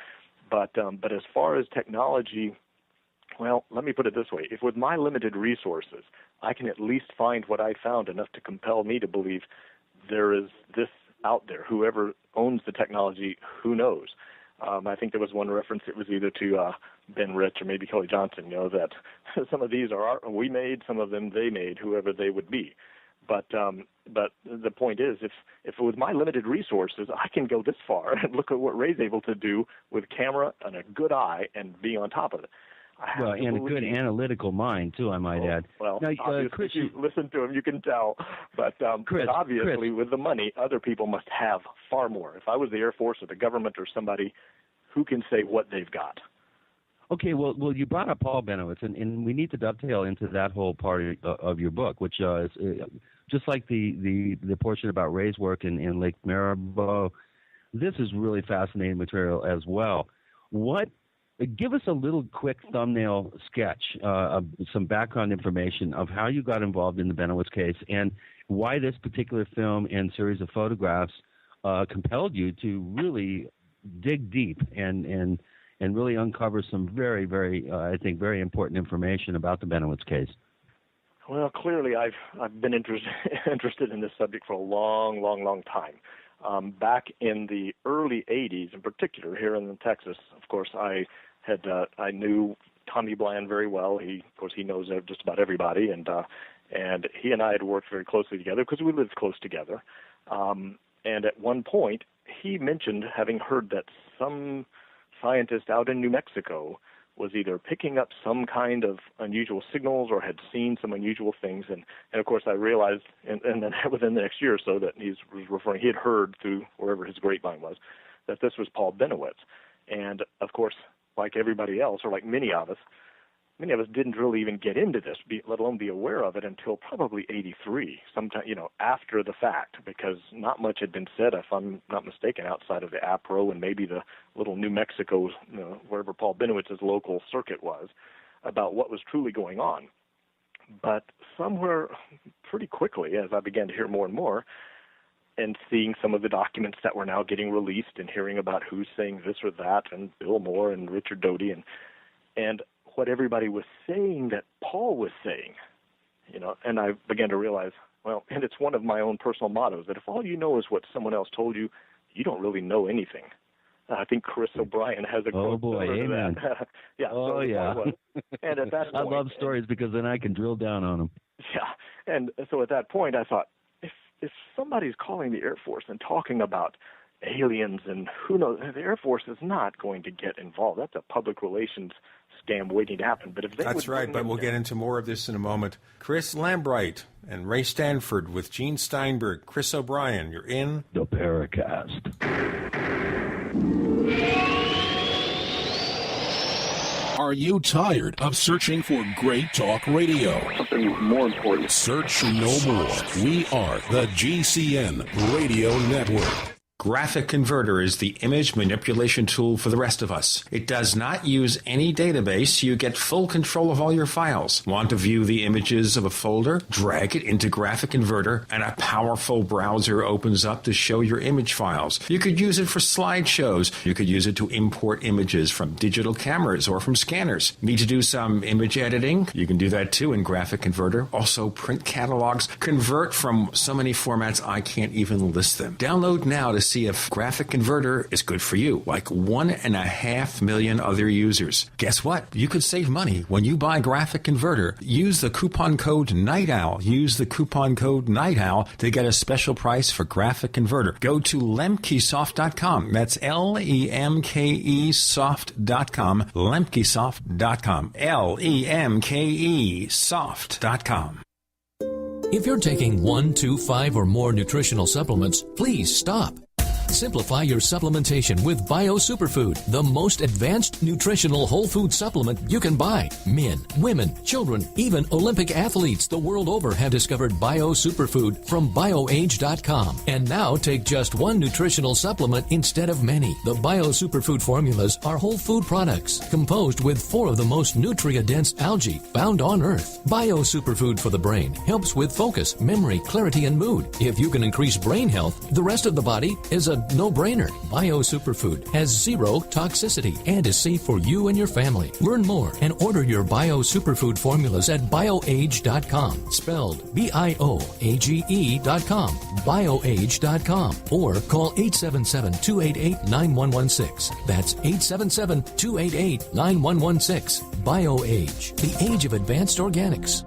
But as far as technology, well, let me put it this way. If with my limited resources, I can at least find what I found enough to compel me to believe there is this out there. Whoever owns the technology, who knows? I think there was one reference, it was either to Ben Rich or maybe Kelly Johnson, that some of these we made, some of them they made, whoever they would be. But the point is, if with my limited resources, I can go this far and look at what Ray's able to do with camera and a good eye and be on top of it. Well, and a good analytical mind, too, I might add. Well, now, Chris, if you listen to him, you can tell. But obviously, with the money, other people must have far more. If I was the Air Force or the government or somebody, who can say what they've got? Okay, well, you brought up Paul Bennewitz, and we need to dovetail into that whole part of your book, which is just like the portion about Ray's work in Lake Maribor. This is really fascinating material as well. Give us a little quick thumbnail sketch of some background information of how you got involved in the Bennewitz case and why this particular film and series of photographs compelled you to really dig deep and really uncover some very, very, I think, very important information about the Bennewitz case. Well, clearly I've been interested in this subject for a long, long, long time. Back in the early 80s, in particular, here in Texas, of course, I knew Tommy Bland very well. He knows just about everybody, and he and I had worked very closely together because we lived close together. And at one point, he mentioned having heard that some scientist out in New Mexico was either picking up some kind of unusual signals or had seen some unusual things. And of course, I realized, and then within the next year or so, that he had heard through wherever his grapevine was, that this was Paul Bennewitz. And of course, like everybody else, or like many of us didn't really even get into this, let alone be aware of it until probably 83, sometime, after the fact, because not much had been said, if I'm not mistaken, outside of the APRO and maybe the little New Mexico, wherever Paul Bennewitz's local circuit was, about what was truly going on. But somewhere pretty quickly, as I began to hear more and more, and seeing some of the documents that were now getting released and hearing about who's saying this or that, and Bill Moore and Richard Doty, and what everybody was saying that Paul was saying, and I began to realize, well, and it's one of my own personal mottos, that if all you know is what someone else told you, you don't really know anything. I think Chris O'Brien has a quote. Oh, boy, amen. Yeah. Oh, yeah. And at that point, I love stories because then I can drill down on them. Yeah. And so at that point, I thought, if somebody's calling the Air Force and talking about aliens and who knows, the Air Force is not going to get involved. That's a public relations scam waiting to happen. But if they That's right, but we'll get into more of this in a moment. Chris Lambright and Ray Stanford with Gene Steinberg. Chris O'Brien, you're in the Paracast. Are you tired of searching for great talk radio? Something more important. Search no more. We are the GCN Radio Network. Graphic Converter is the image manipulation tool for the rest of us. It does not use any database. You get full control of all your files. Want to view the images of a folder? Drag it into Graphic Converter, and a powerful browser opens up to show your image files. You could use it for slideshows. You could use it to import images from digital cameras or from scanners. Need to do some image editing? You can do that too in Graphic Converter. Also print catalogs. Convert from so many formats I can't even list them. Download now to see if Graphic Converter is good for you, like 1.5 million other users. Guess what? You could save money when you buy Graphic Converter. Use the coupon code Night Owl. Use the coupon code Night Owl to get a special price for Graphic Converter. Go to lemkesoft.com. That's LEMKE soft.com. lemkesoft.com. LEMKE soft.com. If you're taking 1, 2, 5, or more nutritional supplements, please stop. Simplify your supplementation with Bio Superfood, the most advanced nutritional whole food supplement you can buy. Men, women, children, even Olympic athletes the world over have discovered Bio Superfood from BioAge.com. And now take just one nutritional supplement instead of many. The Bio Superfood formulas are whole food products composed with 4 of the most nutrient-dense algae found on Earth. Bio Superfood for the brain helps with focus, memory, clarity, and mood. If you can increase brain health, the rest of the body is a no-brainer. Bio Superfood has 0 toxicity and is safe for you and your family. Learn more and order your Bio Superfood formulas at bioage.com, spelled BIOAGE.com, bioage.com, or call 877-288-9116. That's 877-288-9116. BioAge, the age of advanced organics.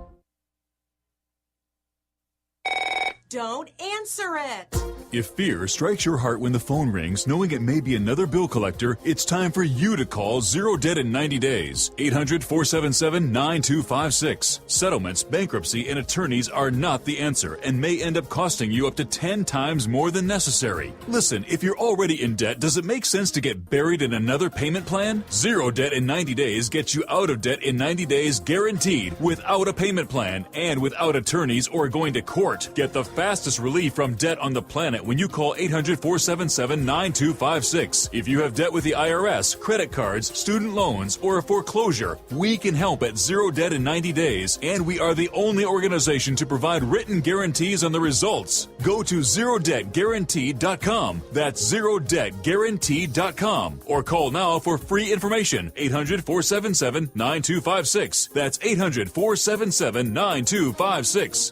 Don't answer it. If fear strikes your heart when the phone rings, knowing it may be another bill collector, it's time for you to call Zero Debt in 90 days. 800-477-9256. Settlements, bankruptcy, and attorneys are not the answer and may end up costing you up to 10 times more than necessary. Listen, if you're already in debt, does it make sense to get buried in another payment plan? Zero Debt in 90 days gets you out of debt in 90 days guaranteed, without a payment plan and without attorneys or going to court. Get the fastest relief from debt on the planet when you call 800-477-9256. If you have debt with the IRS, credit cards, student loans, or a foreclosure, we can help at Zero Debt in 90 days, and we are the only organization to provide written guarantees on the results. Go to ZeroDebtGuaranteed.com. That's ZeroDebtGuaranteed.com. Or call now for free information. 800-477-9256. That's 800-477-9256.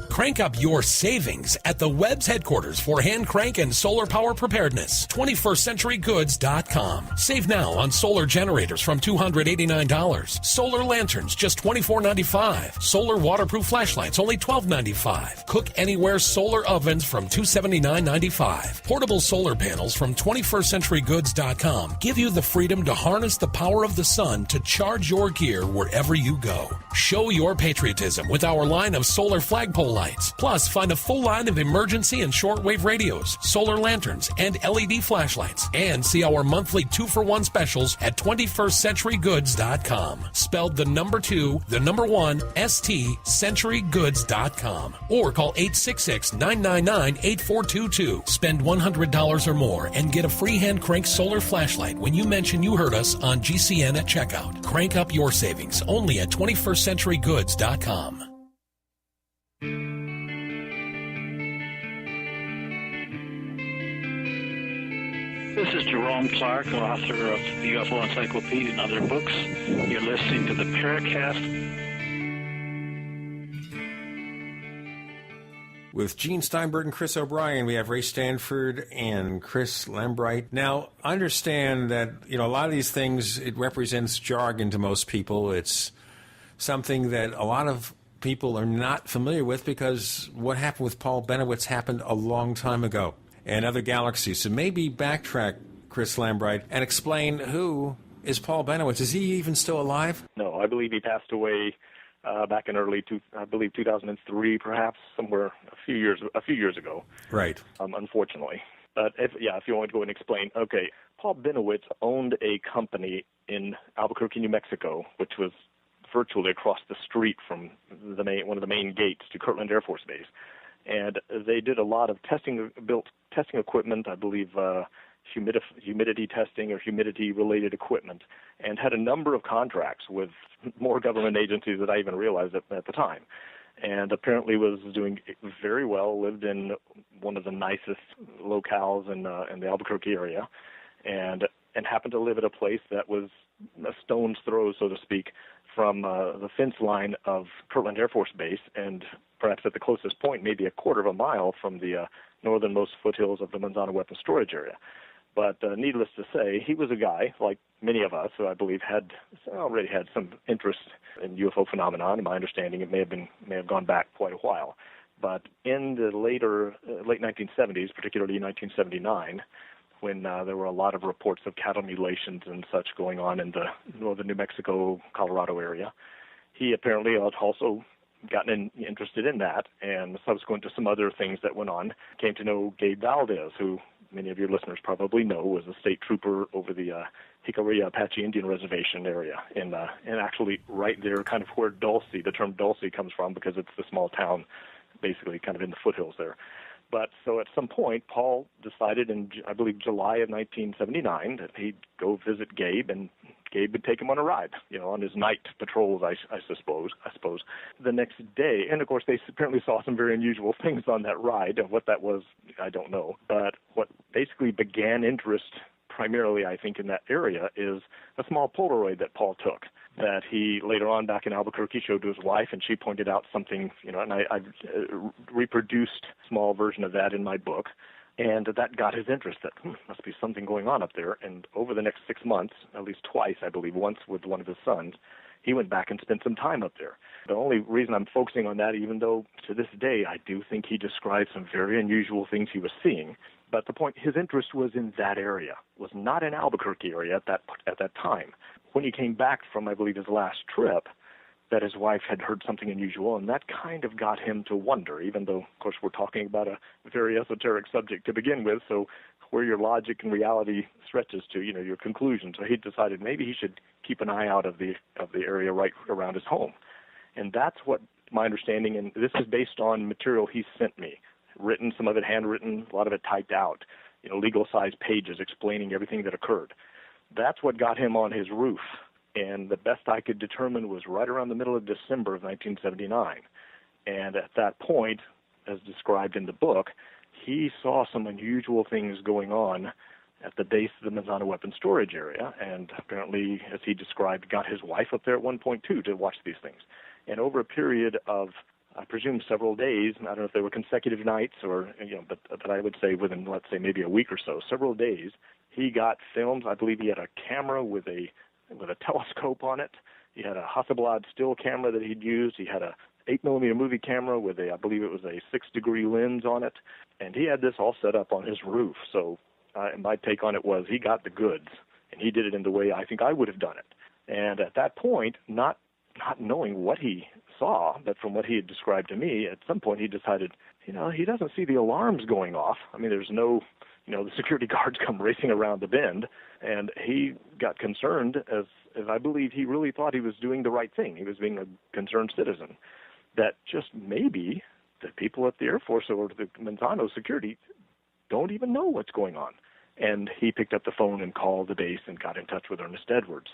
Crank up your savings at the Webb's headquarters for hand crank and solar power preparedness. 21stCenturyGoods.com. Save now on solar generators from $289. Solar lanterns just $24.95. Solar waterproof flashlights only $12.95. Cook Anywhere solar ovens from $279.95. Portable solar panels from 21stCenturyGoods.com give you the freedom to harness the power of the sun to charge your gear wherever you go. Show your patriotism with our line of solar flagpole lights. lights. Plus, find a full line of emergency and shortwave radios, solar lanterns, and LED flashlights. And see our monthly 2-for-1 specials at 21stcenturygoods.com. Spelled the number 2, the number 1, ST, centurygoods.com. Or call 866-999-8422. Spend $100 or more and get a free hand crank solar flashlight when you mention you heard us on GCN at checkout. Crank up your savings only at 21stcenturygoods.com. This is Jerome Clark, author of the UFO Encyclopedia and other books. You're listening to the Paracast. With Gene Steinberg and Chris O'Brien, we have Ray Stanford and Chris Lambright. Now, I understand that, a lot of these things, it represents jargon to most people. It's something that a lot of people are not familiar with because what happened with Paul Bennewitz happened a long time ago and other galaxies. So maybe backtrack, Chris Lambright, and explain who is Paul Bennewitz. Is he even still alive? No, I believe he passed away back in early, 2003, perhaps, somewhere a few years ago. Right. Unfortunately. But if you want to go and explain, okay, Paul Bennewitz owned a company in Albuquerque, New Mexico, which was virtually across the street from one of the main gates to Kirtland Air Force Base. And they did a lot of built testing equipment, I believe humidity testing or humidity-related equipment, and had a number of contracts with more government agencies than I even realized at the time. And apparently was doing very well, lived in one of the nicest locales in the Albuquerque area, and happened to live at a place that was a stone's throw, so to speak, from the fence line of Kirtland Air Force Base, and perhaps at the closest point, maybe a quarter of a mile from the northernmost foothills of the Manzano Weapons Storage Area. But needless to say, he was a guy, like many of us, who I believe already had some interest in UFO phenomenon. In my understanding, it may have gone back quite a while. But in the late 1970s, particularly 1979, when there were a lot of reports of cattle mutilations and such going on in the northern New Mexico, Colorado area, he apparently had also gotten interested in that, and subsequent to some other things that went on, came to know Gabe Valdez, who many of your listeners probably know was a state trooper over the Jicarilla Apache Indian Reservation area, and actually right there, kind of where the term Dulce comes from, because it's the small town, basically kind of in the foothills there. But so at some point, Paul decided in, I believe, July of 1979 that he'd go visit Gabe, and Gabe would take him on a ride, on his night patrols, I suppose. The next day, and of course they apparently saw some very unusual things on that ride. And what that was, I don't know. But what basically began interest primarily, I think, in that area is a small Polaroid that Paul took that he later on back in Albuquerque showed to his wife, and she pointed out something, and I've reproduced a small version of that in my book. And that got his interest that must be something going on up there. And over the next 6 months, at least twice, I believe, once with one of his sons, he went back and spent some time up there. The only reason I'm focusing on that, even though to this day I do think he described some very unusual things he was seeing, but the point, his interest was in that area, was not in Albuquerque area at that time. When he came back from, I believe, his last trip, that his wife had heard something unusual, and that kind of got him to wonder, even though, of course, we're talking about a very esoteric subject to begin with, so where your logic and reality stretches to, your conclusion. So he decided maybe he should keep an eye out of the area right around his home. And that's what my understanding, and this is based on material he sent me, written, some of it handwritten, a lot of it typed out, legal-sized pages explaining everything that occurred. That's what got him on his roof. And the best I could determine was right around the middle of December of 1979. And at that point, as described in the book, he saw some unusual things going on at the base of the Manzano Weapons Storage Area. And apparently, as he described, got his wife up there at one point, too, to watch these things. And over a period of, I presume, several days, I don't know if they were consecutive nights or, but I would say within, let's say, maybe a week or so, several days, he got films. I believe he had a camera with a telescope on it. He had a Hasselblad still camera that he'd used. He had a 8mm movie camera with I believe it was a 6-degree lens on it. And he had this all set up on his roof. So my take on it was he got the goods, and he did it in the way I think I would have done it. And at that point, not knowing what he saw that from what he had described to me, at some point he decided, he doesn't see the alarms going off. I mean, there's no, the security guards come racing around the bend, and he got concerned as I believe he really thought he was doing the right thing. He was being a concerned citizen, that just maybe the people at the Air Force or the Manzano security don't even know what's going on. And he picked up the phone and called the base and got in touch with Ernest Edwards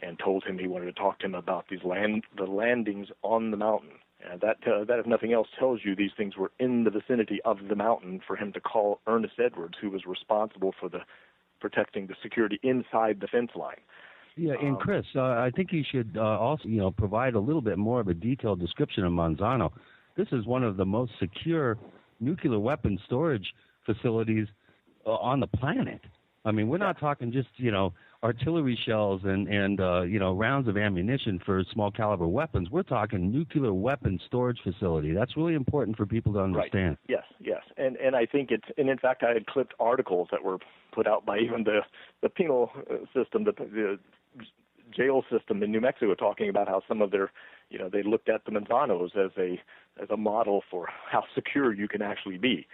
and told him he wanted to talk to him about the landings on the mountain. And that, if nothing else, tells you these things were in the vicinity of the mountain for him to call Ernest Edwards, who was responsible for protecting the security inside the fence line. Yeah, and Chris, I think you should also, provide a little bit more of a detailed description of Manzano. This is one of the most secure nuclear weapon storage facilities on the planet. I mean, we're not talking just, artillery shells and rounds of ammunition for small caliber weapons. We're talking nuclear weapon storage facility. That's really important for people to understand. Right. Yes. And I think and in fact, I had clipped articles that were put out by even the penal system, the jail system in New Mexico, talking about how some of their, they looked at the Manzanos as a model for how secure you can actually be.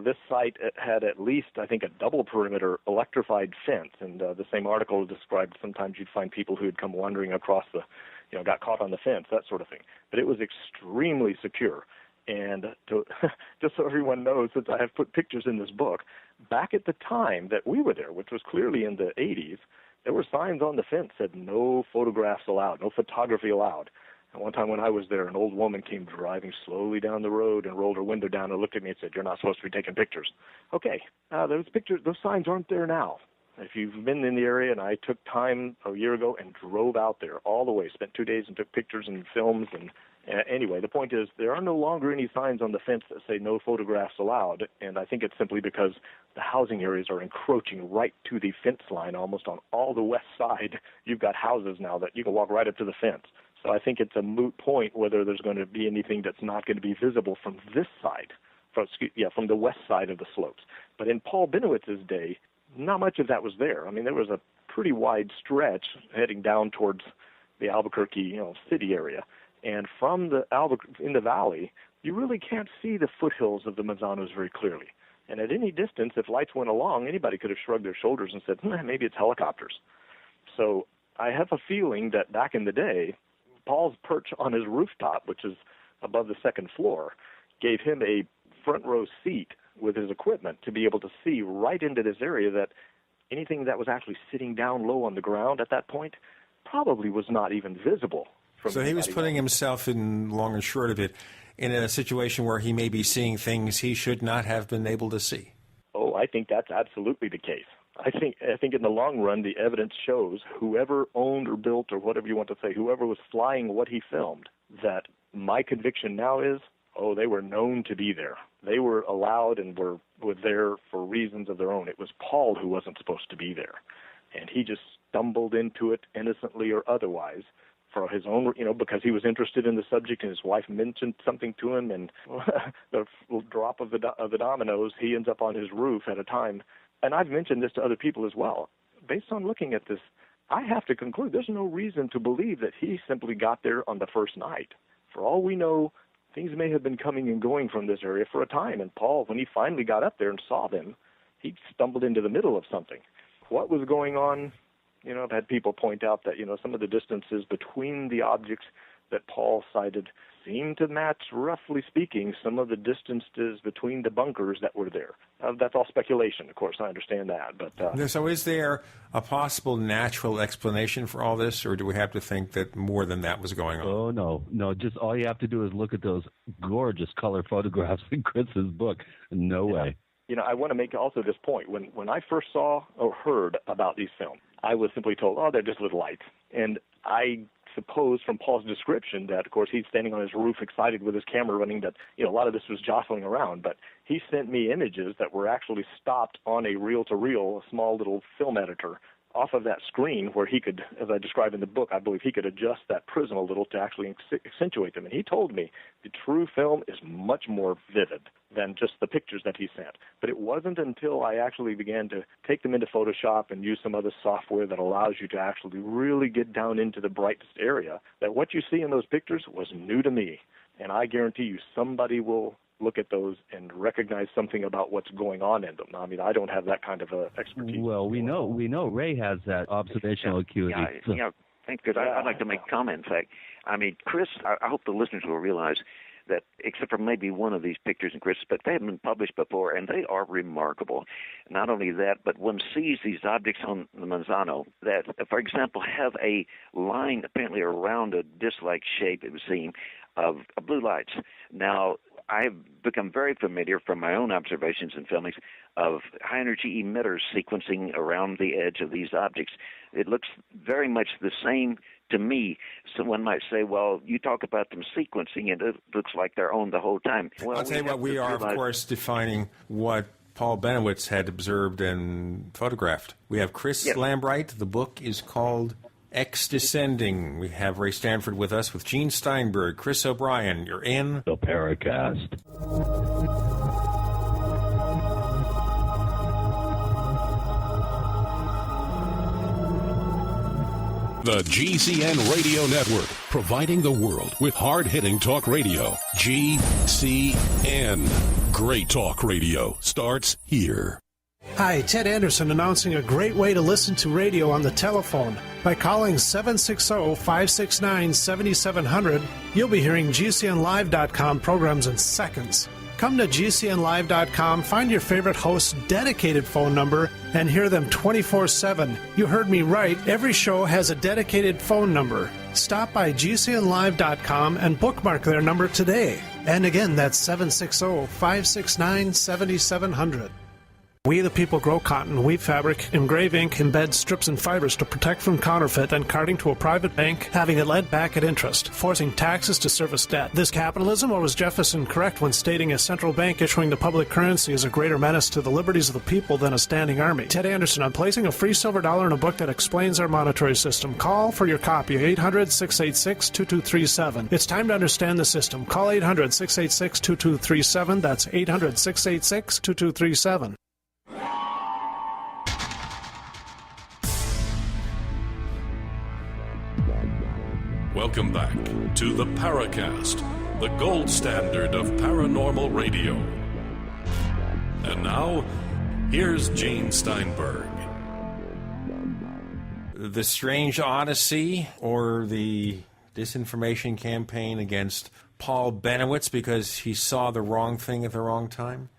This site had at least, I think, a double perimeter electrified fence, and the same article described sometimes you'd find people who had come wandering across got caught on the fence, that sort of thing. But it was extremely secure. And just so everyone knows, since I have put pictures in this book, back at the time that we were there, which was clearly in the 80s, there were signs on the fence that said no photographs allowed, no photography allowed. And one time when I was there, an old woman came driving slowly down the road and rolled her window down and looked at me and said, "You're not supposed to be taking pictures." Okay, those signs aren't there now. If you've been in the area, and I took time a year ago and drove out there all the way, spent 2 days and took pictures and films. And anyway, the point is there are no longer any signs on the fence that say no photographs allowed. And I think it's simply because the housing areas are encroaching right to the fence line, almost on all the west side. You've got houses now that you can walk right up to the fence. So I think it's a moot point whether there's going to be anything that's not going to be visible from this side, from the west side of the slopes. But in Paul Bennewitz's day, not much of that was there. I mean, there was a pretty wide stretch heading down towards the Albuquerque, city area. And from in the valley, you really can't see the foothills of the Manzanos very clearly. And at any distance, if lights went along, anybody could have shrugged their shoulders and said, maybe it's helicopters. So I have a feeling that back in the day, Paul's perch on his rooftop, which is above the second floor, gave him a front row seat with his equipment to be able to see right into this area that anything that was actually sitting down low on the ground at that point probably was not even visible. So he was putting himself, in long and short of it, in a situation where he may be seeing things he should not have been able to see. Oh, I think that's absolutely the case. I think in the long run, the evidence shows whoever owned or built or whatever you want to say, whoever was flying what he filmed, that my conviction now is, they were known to be there. They were allowed and were there for reasons of their own. It was Paul who wasn't supposed to be there. And he just stumbled into it innocently or otherwise for his own, because he was interested in the subject and his wife mentioned something to him, and the drop of the dominoes, he ends up on his roof at a time. And I've mentioned this to other people as well. Based on looking at this, I have to conclude there's no reason to believe that he simply got there on the first night. For all we know, things may have been coming and going from this area for a time. And Paul, when he finally got up there and saw them, he stumbled into the middle of something. What was going on? I've had people point out that, some of the distances between the objects that Paul cited seem to match, roughly speaking, some of the distances between the bunkers that were there. That's all speculation, of course, I understand that. But So is there a possible natural explanation for all this, or do we have to think that more than that was going on? Oh, no. Just all you have to do is look at those gorgeous color photographs in Chris's book. No way. I want to make also this point. When I first saw or heard about these films, I was simply told, they're just little lights. And I suppose from Paul's description that, of course, he's standing on his roof excited with his camera running, that, a lot of this was jostling around. But he sent me images that were actually stopped on a reel-to-reel, a small little film editor off of that screen where he could, as I describe in the book, I believe he could adjust that prism a little to actually accentuate them. And he told me the true film is much more vivid than just the pictures that he sent. But it wasn't until I actually began to take them into Photoshop and use some other software that allows you to actually really get down into the brightest area that what you see in those pictures was new to me. And I guarantee you somebody will look at those and recognize something about what's going on in them. I mean, I don't have that kind of expertise. Well, we know Ray has that observational acuity. Yeah, thank you. I'd like to make a comment. In fact, I mean, Chris, I hope the listeners will realize that, except for maybe one of these pictures in Chris, but they haven't been published before, and they are remarkable. Not only that, but one sees these objects on the Manzano that, for example, have a line apparently around a disc-like shape, it would seem, of blue lights. Now, I've become very familiar from my own observations and filmings of high-energy emitters sequencing around the edge of these objects. It looks very much the same to me. So one might say, well, you talk about them sequencing, and it looks like they're on the whole time. Well, I'll tell you what, we are, of course, defining what Paul Bennewitz had observed and photographed. We have Chris Lambright. The book is called X Descending. We have Ray Stanford with us with Gene Steinberg. Chris O'Brien, you're in the Paracast. The GCN Radio Network, providing the world with hard-hitting talk radio. GCN. Great talk radio starts here. Hi, Ted Anderson announcing a great way to listen to radio on the telephone. By calling 760-569-7700, you'll be hearing GCNlive.com programs in seconds. Come to GCNlive.com, find your favorite host's dedicated phone number, and hear them 24/7. You heard me right. Every show has a dedicated phone number. Stop by GCNlive.com and bookmark their number today. And again, that's 760-569-7700. We the people grow cotton, weave fabric, engrave ink, embed strips and fibers to protect from counterfeit and carting to a private bank, having it lent back at interest, forcing taxes to service debt. This capitalism, or was Jefferson correct when stating a central bank issuing the public currency is a greater menace to the liberties of the people than a standing army? Ted Anderson, I'm placing a free silver dollar in a book that explains our monetary system. Call for your copy, 800-686-2237. It's time to understand the system. Call 800-686-2237. That's 800-686-2237. Welcome back to the Paracast, the gold standard of paranormal radio. And now, here's Gene Steinberg. The Strange Odyssey, or the disinformation campaign against Paul Bennewitz because he saw the wrong thing at the wrong time.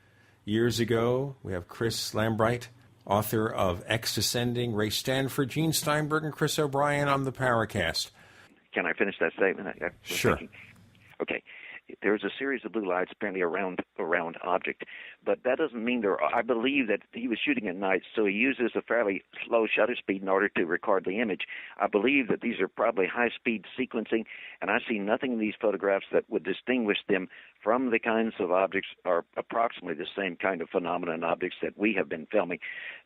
Years ago, we have Chris Lambright, author of X Descending, Ray Stanford, Gene Steinberg, and Chris O'Brien on the Paracast. Can I finish that statement? Sure. Okay. There's a series of blue lights apparently around object, but that doesn't mean I believe that he was shooting at night, so he uses a fairly slow shutter speed in order to record the image. I believe that these are probably high-speed sequencing, and I see nothing in these photographs that would distinguish them from the kinds of objects, or approximately the same kind of phenomena and objects that we have been filming.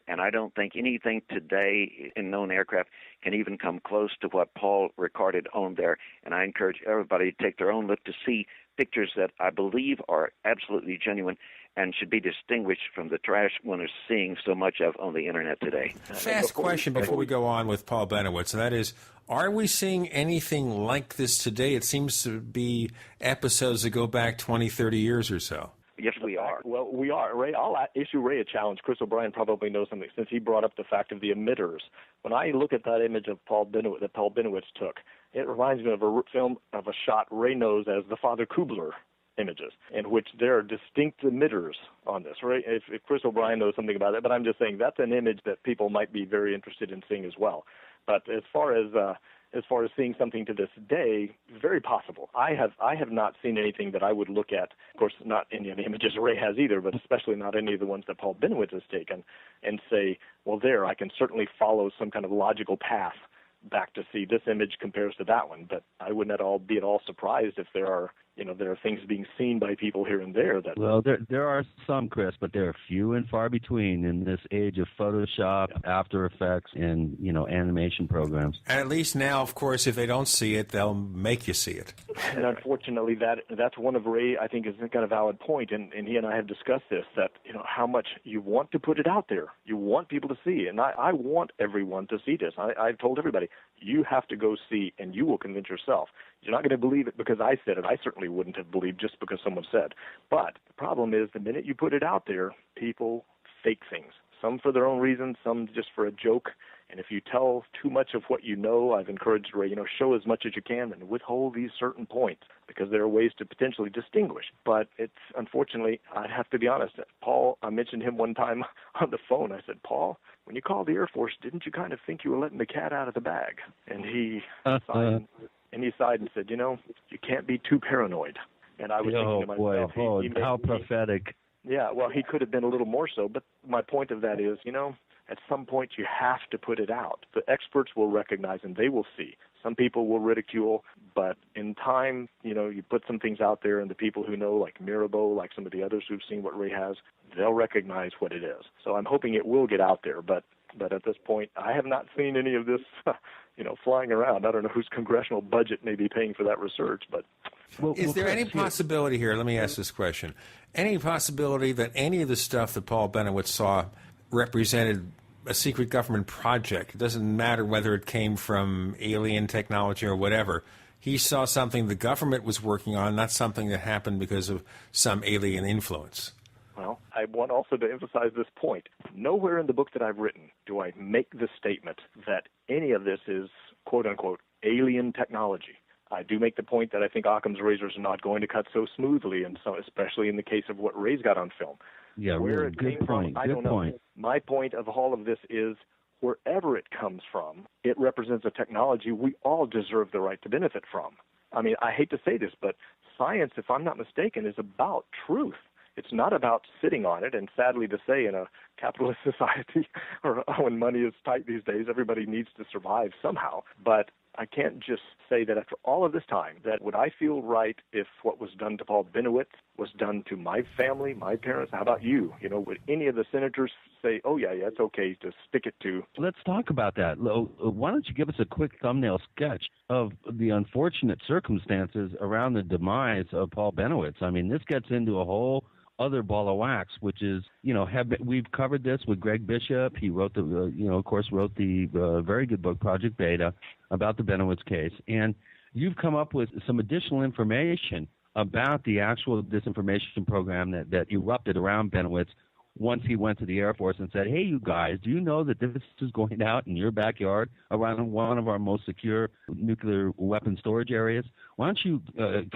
And I don't think anything today in known aircraft can even come close to what Paul recorded on there. And I encourage everybody to take their own look to see pictures that I believe are absolutely genuine and should be distinguished from the trash one is seeing so much of on the Internet today. Fast question before we go on with Paul Bennewitz, and that is, are we seeing anything like this today? It seems to be episodes that go back 20, 30 years or so. Yes, we are. Well, we are. Ray, I'll issue Ray a challenge. Chris O'Brien probably knows something since he brought up the fact of the emitters. When I look at that image of Paul Bennewitz that Paul Bennewitz took, it reminds me of a film of a shot Ray knows as the Father Kubler images, in which there are distinct emitters on this. Right? If Chris O'Brien knows something about it, but I'm just saying that's an image that people might be very interested in seeing as well. But as far as seeing something to this day, very possible. I have not seen anything that I would look at, of course, not any of the images Ray has either, but especially not any of the ones that Paul Bennewitz has taken, and say, well, I can certainly follow some kind of logical path back to see this image compares to that one. But I wouldn't be at all surprised if there are there are things being seen by people here and there that... Well, there are some, Chris, but they're few and far between in this age of Photoshop, After Effects, and, animation programs. And at least now, of course, if they don't see it, they'll make you see it. And unfortunately, that's one of Ray, I think, is got a valid point, and he and I have discussed this, that, how much you want to put it out there. You want people to see, and I want everyone to see this. I've told everybody, you have to go see, and you will convince yourself. You're not going to believe it because I said it. I certainly wouldn't have believed just because someone said. But the problem is the minute you put it out there, people fake things. Some for their own reasons, some just for a joke. And if you tell too much of what you know, I've encouraged Ray, show as much as you can and withhold these certain points because there are ways to potentially distinguish. But it's, unfortunately, I have to be honest. Paul, I mentioned him one time on the phone. I said, Paul, when you called the Air Force, didn't you kind of think you were letting the cat out of the bag? And he sighed and said, you can't be too paranoid. And I was thinking to myself, how prophetic. Yeah, well, he could have been a little more so, but my point of that is, at some point you have to put it out. The experts will recognize and they will see. Some people will ridicule, but in time, you put some things out there and the people who know, like Mirabeau, like some of the others who've seen what Ray has, they'll recognize what it is. So I'm hoping it will get out there, but at this point, I have not seen any of this, flying around. I don't know whose congressional budget may be paying for that research, but... Is there any possibility here, let me ask this question, any possibility that any of the stuff that Paul Bennewitz saw represented a secret government project? It doesn't matter whether it came from alien technology or whatever. He saw something the government was working on, not something that happened because of some alien influence. Well, I want also to emphasize this point. Nowhere in the book that I've written do I make the statement that any of this is, quote-unquote, alien technology. I do make the point that I think Occam's razors are not going to cut so smoothly, and so especially in the case of what Ray's got on film. Yeah, where really, it came from, I don't know. My point of all of this is wherever it comes from, it represents a technology we all deserve the right to benefit from. I mean, I hate to say this, but science, if I'm not mistaken, is about truth. It's not about sitting on it, and sadly to say, in a capitalist society or when money is tight these days, everybody needs to survive somehow. But I can't just say that after all of this time, that would I feel right if what was done to Paul Bennewitz was done to my family, my parents? How about you? Would any of the senators say, oh, yeah, it's okay to stick it to? Let's talk about that. Why don't you give us a quick thumbnail sketch of the unfortunate circumstances around the demise of Paul Bennewitz? I mean, this gets into a whole other ball of wax, which is, we've covered this with Greg Bishop. He wrote wrote the very good book, Project Beta, about the Bennewitz case. And you've come up with some additional information about the actual disinformation program that erupted around Bennewitz once he went to the Air Force and said, hey, you guys, do you know that this is going out in your backyard around one of our most secure nuclear weapon storage areas? Why don't you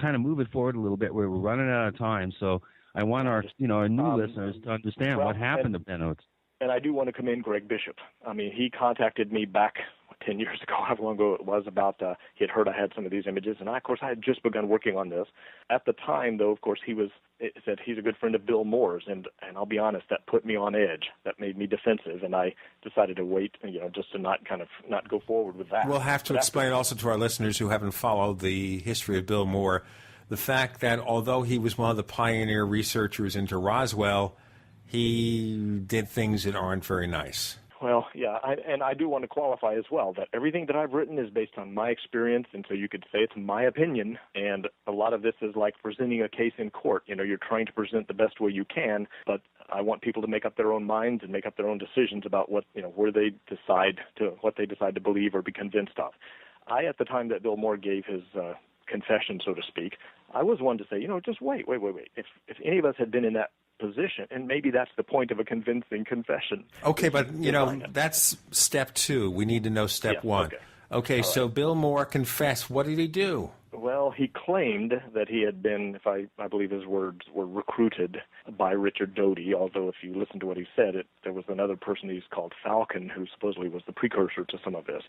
kind of move it forward a little bit? We're running out of time, so I want our new listeners to understand what happened to Bennewitz. And I do want to commend Greg Bishop. I mean, he contacted me back 10 years ago, however long ago it was, about he had heard I had some of these images. And of course, I had just begun working on this. At the time, though, of course, it said he's a good friend of Bill Moore's. And I'll be honest, that put me on edge. That made me defensive. And I decided to wait, just to not go forward with that. We'll have to explain also to our listeners who haven't followed the history of Bill Moore, the fact that although he was one of the pioneer researchers into Roswell, he did things that aren't very nice. Well, yeah, and I do want to qualify as well that everything that I've written is based on my experience, and so you could say it's my opinion, and a lot of this is like presenting a case in court. You're trying to present the best way you can, but I want people to make up their own minds and make up their own decisions about what, what they decide to believe or be convinced of. At the time that Bill Moore gave his confession, so to speak, I was one to say, just wait. If any of us had been in that position, and maybe that's the point of a convincing confession. Okay, but, that's step 2. We need to know step 1. Okay, so right. Bill Moore confessed. What did he do? Well, he claimed that he had been, if I believe his words, were recruited by Richard Doty, although if you listen to what he said, there was another person he's called Falcon, who supposedly was the precursor to some of this.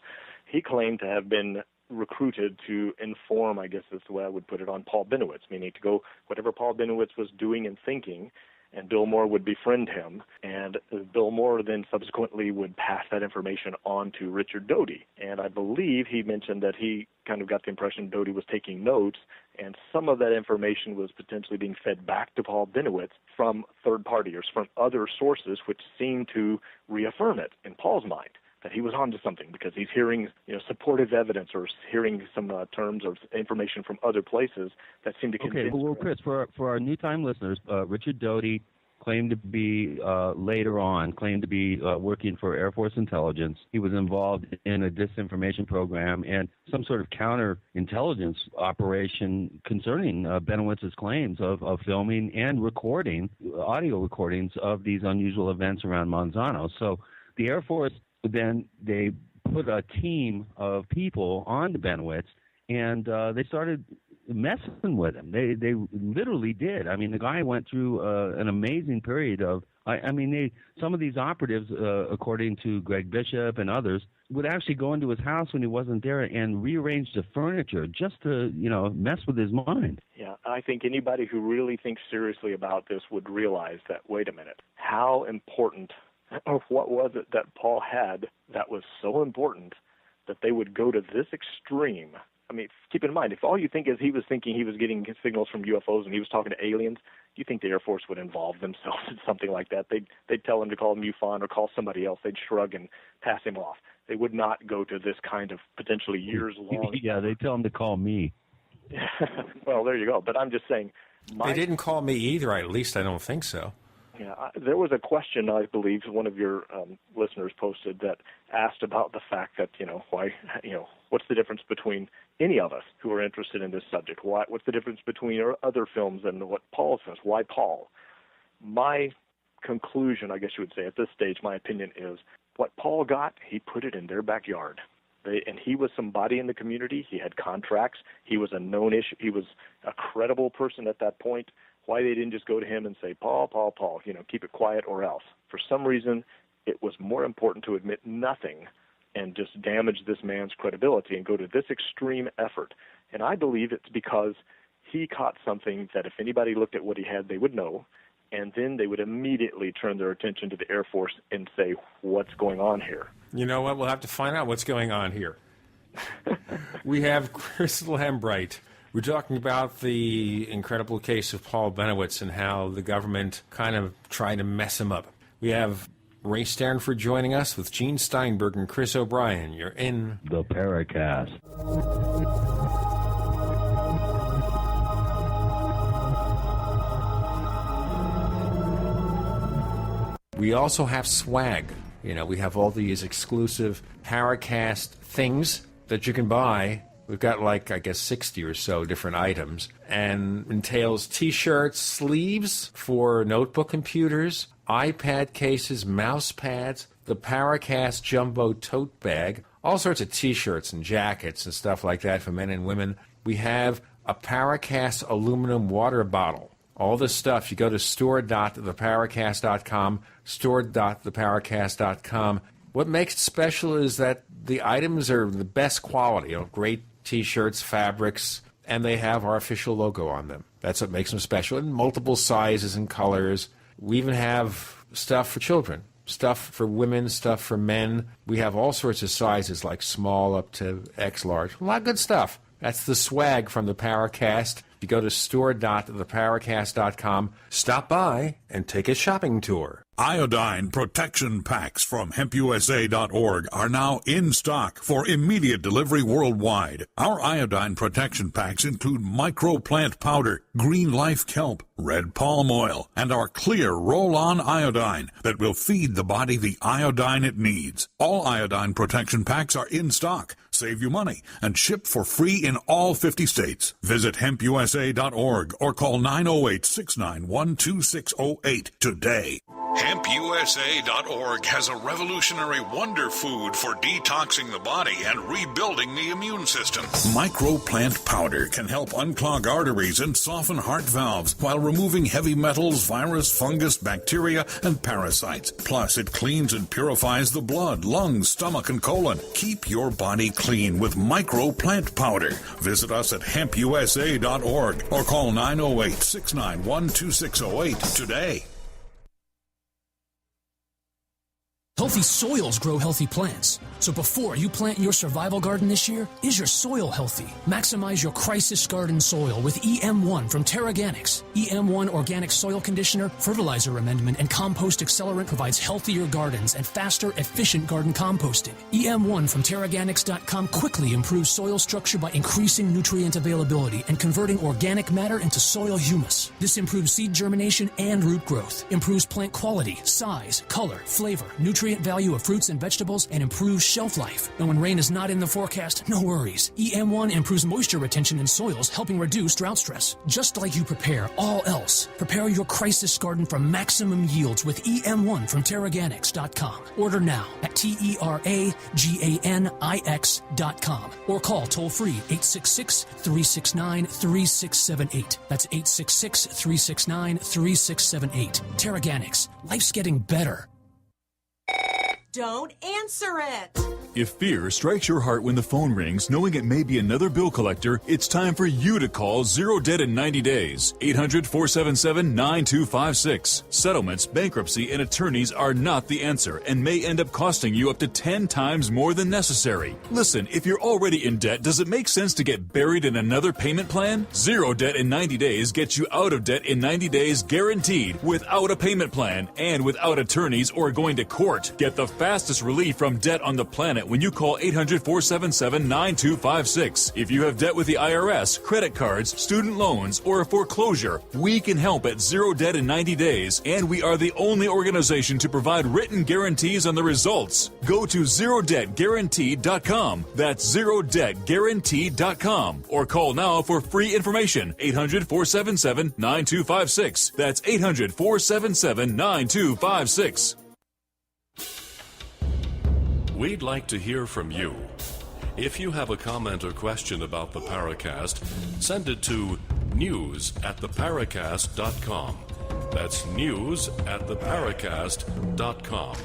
He claimed to have been recruited to inform, I guess that's the way I would put it, on Paul Bennewitz, meaning to go whatever Paul Bennewitz was doing and thinking, and Bill Moore would befriend him, and Bill Moore then subsequently would pass that information on to Richard Doty. And I believe he mentioned that he kind of got the impression Doty was taking notes, and some of that information was potentially being fed back to Paul Bennewitz from third parties, from other sources, which seemed to reaffirm it in Paul's mind, that he was onto something because he's hearing, supportive evidence or hearing some terms or information from other places that seem to convince. Okay, well, Chris, for our new time listeners, Richard Doty claimed to be working for Air Force Intelligence. He was involved in a disinformation program and some sort of counterintelligence operation concerning Bennewitz's claims of filming and recording, audio recordings of these unusual events around Monsanto. So the Air Force, then they put a team of people on to Bennewitz, and they started messing with him. They literally did. I mean, the guy went through an amazing period of, some of these operatives, according to Greg Bishop and others, would actually go into his house when he wasn't there and rearrange the furniture just to, mess with his mind. Yeah, I think anybody who really thinks seriously about this would realize that, wait a minute, how important, or what was it that Paul had that was so important that they would go to this extreme? I mean, keep in mind, if all you think is he was thinking he was getting signals from UFOs and he was talking to aliens, do you think the Air Force would involve themselves in something like that? They'd tell him to call MUFON or call somebody else. They'd shrug and pass him off. They would not go to this kind of potentially years-long... Yeah, they'd tell him to call me. Well, there you go. But I'm just saying... They didn't call me either. At least I don't think so. Yeah, there was a question, I believe, one of your listeners posted that asked about the fact that, what's the difference between any of us who are interested in this subject? What's the difference between other films and what Paul says? Why Paul? My conclusion, I guess you would say at this stage, my opinion is what Paul got, he put it in their backyard. And he was somebody in the community. He had contracts. He was a known issue. He was a credible person at that point. Why they didn't just go to him and say, Paul, keep it quiet or else. For some reason, it was more important to admit nothing and just damage this man's credibility and go to this extreme effort. And I believe it's because he caught something that if anybody looked at what he had, they would know, and then they would immediately turn their attention to the Air Force and say, what's going on here? You know what? We'll have to find out what's going on here. We have Chris Lambright. We're talking about the incredible case of Paul Bennewitz and how the government kind of tried to mess him up. We have Ray Stanford joining us with Gene Steinberg and Chris O'Brien. You're in the Paracast. We also have swag. We have all these exclusive Paracast things that you can buy. We've got 60 or so different items, and entails T-shirts, sleeves for notebook computers, iPad cases, mouse pads, the Paracast Jumbo tote bag, all sorts of T-shirts and jackets and stuff like that for men and women. We have a Paracast aluminum water bottle. All this stuff, you go to store.theparacast.com, store.theparacast.com. What makes it special is that the items are the best quality, great T-shirts, fabrics, and they have our official logo on them. That's what makes them special, in multiple sizes and colors. We even have stuff for children, stuff for women, stuff for men. We have all sorts of sizes, like small up to X large. A lot of good stuff. That's the swag from the Paracast. You go to store.theparacast.com, stop by, and take a shopping tour. Iodine protection packs from hempusa.org are now in stock for immediate delivery worldwide. Our iodine protection packs include microplant powder, green life kelp, red palm oil, and our clear roll-on iodine that will feed the body the iodine it needs. All iodine protection packs are in stock, save you money, and ship for free in all 50 states. Visit hempusa.org or call 908-691-2608 today. HempUSA.org has a revolutionary wonder food for detoxing the body and rebuilding the immune system. Microplant powder can help unclog arteries and soften heart valves while removing heavy metals, virus, fungus, bacteria, and parasites. Plus, it cleans and purifies the blood, lungs, stomach, and colon. Keep your body clean with microplant powder. Visit us at HempUSA.org or call 908-691-2608 today. Healthy soils grow healthy plants. So before you plant your survival garden this year, is your soil healthy? Maximize your crisis garden soil with EM1 from Terraganics. EM1 Organic Soil Conditioner, Fertilizer Amendment, and Compost Accelerant provides healthier gardens and faster, efficient garden composting. EM1 from Terraganics.com quickly improves soil structure by increasing nutrient availability and converting organic matter into soil humus. This improves seed germination and root growth, improves plant quality, size, color, flavor, nutrient value of fruits and vegetables, and improves shelf life. And when rain is not in the forecast, no worries. EM1 improves moisture retention in soils, helping reduce drought stress. Just like you prepare all else, prepare your crisis garden for maximum yields with EM1 from Terraganics.com. Order now at TERAGANIX.com or call toll-free 866-369-3678. That's 866-369-3678. Terraganics. Life's getting better. Don't answer it. If fear strikes your heart when the phone rings, knowing it may be another bill collector, it's time for you to call Zero Debt in 90 days. 800-477-9256. Settlements, bankruptcy, and attorneys are not the answer and may end up costing you up to 10 times more than necessary. Listen, if you're already in debt, does it make sense to get buried in another payment plan? Zero Debt in 90 days gets you out of debt in 90 days guaranteed, without a payment plan and without attorneys or going to court. Get the fastest relief from debt on the planet when you call 800-477-9256. If you have debt with the IRS, credit cards, student loans, or a foreclosure, we can help at Zero Debt in 90 days, and we are the only organization to provide written guarantees on the results. Go to ZeroDebtGuaranteed.com. That's ZeroDebtGuaranteed.com. Or call now for free information. 800-477-9256. That's 800-477-9256. We'd like to hear from you. If you have a comment or question about the Paracast, send it to news@theparacast.com. That's news@theparacast.com.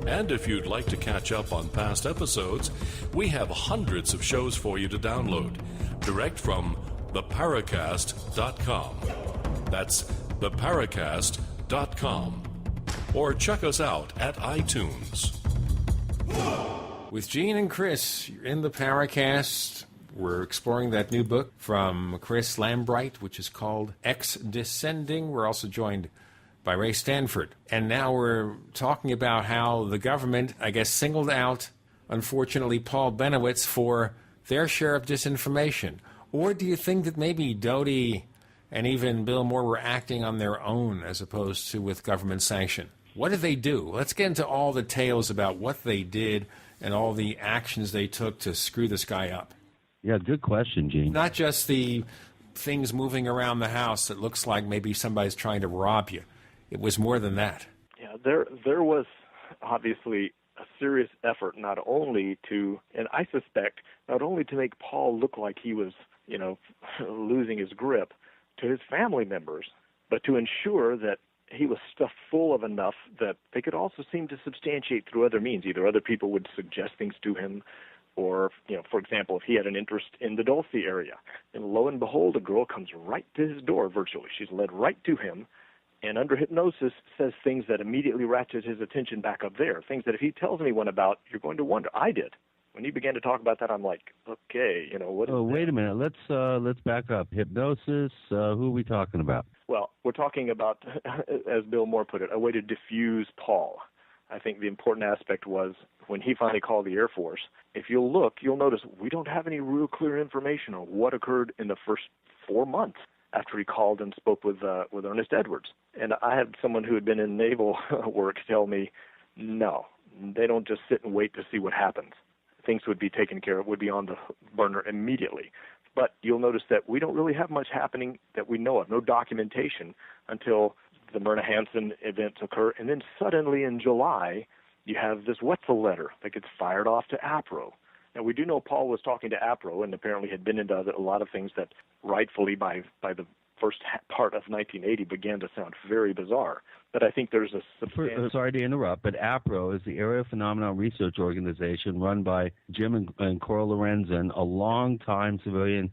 And if you'd like to catch up on past episodes, we have hundreds of shows for you to download, direct from theparacast.com. That's theparacast.com. Or check us out at iTunes. With Gene and Chris, you're in the Paracast. We're exploring that new book from Chris Lambright, which is called X Descending. We're also joined by Ray Stanford. And now we're talking about how the government, I guess, singled out, unfortunately, Paul Bennewitz for their share of disinformation. Or do you think that maybe Doty and even Bill Moore were acting on their own as opposed to with government sanction? What did they do? Let's get into all the tales about what they did and all the actions they took to screw this guy up. Yeah, good question, Gene. Not just the things moving around the house that looks like maybe somebody's trying to rob you. It was more than that. Yeah, there was obviously a serious effort not only to, and I suspect, not only to make Paul look like he was, losing his grip to his family members, but to ensure that he was stuffed full of enough that they could also seem to substantiate through other means. Either other people would suggest things to him, or, for example, if he had an interest in the Dulce area. And lo and behold, a girl comes right to his door virtually. She's led right to him, and under hypnosis says things that immediately ratchet his attention back up there, things that if he tells anyone about, you're going to wonder. I did. When he began to talk about that, I'm like, okay, what is Oh, wait a minute. Let's back up. Hypnosis, who are we talking about? Well, we're talking about, as Bill Moore put it, a way to diffuse Paul. I think the important aspect was when he finally called the Air Force, if you'll look, you'll notice we don't have any real clear information on what occurred in the first 4 months after he called and spoke with Ernest Edwards. And I had someone who had been in naval work tell me, no, they don't just sit and wait to see what happens. Things would be taken care of, would be on the burner immediately. But you'll notice that we don't really have much happening that we know of, no documentation until the Myrna Hansen events occur. And then suddenly in July, you have this Wetzel letter that gets fired off to APRO. Now, we do know Paul was talking to APRO and apparently had been into a lot of things that rightfully by the first part of 1980 began to sound very bizarre. But I think there's a substantial... Sorry to interrupt, but APRO is the Area Phenomenon Research Organization run by Jim and Cora Lorenzen, a long-time civilian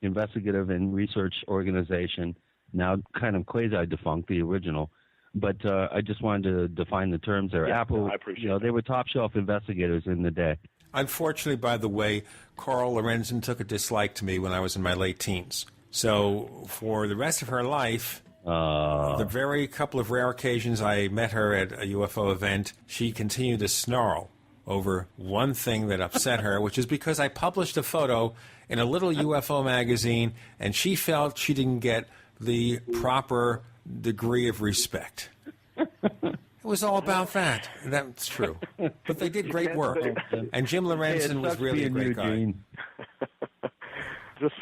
investigative and research organization, now kind of quasi-defunct, the original. But I just wanted to define the terms there. Yeah, Apple, I appreciate they were top-shelf investigators in the day. Unfortunately, by the way, Carl Lorenzen took a dislike to me when I was in my late teens. So for the rest of her life, the very couple of rare occasions I met her at a UFO event, she continued to snarl over one thing that upset her, which is because I published a photo in a little UFO magazine, and she felt she didn't get the proper degree of respect. It was all about that. That's true. But they did great work. And Jim Lorenzen was really a great guy. This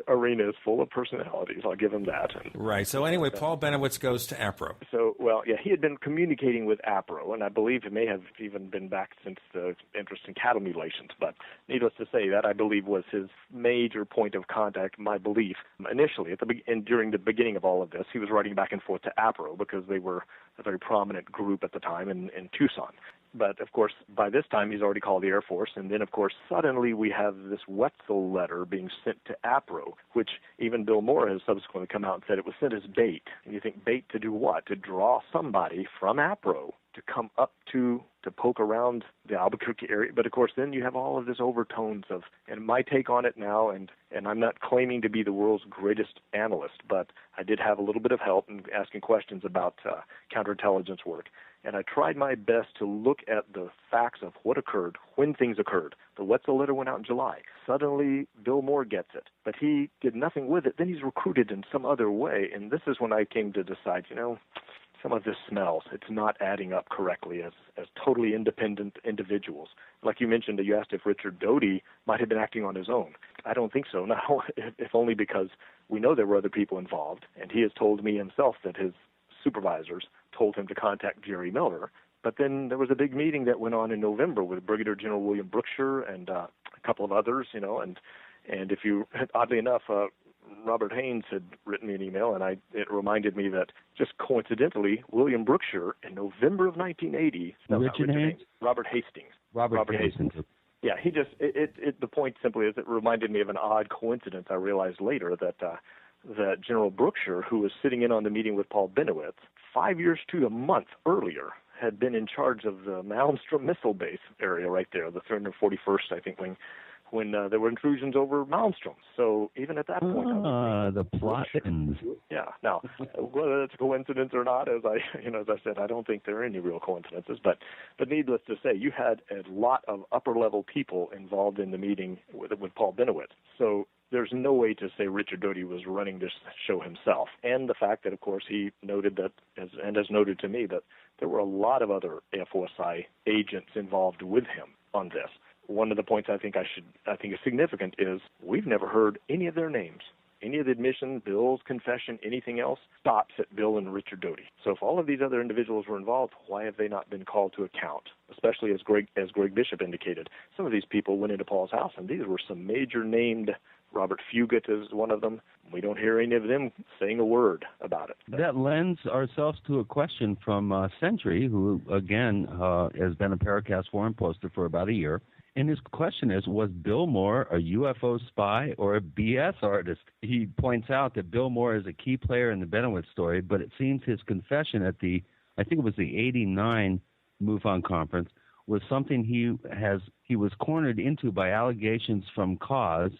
arena is full of personalities. I'll give him that. Right. So anyway, Paul Bennewitz goes to APRO. So, well, yeah, he had been communicating with APRO, and I believe it may have even been back since the interest in cattle mutilations. But needless to say, that I believe was his major point of contact, my belief. Initially, during the beginning of all of this, he was writing back and forth to APRO because they were a very prominent group at the time in Tucson. But, of course, by this time, he's already called the Air Force. And then, of course, suddenly we have this Wetzel letter being sent to APRO, which even Bill Moore has subsequently come out and said it was sent as bait. And you think, bait to do what? To draw somebody from APRO to come up to poke around the Albuquerque area. But, of course, then you have all of this overtones of, and my take on it now, and I'm not claiming to be the world's greatest analyst, but I did have a little bit of help in asking questions about counterintelligence work. And I tried my best to look at the facts of what occurred, when things occurred. The Wetzel letter went out in July. Suddenly, Bill Moore gets it. But he did nothing with it. Then he's recruited in some other way. And this is when I came to decide, some of this smells. It's not adding up correctly as totally independent individuals. Like you mentioned, you asked if Richard Doty might have been acting on his own. I don't think so. Now, if only because we know there were other people involved. And he has told me himself that his supervisors told him to contact Jerry Miller. But then there was a big meeting that went on in November with Brigadier General William Brookshire and a couple of others, and if you, oddly enough, Robert Haynes had written me an email, and it reminded me that just coincidentally, William Brookshire in November of 1980, Robert Hastings. Robert Hastings. Yeah, he just, the point simply is it reminded me of an odd coincidence. I realized later that General Brookshire, who was sitting in on the meeting with Paul Bennewitz, 5 years to a month earlier, had been in charge of the Malmstrom missile base area right there, the 341st, I think, when there were intrusions over Malmstrom. So even at that point, the plot ends. Yeah. Now, whether it's a coincidence or not, as I said, I don't think there are any real coincidences. But needless to say, you had a lot of upper-level people involved in the meeting with Paul Bennewitz. So there's no way to say Richard Doty was running this show himself. And the fact that, of course, he noted that, as noted to me, that there were a lot of other AFOSI agents involved with him on this. One of the points I think is significant is we've never heard any of their names. Any of the admissions, Bill's confession, anything else stops at Bill and Richard Doty. So if all of these other individuals were involved, why have they not been called to account? Especially as Greg Bishop indicated, some of these people went into Paul's house, and these were some major named. Robert Fugit is one of them. We don't hear any of them saying a word about it. That lends ourselves to a question from Sentry, who, again, has been a Paracast forum poster for about a year. And his question is, was Bill Moore a UFO spy or a BS artist? He points out that Bill Moore is a key player in the Bennewitz story, but it seems his confession at the 89 MUFON conference, was something he was cornered into by allegations from CAUSE,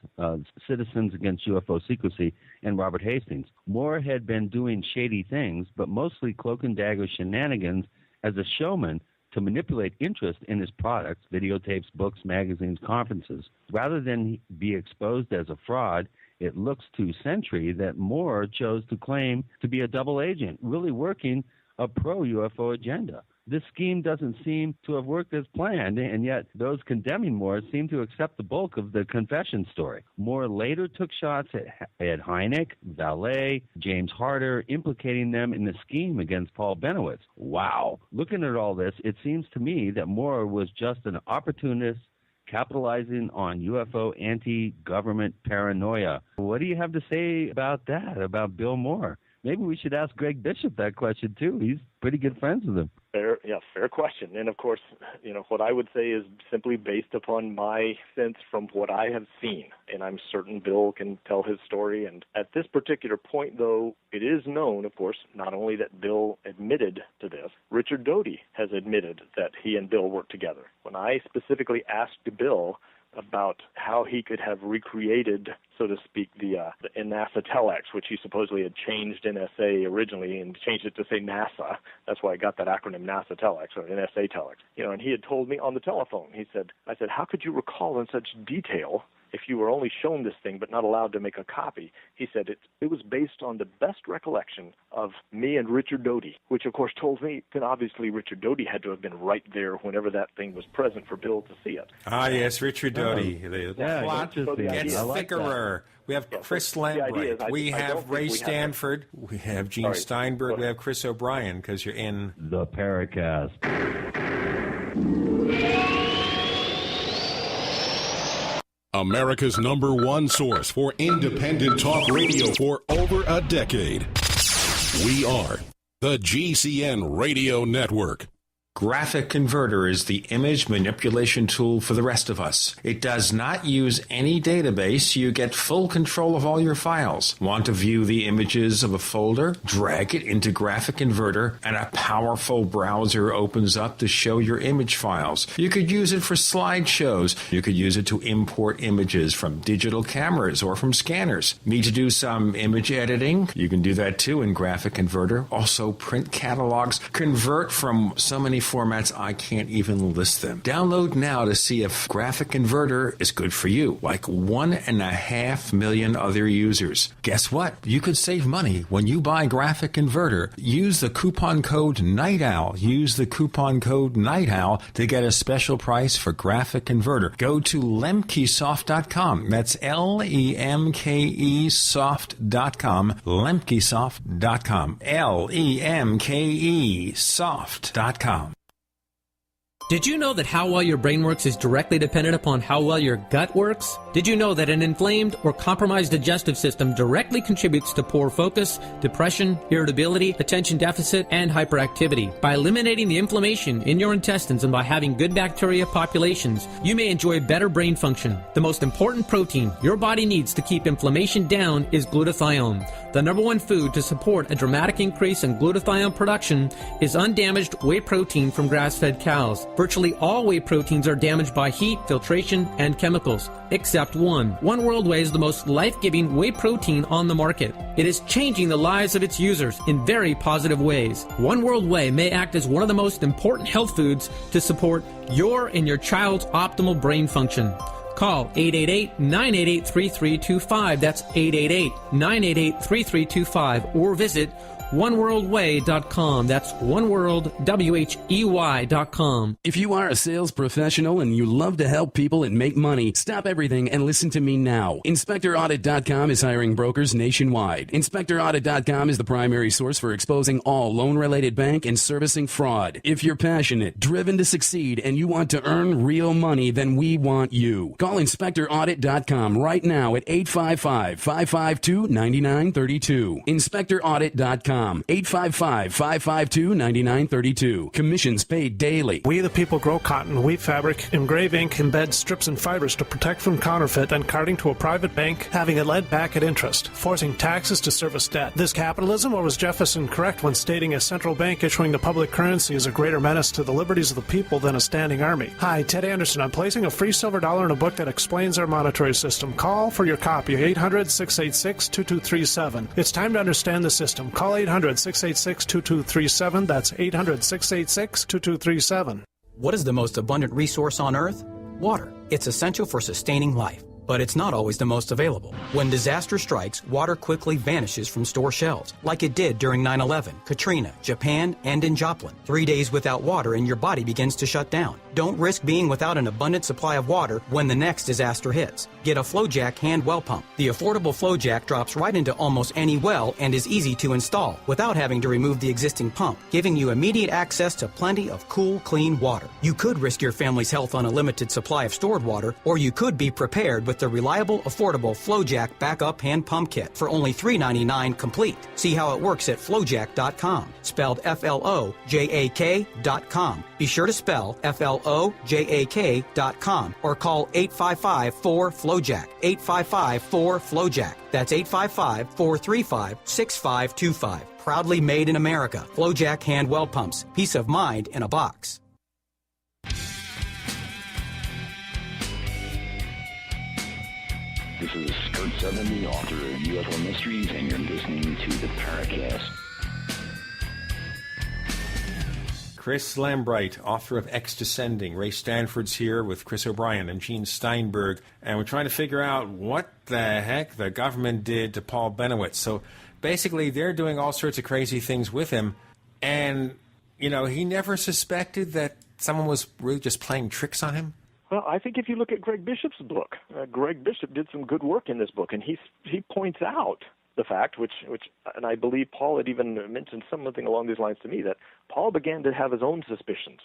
Citizens Against UFO Secrecy, and Robert Hastings. Moore had been doing shady things, but mostly cloak and dagger shenanigans as a showman to manipulate interest in his products, videotapes, books, magazines, conferences. Rather than be exposed as a fraud, it looks to Sentry that Moore chose to claim to be a double agent, really working a pro-UFO agenda. This scheme doesn't seem to have worked as planned, and yet those condemning Moore seem to accept the bulk of the confession story. Moore later took shots at Ed Hynek, Valet, James Harder, implicating them in the scheme against Paul Bennewitz. Wow. Looking at all this, it seems to me that Moore was just an opportunist capitalizing on UFO anti-government paranoia. What do you have to say about that, about Bill Moore? Maybe we should ask Greg Bishop that question, too. He's pretty good friends with him. Fair question. And of course, what I would say is simply based upon my sense from what I have seen. And I'm certain Bill can tell his story. And at this particular point, though, it is known, of course, not only that Bill admitted to this, Richard Doty has admitted that he and Bill worked together. When I specifically asked Bill about how he could have recreated, so to speak, the NASA telex, which he supposedly had changed NSA originally and changed it to say NASA. That's why I got that acronym NASA telex or NSA telex. And he had told me on the telephone, I said, how could you recall in such detail if you were only shown this thing but not allowed to make a copy? He said it was based on the best recollection of me and Richard Doty, which of course told me that obviously Richard Doty had to have been right there whenever that thing was present for Bill to see it. Ah, yes, Richard Doty. The plot gets thickerer. We have Chris Lambright. We have Ray Stanford. We have Gene Steinberg. We have Chris O'Brien, because you're in the Paracast. America's #1 source for independent talk radio for over a decade. We are the GCN Radio Network. Graphic Converter is the image manipulation tool for the rest of us. It does not use any database. You get full control of all your files. Want to view the images of a folder? Drag it into Graphic Converter and a powerful browser opens up to show your image files. You could use it for slideshows. You could use it to import images from digital cameras or from scanners. Need to do some image editing? You can do that too in Graphic Converter. Also print catalogs. Convert from so many formats I can't even list them. Download now to see if Graphic Converter is good for you, like 1.5 million other users. Guess what? You could save money when you buy Graphic Converter. Use the coupon code NIGHTOWL. Use the coupon code NIGHTOWL to get a special price for Graphic Converter. Go to lemkesoft.com. That's LEMKEsoft.com. lemkesoft.com. LEMKEsoft.com. Did you know that how well your brain works is directly dependent upon how well your gut works? Did you know that an inflamed or compromised digestive system directly contributes to poor focus, depression, irritability, attention deficit, and hyperactivity? By eliminating the inflammation in your intestines and by having good bacteria populations, you may enjoy better brain function. The most important protein your body needs to keep inflammation down is glutathione. The #1 food to support a dramatic increase in glutathione production is undamaged whey protein from grass-fed cows. Virtually all whey proteins are damaged by heat, filtration, and chemicals, except one. One World Whey is the most life-giving whey protein on the market. It is changing the lives of its users in very positive ways. One World Whey may act as one of the most important health foods to support your and your child's optimal brain function. Call 888-988-3325. That's 888-988-3325. Or visit oneworldwhey.com. That's oneworldwhey.com. If you are a sales professional and you love to help people and make money, stop everything and listen to me now. InspectorAudit.com is hiring brokers nationwide. InspectorAudit.com is the primary source for exposing all loan-related bank and servicing fraud. If you're passionate, driven to succeed, and you want to earn real money, then we want you. Call InspectorAudit.com right now at 855-552-9932. InspectorAudit.com. 855-552-9932. Commissions paid daily. We the people grow cotton, weave fabric, engrave ink, embed strips and fibers to protect from counterfeit and carting to a private bank, having it led back at interest, forcing taxes to service debt. This capitalism, or was Jefferson correct when stating a central bank issuing the public currency is a greater menace to the liberties of the people than a standing army? Hi, Ted Anderson. I'm placing a free silver dollar in a book that explains our monetary system. Call for your copy, 800-686-2237. It's time to understand the system. Call 800-686-2237. That's 800-686-2237. What is the most abundant resource on Earth? Water. It's essential for sustaining life, but it's not always the most available. When disaster strikes, water quickly vanishes from store shelves, like it did during 9/11, Katrina, Japan, and in Joplin. 3 days without water and your body begins to shut down. Don't risk being without an abundant supply of water when the next disaster hits. Get a FlowJack hand well pump. The affordable FlowJack drops right into almost any well and is easy to install without having to remove the existing pump, giving you immediate access to plenty of cool, clean water. You could risk your family's health on a limited supply of stored water, or you could be prepared with the reliable, affordable FlowJack backup hand pump kit for only $3.99 complete. See how it works at flowjack.com, spelled FLOJAK.com. Be sure to spell FLOJAK.com or call 855-4FLOJACK, 855-4FLOJACK. That's 855-435-6525. Proudly made in America. FlowJack hand well pumps. Peace of mind in a box. This is Kurt Sutherland, the author of UFO Mysteries, and you're listening to the Paracast. Chris Lambright, author of X Descending. Ray Stanford's here with Chris O'Brien and Gene Steinberg, and we're trying to figure out what the heck the government did to Paul Bennewitz. So basically, they're doing all sorts of crazy things with him, and, you know, he never suspected that someone was really just playing tricks on him? Well, I think if you look at Greg Bishop's book, Greg Bishop did some good work in this book, and he points out the fact, which, and I believe Paul had even mentioned something along these lines to me, that Paul began to have his own suspicions,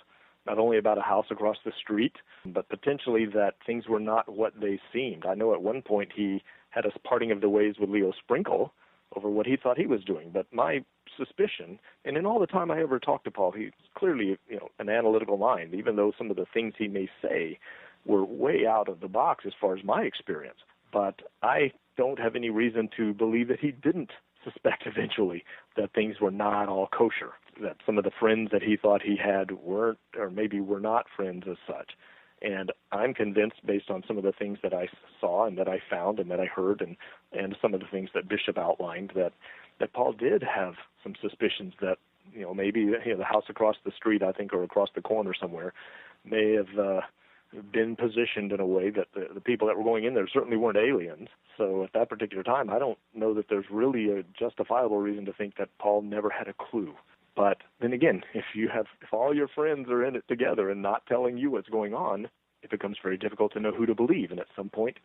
not only about a house across the street, but potentially that things were not what they seemed. I know at one point he had a parting of the ways with Leo Sprinkle over what he thought he was doing, but my suspicion, and in all the time I ever talked to Paul, he's clearly, you know, an analytical mind, even though some of the things he may say were way out of the box as far as my experience. But I don't have any reason to believe that he didn't suspect eventually that things were not all kosher, that some of the friends that he thought he had weren't, or maybe were not friends as such. And I'm convinced, based on some of the things that I saw and that I found and that I heard, and some of the things that Bishop outlined, that Paul did have some suspicions that, you know, maybe the house across the street, I think, or across the corner somewhere, may have been positioned in a way that the people that were going in there certainly weren't aliens. So at that particular time, I don't know that there's really a justifiable reason to think that Paul never had a clue. But then again, if all your friends are in it together and not telling you what's going on, it becomes very difficult to know who to believe. And at some point,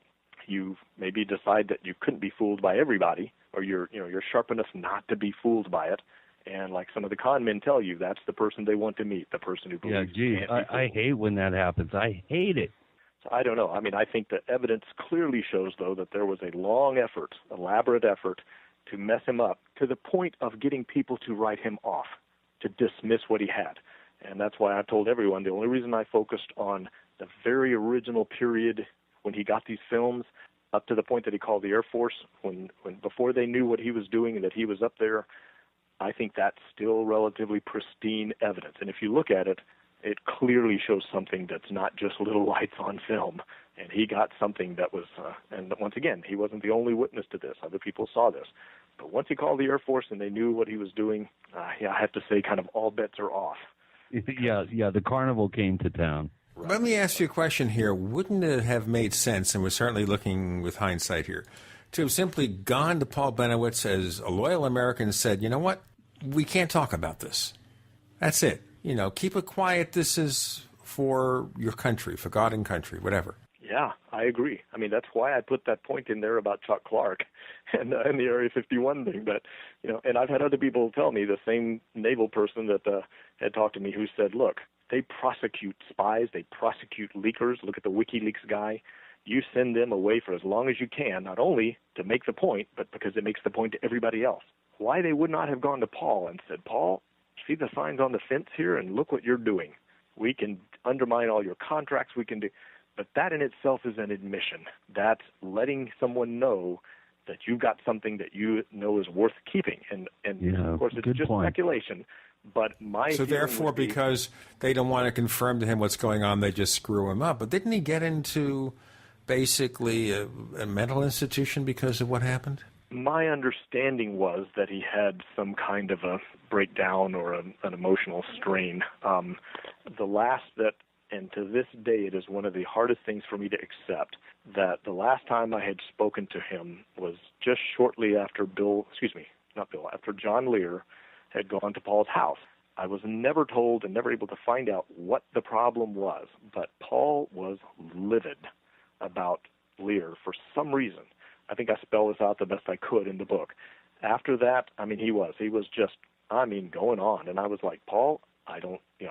you maybe decide that you couldn't be fooled by everybody, or you're sharp enough not to be fooled by it. And like some of the con men tell you, that's the person they want to meet, the person who believes. Yeah, gee, I hate when that happens. I hate it. So I don't know. I mean, I think the evidence clearly shows, though, that there was a long effort, elaborate effort, to mess him up to the point of getting people to write him off, to dismiss what he had. And that's why I told everyone the only reason I focused on the very original period when he got these films, up to the point that he called the Air Force, when before they knew what he was doing and that he was up there, I think that's still relatively pristine evidence. And if you look at it, it clearly shows something that's not just little lights on film. And he got something that was, and once again, he wasn't the only witness to this. Other people saw this. But once he called the Air Force and they knew what he was doing, I have to say kind of all bets are off. Yeah, the carnival came to town. Right. Let me ask you a question here. Wouldn't it have made sense, and we're certainly looking with hindsight here, to have simply gone to Paul Bennewitz as a loyal American and said, you know what, we can't talk about this. That's it. You know, keep it quiet. This is for your country, for God and country, whatever. Yeah, I agree. I mean, that's why I put that point in there about Chuck Clark and the Area 51 thing. But, you know, and I've had other people tell me, the same naval person that had talked to me, who said, look, they prosecute spies, they prosecute leakers. Look at the WikiLeaks guy. You send them away for as long as you can, not only to make the point, but because it makes the point to everybody else. Why they would not have gone to Paul and said, Paul, see the signs on the fence here, and look what you're doing. We can undermine all your contracts, we can do. But that in itself is an admission. That's letting someone know that you've got something that you know is worth keeping. And of course, it's just speculation. But so therefore, because they don't want to confirm to him what's going on, they just screw him up. But didn't he get into basically a mental institution because of what happened? My understanding was that he had some kind of a breakdown or an emotional strain. The last that, and to this day, it is one of the hardest things for me to accept, that the last time I had spoken to him was just shortly after after John Lear had gone to Paul's house. I was never told and never able to find out what the problem was, but Paul was livid about Lear for some reason. I think I spell this out the best I could in the book. After that, I mean, he was just, going on. And I was like, Paul, I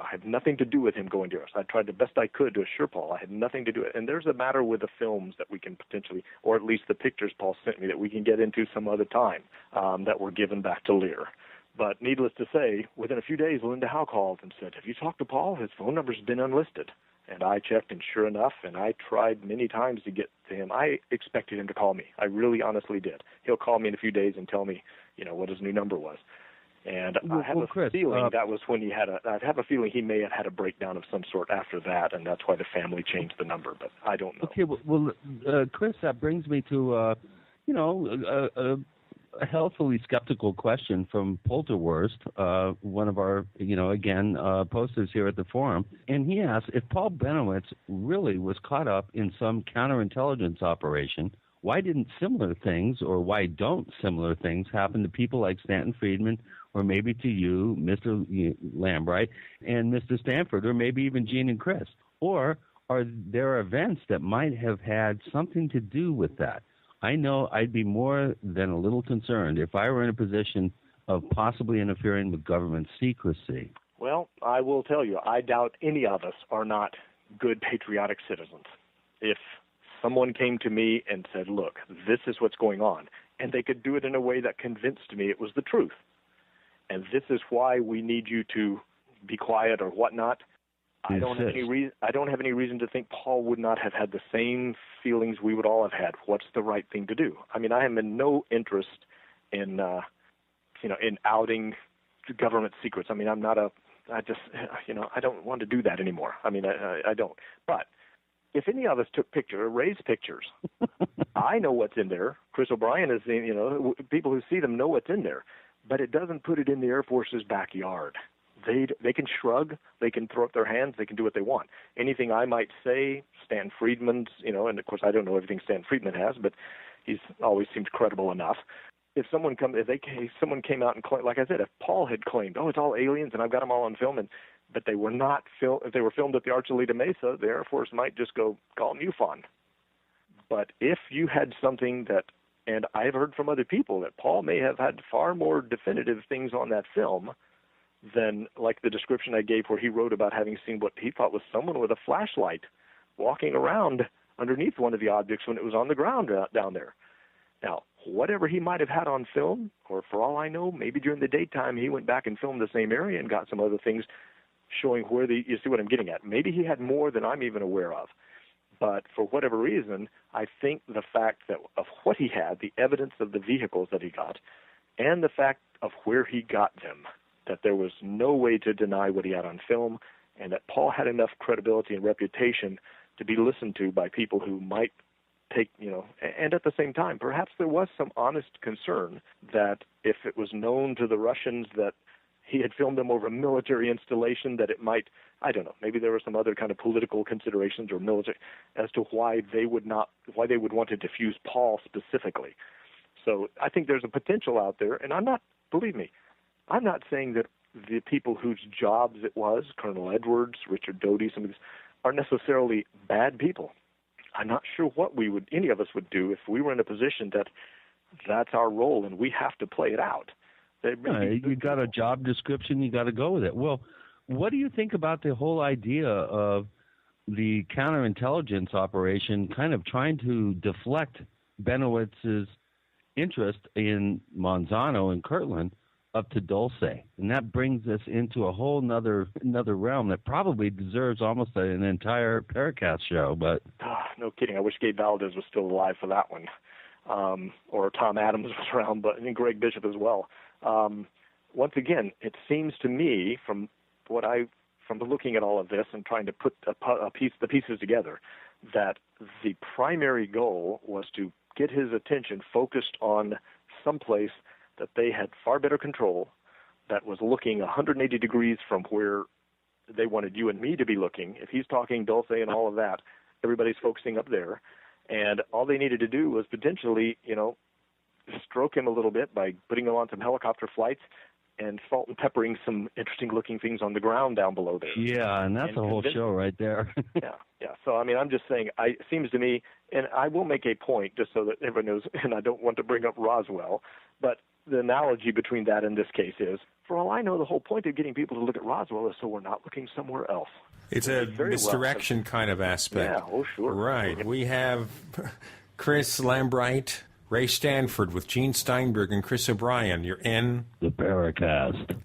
had nothing to do with him going to us. I tried the best I could to assure Paul I had nothing to do with it. And there's a matter with the films that we can potentially, or at least the pictures Paul sent me, that we can get into some other time, that were given back to Lear. But needless to say, within a few days, Linda Howe called and said, have you talked to Paul? His phone number's been unlisted. And I checked, and sure enough, and I tried many times to get to him. I expected him to call me. I really honestly did. He'll call me in a few days and tell me, what his new number was. And I have a feeling that was when I have a feeling he may have had a breakdown of some sort after that, and that's why the family changed the number, but I don't know. Okay, well, Chris, that brings me to, a healthily skeptical question from Polterwurst, one of our, posters here at the forum. And he asked, if Paul Bennewitz really was caught up in some counterintelligence operation, why didn't similar things, or why don't similar things happen to people like Stanton Friedman, or maybe to you, Mr. Lambright, and Mr. Stanford, or maybe even Gene and Chris? Or are there events that might have had something to do with that? I know I'd be more than a little concerned if I were in a position of possibly interfering with government secrecy. Well, I will tell you, I doubt any of us are not good patriotic citizens. If someone came to me and said, look, this is what's going on, and they could do it in a way that convinced me it was the truth, and this is why we need you to be quiet or whatnot, I don't have any reason to think Paul would not have had the same feelings we would all have had. What's the right thing to do? I mean, I am in no interest in outing government secrets. I mean, I don't want to do that anymore. I mean, I don't. But if any of us took Ray's pictures, I know what's in there. Chris O'Brien is, people who see them know what's in there, but it doesn't put it in the Air Force's backyard. They can shrug, they can throw up their hands, they can do what they want. Anything I might say, Stan Friedman's, and of course I don't know everything Stan Friedman has, but he's always seemed credible enough. If someone came out and claimed, like I said, if Paul had claimed, it's all aliens and I've got them all on film, but they were not if they were filmed at the Archuleta Mesa, the Air Force might just go call them MUFON. But if you had something that, and I've heard from other people that Paul may have had far more definitive things on that film than like the description I gave where he wrote about having seen what he thought was someone with a flashlight walking around underneath one of the objects when it was on the ground down there. Now, whatever he might have had on film, or for all I know, maybe during the daytime he went back and filmed the same area and got some other things showing where you see what I'm getting at. Maybe he had more than I'm even aware of. But for whatever reason, I think the fact that of what he had, the evidence of the vehicles that he got, and the fact of where he got them, that there was no way to deny what he had on film, and that Paul had enough credibility and reputation to be listened to by people who might take, and at the same time, perhaps there was some honest concern that if it was known to the Russians that he had filmed them over a military installation, that it might, I don't know, maybe there were some other kind of political considerations or military as to why they would want to defuse Paul specifically. So I think there's a potential out there, and believe me, I'm not saying that the people whose jobs it was, Colonel Edwards, Richard Doty, some of these, are necessarily bad people. I'm not sure what any of us would do if we were in a position that that's our role and we have to play it out. You got a job description, you got to go with it. Well, what do you think about the whole idea of the counterintelligence operation kind of trying to deflect Bennewitz's interest in Monsanto and Kirtland up to Dulce? And that brings us into a whole another realm that probably deserves almost an entire Paracast show. But no kidding. I wish Gabe Valdez was still alive for that one. Or Tom Adams was around, and Greg Bishop as well. Once again, it seems to me from looking at all of this and trying to put the pieces together, that the primary goal was to get his attention focused on some place that they had far better control, that was looking 180 degrees from where they wanted you and me to be looking. If he's talking Dulce and all of that, everybody's focusing up there. And all they needed to do was potentially, stroke him a little bit by putting him on some helicopter flights, and salt and peppering some interesting looking things on the ground down below there. Yeah, and that's a whole show right there. Yeah. So, I mean, I'm just saying, it seems to me, and I will make a point just so that everyone knows, and I don't want to bring up Roswell, but the analogy between that and this case is, for all I know, the whole point of getting people to look at Roswell is so we're not looking somewhere else. It's a misdirection kind of aspect. Yeah, sure. Right. We have Chris Lambright, Ray Stanford with Gene Steinberg and Chris O'Brien. You're in the Paracast.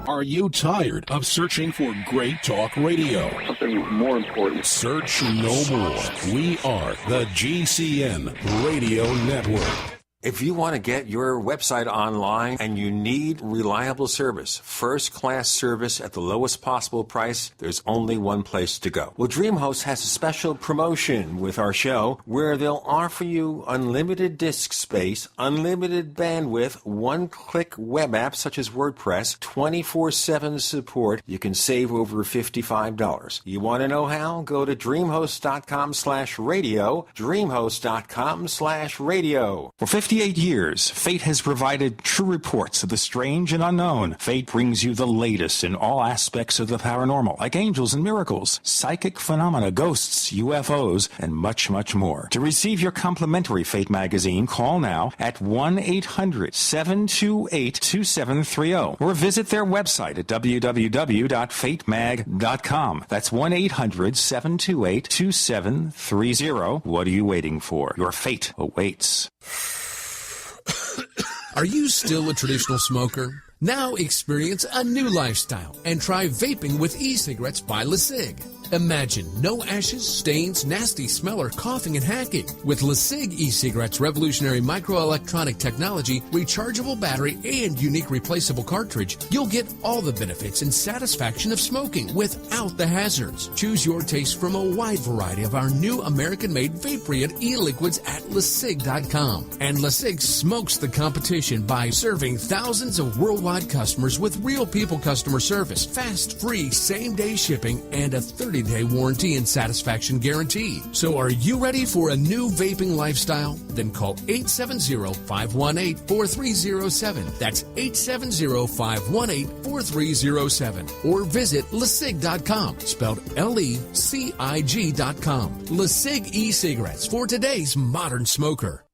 Are you tired of searching for great talk radio? Something more important. Search no more. We are the GCN Radio Network. If you want to get your website online and you need reliable service, first-class service at the lowest possible price, there's only one place to go. Well, DreamHost has a special promotion with our show where they'll offer you unlimited disk space, unlimited bandwidth, one-click web apps such as WordPress, 24/7 support. You can save over $55. You want to know how? Go to dreamhost.com/radio, dreamhost.com/radio. For 58 years, Fate has provided true reports of the strange and unknown. Fate brings you the latest in all aspects of the paranormal, like angels and miracles, psychic phenomena, ghosts, UFOs, and much, much more. To receive your complimentary Fate magazine, call now at 1-800-728-2730 or visit their website at www.fatemag.com. That's 1-800-728-2730. What are you waiting for? Your fate awaits. Are you still a traditional smoker? Now experience a new lifestyle and try vaping with e-cigarettes by LeSig. Imagine no ashes, stains, nasty smell, or coughing and hacking. With LeSig e-cigarettes' revolutionary microelectronic technology, rechargeable battery, and unique replaceable cartridge, you'll get all the benefits and satisfaction of smoking without the hazards. Choose your taste from a wide variety of our new American-made vape-free e-liquids at LeSig.com. And LeSig smokes the competition by serving thousands of worldwide customers with real people customer service, fast, free, same-day shipping, and a 30-day warranty and satisfaction guarantee. So are you ready for a new vaping lifestyle? Then call 870-518-4307. That's 870-518-4307. Or visit LeSig.com, spelled LECIG.com. LeSig e-cigarettes for today's modern smoker.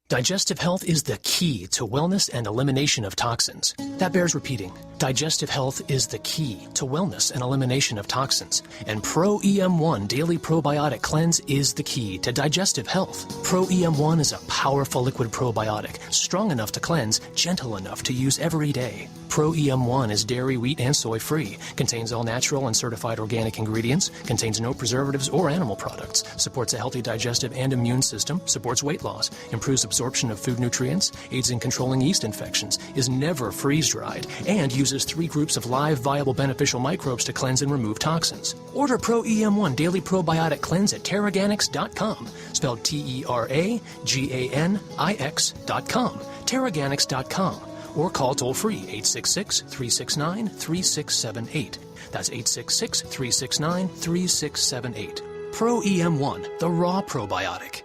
Digestive health is the key to wellness and elimination of toxins. That bears repeating. Digestive health is the key to wellness and elimination of toxins. And Pro EM1 Daily Probiotic Cleanse is the key to digestive health. Pro EM1 is a powerful liquid probiotic, strong enough to cleanse, gentle enough to use every day. Pro EM1 is dairy, wheat, and soy-free, contains all natural and certified organic ingredients, contains no preservatives or animal products, supports a healthy digestive and immune system, supports weight loss, improves absorption of food nutrients, aids in controlling yeast infections, is never freeze-dried, and uses 3 groups of live, viable, beneficial microbes to cleanse and remove toxins. Order Pro EM1 Daily Probiotic Cleanse at Terraganics.com, spelled TerraGanix.com, Terraganics.com. Or call toll-free 866-369-3678. That's 866-369-3678. Pro EM1, the raw probiotic.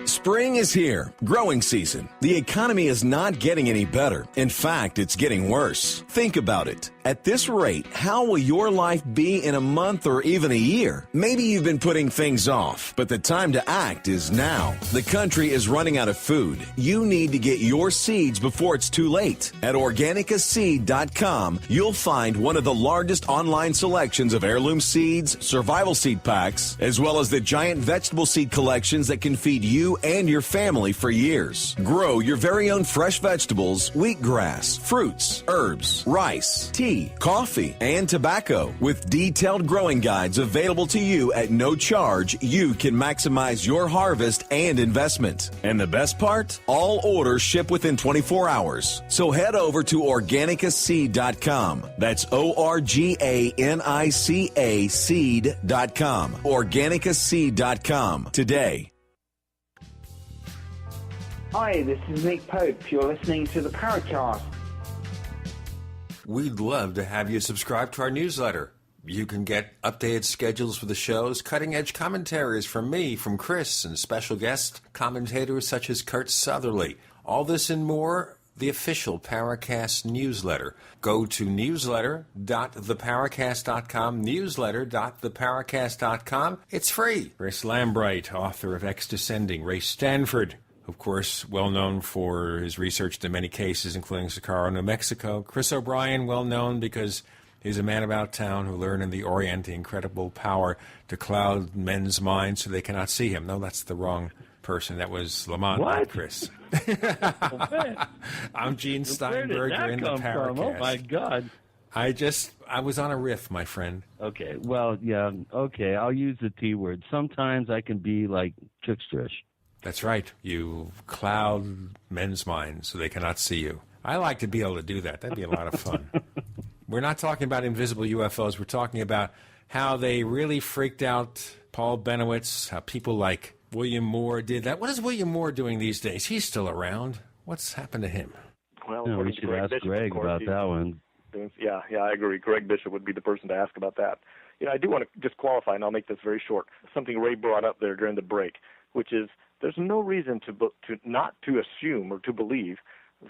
Spring is here, growing season. The economy is not getting any better. In fact, it's getting worse. Think about it. At this rate, how will your life be in a month or even a year? Maybe you've been putting things off, but the time to act is now. The country is running out of food. You need to get your seeds before it's too late. At organicaseed.com, you'll find one of the largest online selections of heirloom seeds, survival seed packs, as well as the giant vegetable seed collections that can feed you and your family for years. Grow your very own fresh vegetables, wheatgrass, fruits, herbs, rice, tea, coffee, and tobacco. With detailed growing guides available to you at no charge, you can maximize your harvest and investment. And the best part? All orders ship within 24 hours. So head over to organicaseed.com. That's ORGANICA seed.com. Organicaseed.com today. Hi, this is Nick Pope. You're listening to the Paracast. We'd love to have you subscribe to our newsletter. You can get updated schedules for the shows, cutting-edge commentaries from me, from Chris, and special guest commentators such as Kurt Southerly. All this and more, the official Paracast newsletter. Go to newsletter.theparacast.com, newsletter.theparacast.com. It's free. Chris Lambright, author of X Descending. Ray Stanford, of course, well known for his research in many cases, including Socorro, New Mexico. Chris O'Brien, well known because he's a man about town who learned in the Orient the incredible power to cloud men's minds so they cannot see him. No, that's the wrong person. That was Lamont, not Chris. I'm Gene Steinberg. You're in the Paracast. Oh, my God. I was on a riff, my friend. Okay, well, yeah, okay, I'll use the T word. Sometimes I can be like tricksterish. That's right. You cloud men's minds so they cannot see you. I like to be able to do that. That'd be a lot of fun. We're not talking about invisible UFOs. We're talking about how they really freaked out Paul Bennewitz, how people like William Moore did that. What is William Moore doing these days? He's still around. What's happened to him? Well, we should ask Greg about that one. Yeah, I agree. Greg Bishop would be the person to ask about that. I do want to just qualify, and I'll make this very short, something Ray brought up there during the break, which is there's no reason to not to assume or to believe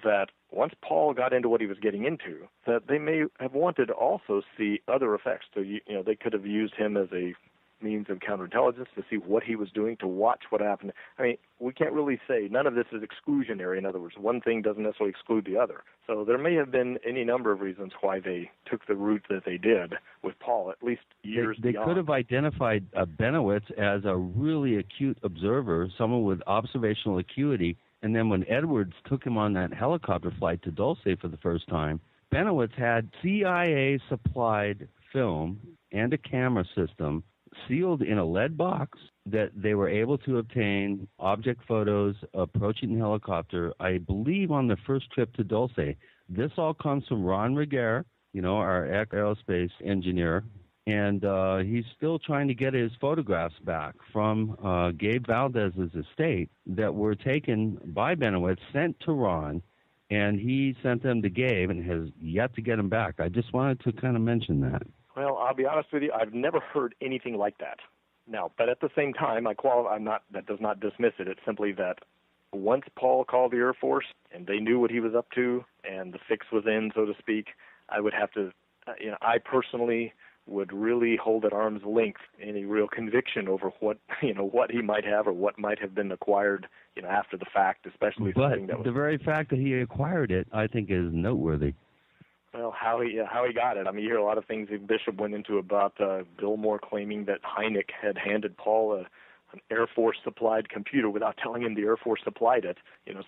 that once Paul got into what he was getting into, that they may have wanted to also see other effects. So, they could have used him as a means of counterintelligence to see what he was doing, to watch what happened. I mean, we can't really say none of this is exclusionary. In other words, one thing doesn't necessarily exclude the other. So there may have been any number of reasons why they took the route that they did with Paul, at least years They beyond. could have identified Bennewitz as a really acute observer, someone with observational acuity. And then when Edwards took him on that helicopter flight to Dulce for the first time, Bennewitz had CIA-supplied film and a camera system sealed in a lead box that they were able to obtain object photos approaching the helicopter, I believe, on the first trip to Dulce. This all comes from Ron Reger, our aerospace engineer, and he's still trying to get his photographs back from Gabe Valdez's estate that were taken by Bennewitz, sent to Ron, and he sent them to Gabe and has yet to get them back. I just wanted to kind of mention that. Well, I'll be honest with you, I've never heard anything like that. Now, but at the same time, that does not dismiss it. It's simply that once Paul called the Air Force and they knew what he was up to and the fix was in, so to speak, I would have to, I personally would really hold at arm's length any real conviction over what he might have or what might have been acquired, after the fact, especially something that was. The very fact that he acquired it, I think, is noteworthy. Well, how he got it. I mean, you hear a lot of things that Bishop went into about Bill Moore claiming that Hynek had handed Paul an Air Force-supplied computer without telling him the Air Force supplied it.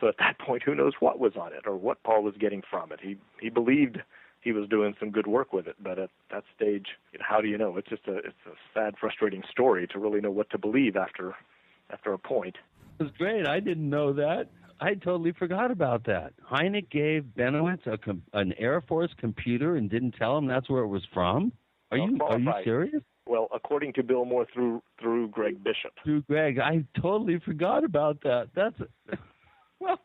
So at that point, who knows what was on it or what Paul was getting from it. He believed he was doing some good work with it, but at that stage, how do you know? It's a sad, frustrating story to really know what to believe after a point. It was great. I didn't know that. I totally forgot about that. Hynek gave Bennewitz an Air Force computer and didn't tell him that's where it was from? Are you serious? Well, according to Bill Moore through Greg Bishop. Through Greg, I totally forgot about that. Well.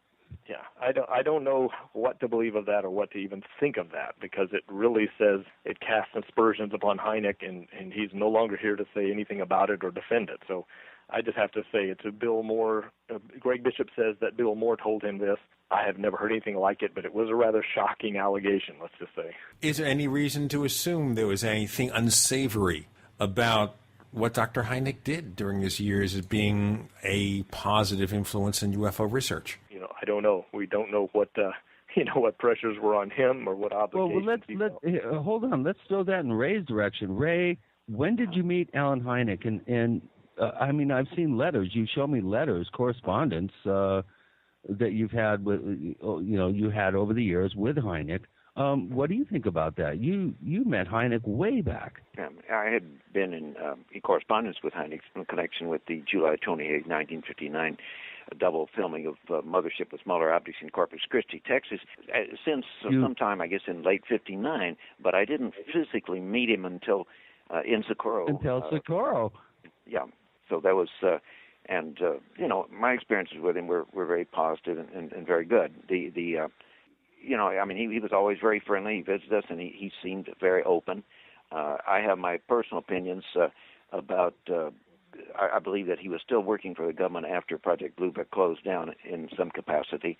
Yeah, I don't know what to believe of that or what to even think of that, because it really says it casts aspersions upon Hynek, and he's no longer here to say anything about it or defend it. So I just have to say it's a Bill Moore. Greg Bishop says that Bill Moore told him this. I have never heard anything like it, but it was a rather shocking allegation, let's just say. Is there any reason to assume there was anything unsavory about what Dr. Hynek did during his years as being a positive influence in UFO research? I don't know. We don't know what what pressures were on him or what obligations. Well, hold on. Let's throw that in Ray's direction. Ray, when did you meet Alan Hynek? And I mean, I've seen letters. You show me letters, correspondence that you've had with you had over the years with Hynek. What do you think about that? You met Hynek way back. I had been in correspondence with Hynek in connection with the July 28, 1959 double filming of Mothership with Smaller Objects in Corpus Christi, Texas, since sometime, I guess, in late 59, but I didn't physically meet him until in Socorro. Until Socorro. Yeah, so that was, my experiences with him were very positive and very good. He was always very friendly. He visited us, and he seemed very open. I have my personal opinions about. I believe that he was still working for the government after Project Blue Book closed down in some capacity,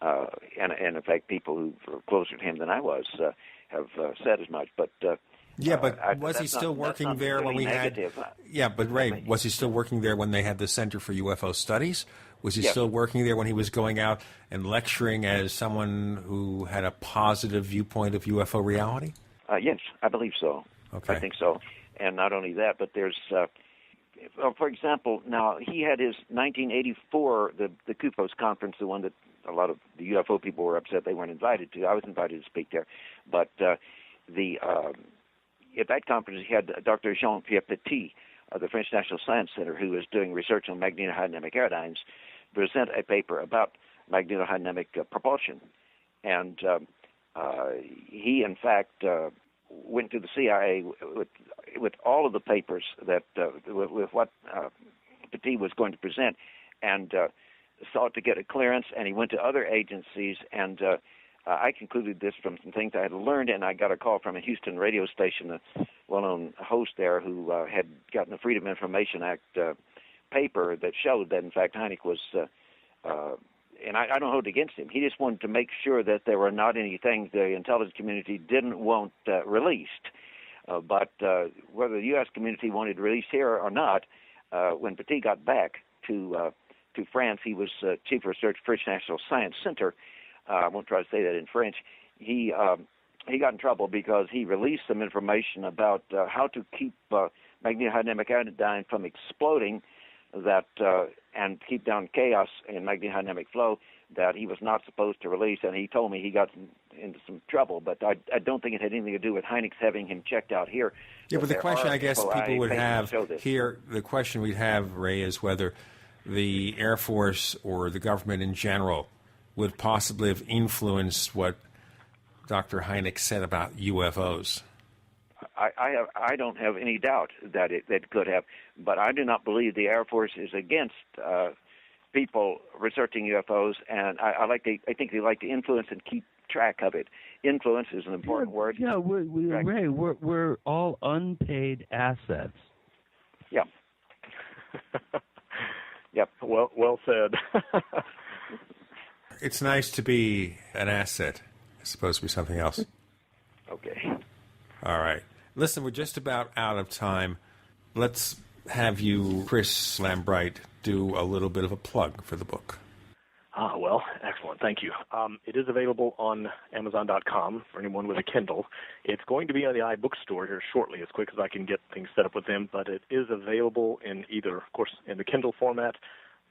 and in fact, people who were closer to him than I was have said as much. But was he still working there when we negative. had? Yeah, but Ray, was he still working there when they had the Center for UFO Studies? Was he still working there when he was going out and lecturing as someone who had a positive viewpoint of UFO reality? Yes, I believe so. Okay. I think so. And not only that, but there's, for example, now he had his 1984, the CUFOS conference, the one that a lot of the UFO people were upset they weren't invited to. I was invited to speak there. But at that conference, he had Dr. Jean-Pierre Petit of the French National Science Center, who is doing research on magnetodynamic aerodynes, present a paper about magnetodynamic propulsion. And he, in fact, went to the CIA with all of the papers that with what Petit was going to present, and sought to get a clearance. And he went to other agencies, and I concluded this from some things I had learned. And I got a call from a Houston radio station, a well-known host there, who had gotten the Freedom of Information Act paper that showed that, in fact, Hynek was. And I don't hold it against him. He just wanted to make sure that there were not any things the intelligence community didn't want released. But whether the U.S. community wanted released here or not, when Petit got back to France, he was chief of research for French National Science Center. I won't try to say that in French. He got in trouble because he released some information about how to keep magnetodynamic iodine from exploding, and keep down chaos in magnetodynamic flow, that he was not supposed to release. And he told me he got into some trouble, but I don't think it had anything to do with Hynek's having him checked out here. Yeah, but the question I guess people would have here, the question we'd have, Ray, is whether the Air Force or the government in general would possibly have influenced what Dr. Hynek said about UFOs. I don't have any doubt that it could have, but I do not believe the Air Force is against people researching UFOs, and I think they like to influence and keep track of it. Influence is an important word. Yeah, Ray, we're all unpaid assets. Yeah. Yep. Well said. It's nice to be an asset. It's supposed to be something else. Okay. All right. Listen, we're just about out of time. Let's have you, Chris Lambright, do a little bit of a plug for the book. Well, excellent. Thank you. It is available on Amazon.com for anyone with a Kindle. It's going to be on the iBookstore here shortly, as quick as I can get things set up with them, but it is available in either, of course, in the Kindle format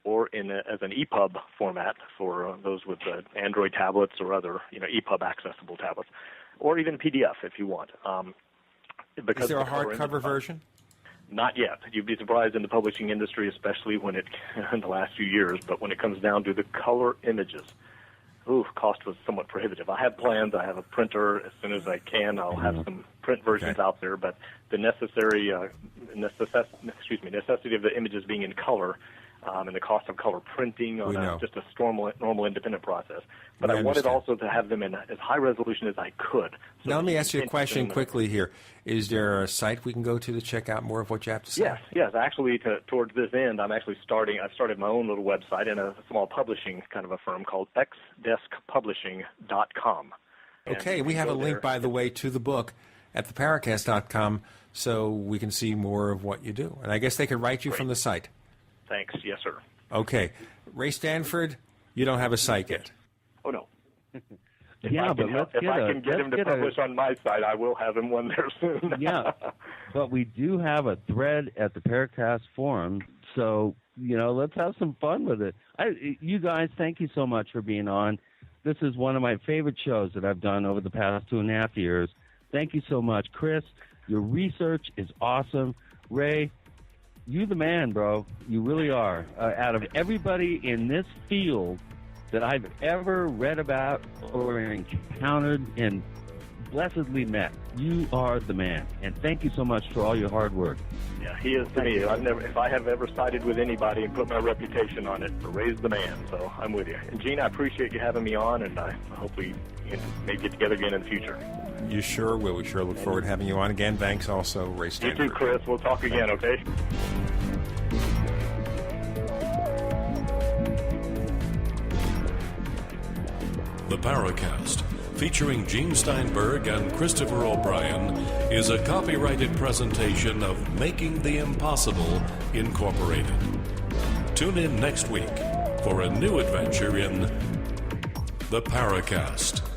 or as an EPUB format for those with Android tablets or other EPUB accessible tablets, or even PDF if you want. Is there a hardcover version? Not yet. You'd be surprised in the publishing industry, especially when in the last few years, but when it comes down to the color images, cost was somewhat prohibitive. I have plans. I have a printer. As soon as I can, I'll have some print versions out there, but the necessity of the images being in color and the cost of color printing on just a normal independent process. But I wanted also to have them in as high resolution as I could. Now let me ask you a question quickly here. Is there a site we can go to check out more of what you have to say? Yes. Actually, towards this end, I've started my own little website in a small publishing kind of a firm called xdeskpublishing.com. Okay, we have a link, by the way, to the book at theparacast.com, so we can see more of what you do. And I guess they could write you from the site. Thanks. Yes, sir. Okay. Ray Stanford, you don't have a site yet. Oh, no. If I can get him to publish on my site, I will have him one there soon. Yeah. But we do have a thread at the Paracast forum, so, let's have some fun with it. You guys, thank you so much for being on. This is one of my favorite shows that I've done over the past 2.5 years. Thank you so much. Chris, your research is awesome. Ray, you the man, bro. You really are. Out of everybody in this field that I've ever read about or encountered in blessedly met. You are the man, and thank you so much for all your hard work. Yeah, he is to me. If I have ever sided with anybody and put my reputation on it, Ray's the man. So I'm with you. And Gene, I appreciate you having me on, and I hope we may get together again in the future. You sure will. We sure look forward to having you on again. Thanks also, Ray Stanford. You too, Chris. We'll talk again, okay? The Paracast, featuring Gene Steinberg and Christopher O'Brien, is a copyrighted presentation of Making the Impossible Incorporated. Tune in next week for a new adventure in The Paracast.